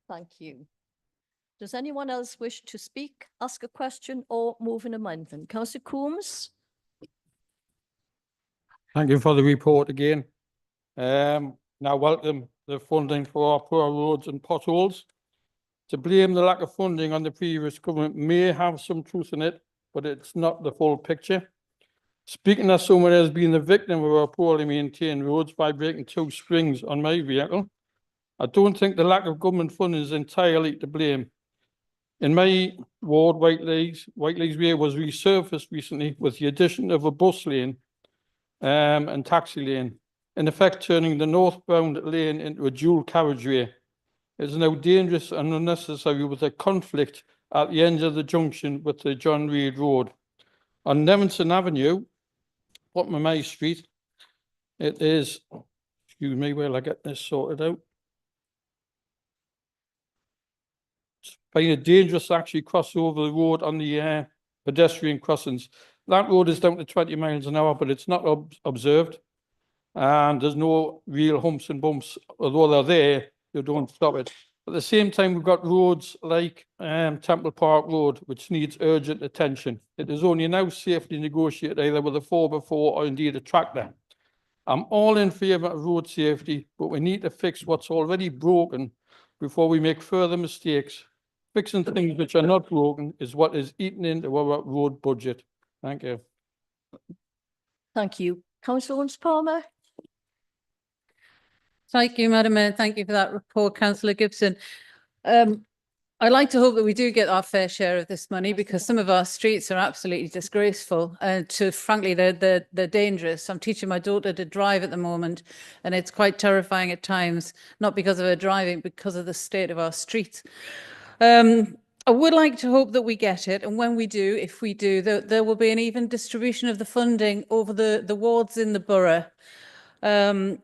Speaker 1: Thank you. Does anyone else wish to speak, ask a question or move an amendment? Councillor Coombs?
Speaker 7: Thank you for the report again. and I welcome the funding for our poor roads and potholes. To blame the lack of funding on the previous government may have some truth in it, but it's not the full picture. Speaking as someone who has been the victim of our poorly maintained roads by breaking 2 springs on my vehicle, I don't think the lack of government funding is entirely to blame. In my ward, Whiteley's Way was resurfaced recently with the addition of a bus lane and taxi lane, in effect turning the northbound lane into a dual carriageway. It is now dangerous and unnecessary with a conflict at the end of the junction with the John Reid Road. On Nevinson Avenue, bottom of my street, it is, excuse me while I get this sorted out. Finding it dangerous to actually cross over the road on the pedestrian crossings. That road is down to 20 miles an hour, but it's not observed. And there's no real humps and bumps, although they're there, you don't stop it. At the same time, we've got roads like Temple Park Road, which needs urgent attention. It is only now safely negotiated either with a 4x4 or indeed a tractor. I'm all in favour of road safety, but we need to fix what's already broken before we make further mistakes. Fixing things which are not broken is what is eaten into our road budget. Thank you.
Speaker 1: Thank you. Councillor Palmer.
Speaker 8: Thank you, Madam Mayor. Thank you for that report, Councillor Gibson. I'd like to hope that we do get our fair share of this money, because some of our streets are absolutely disgraceful. Frankly, they're dangerous. I'm teaching my daughter to drive at the moment, and it's quite terrifying at times, not because of her driving, because of the state of our streets. I would like to hope that we get it, and when we do, if we do, there will be an even distribution of the funding over the wards in the borough,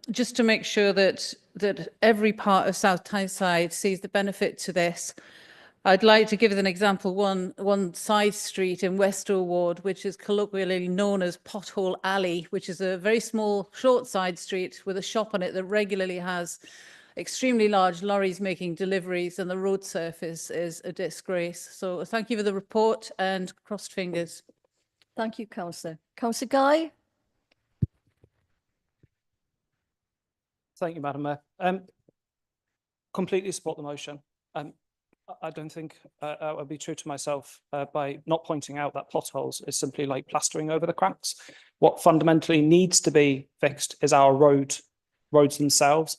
Speaker 8: just to make sure that every part of South Tyneside sees the benefit to this. I'd like to give as an example one side street in Westow Ward, which is colloquially known as Pothole Alley, which is a very small, short side street with a shop on it that regularly has extremely large lorries making deliveries, and the road surface is a disgrace. So thank you for the report, and crossed fingers.
Speaker 1: Thank you, Councillor. Councillor Guy.
Speaker 4: Thank you, Madam Mayor. Completely support the motion. I don't think I would be true to myself by not pointing out that potholes is simply like plastering over the cracks. What fundamentally needs to be fixed is our roads themselves.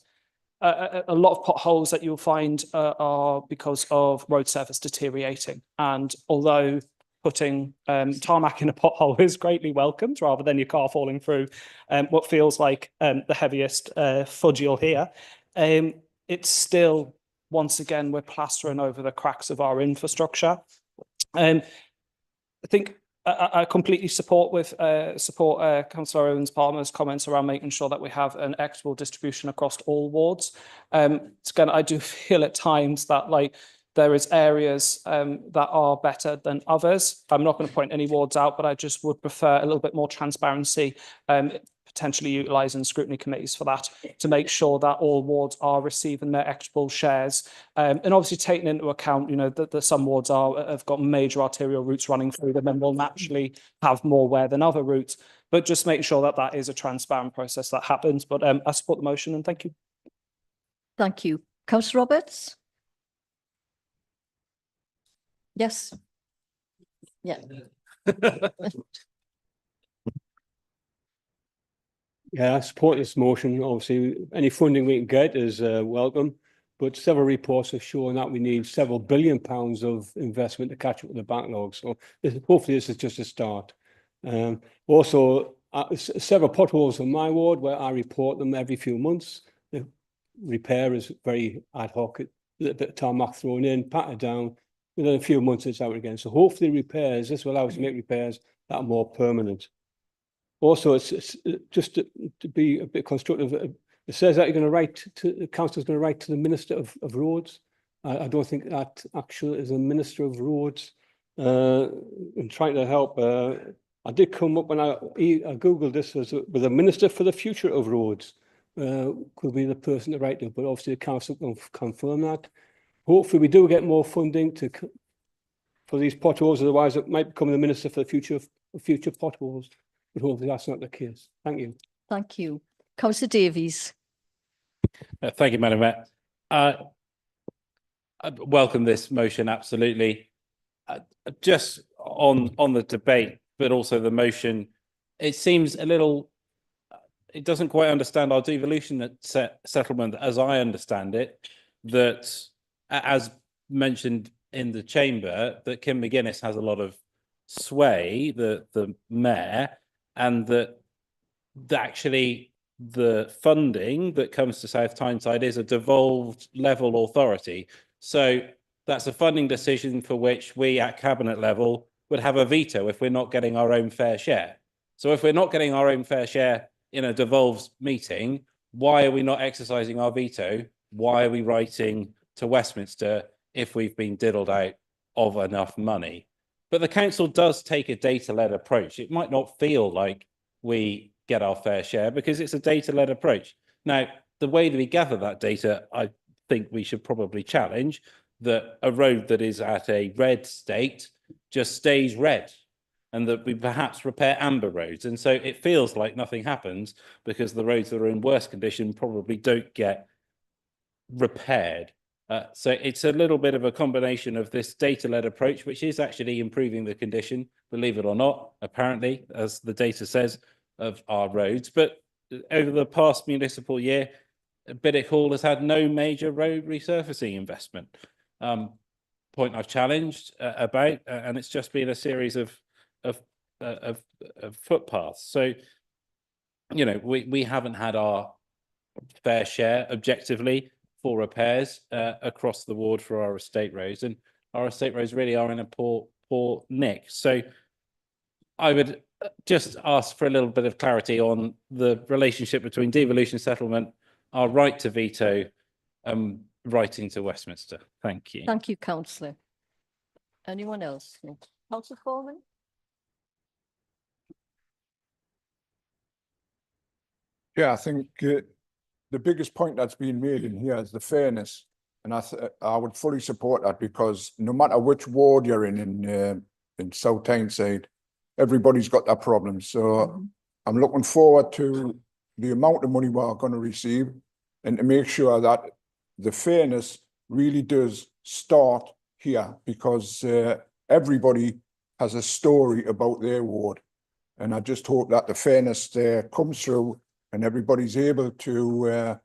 Speaker 4: A lot of potholes that you'll find are because of road surface deteriorating. And although putting tarmac in a pothole is greatly welcomed rather than your car falling through what feels like the heaviest fudge you'll hear, it's still, once again, we're plastering over the cracks of our infrastructure. I think I completely support Councillor Owens Palmer's comments around making sure that we have an equitable distribution across all wards. Again, I do feel at times that there is areas that are better than others. I'm not going to point any wards out, but I just would prefer a little bit more transparency, potentially utilising scrutiny committees for that, to make sure that all wards are receiving their equitable shares. And obviously taking into account, that some wards have got major arterial routes running through them and will naturally have more wear than other routes. But just make sure that that is a transparent process that happens. But I support the motion, and thank you.
Speaker 1: Thank you. Councillor Roberts. Yes. Yeah.
Speaker 15: Yeah, I support this motion. Obviously, any funding we can get is welcome, but several reports have shown that we need several £1 billion of investment to catch up with the backlog. So hopefully this is just a start. Also, several potholes in my ward where I report them every few months. The repair is very ad hoc, a little bit of tarmac thrown in, patted down. Within a few months it's out again. So hopefully this will allow us to make repairs that are more permanent. Also, it's just to be a bit constructive. It says that the council is going to write to the Minister of Roads. I don't think that actually is a Minister of Roads. I'm trying to help. I did come up when I googled this with a Minister for the Future of Roads. Could be the person to write to, but obviously the council can confirm that. Hopefully, we do get more funding for these potholes. Otherwise, it might become the Minister for the future potholes. But hopefully that's not the case. Thank you.
Speaker 1: Thank you. Councillor Davies.
Speaker 11: Thank you, Madam Mayor. I welcome this motion, absolutely. Just on the debate, but also the motion, it seems a little, it doesn't quite understand our devolution settlement as I understand it, that as mentioned in the chamber, that Kim McGuinness has a lot of sway, the mayor, and that actually the funding that comes to South Tyneside is a devolved level authority. So that's a funding decision for which we at cabinet level would have a veto if we're not getting our own fair share. So if we're not getting our own fair share in a devolved meeting, why are we not exercising our veto? Why are we writing to Westminster if we've been diddled out of enough money? But the council does take a data-led approach. It might not feel like we get our fair share because it's a data-led approach. Now, the way that we gather that data, I think we should probably challenge that a road that is at a red state just stays red, and that we perhaps repair amber roads. And so it feels like nothing happens because the roads that are in worse condition probably don't get repaired. So it's a little bit of a combination of this data-led approach, which is actually improving the condition, believe it or not, apparently, as the data says, of our roads. But over the past municipal year, Biddick Hall has had no major road resurfacing investment. Point I've challenged about, and it's just been a series of footpaths. So, you know, we haven't had our fair share objectively for repairs across the ward for our estate roads, and our estate roads really are in a poor nick. So I would just ask for a little bit of clarity on the relationship between devolution settlement, our right to veto, writing to Westminster. Thank you.
Speaker 1: Thank you, councillor. Anyone else? No. Councillor Foreman?
Speaker 16: Yeah, I think the biggest point that's been made in here is the fairness, and I would fully support that, because no matter which ward you're in South Tyneside, everybody's got that problem. So I'm looking forward to the amount of money we're going to receive, and to make sure that the fairness really does start here, because everybody has a story about their ward, and I just hope that the fairness comes through and everybody's able to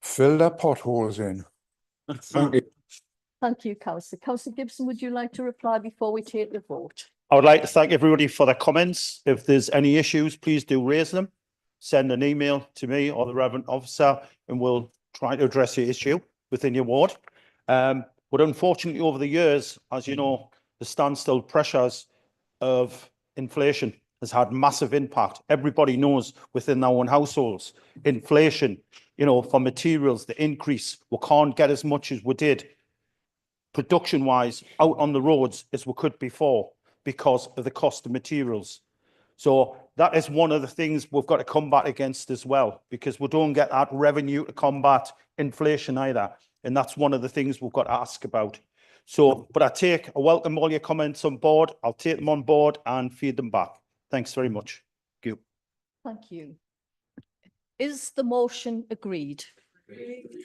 Speaker 16: fill their potholes in. Thank you.
Speaker 1: Thank you, councillor. Councillor Gibson, would you like to reply before we take the vote?
Speaker 18: I would like to thank everybody for their comments. If there's any issues, please do raise them. Send an email to me or the relevant officer, and we'll try to address your issue within your ward. But unfortunately, over the years, as you know, the standstill pressures of inflation has had massive impact. Everybody knows within their own households, inflation, you know, for materials, the increase, we can't get as much as we did production wise out on the roads as we could before because of the cost of materials. So that is one of the things we've got to combat against as well, because we don't get that revenue to combat inflation either. And that's one of the things we've got to ask about. So, but I welcome all your comments on board. I'll take them on board and feed them back. Thanks very much. Thank you.
Speaker 1: Thank you. Is the motion agreed?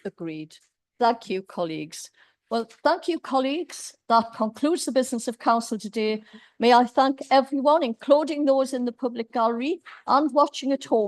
Speaker 1: Agreed. Thank you, colleagues. Well, thank you, colleagues. That concludes the business of council today. May I thank everyone, including those in the public gallery and watching at home,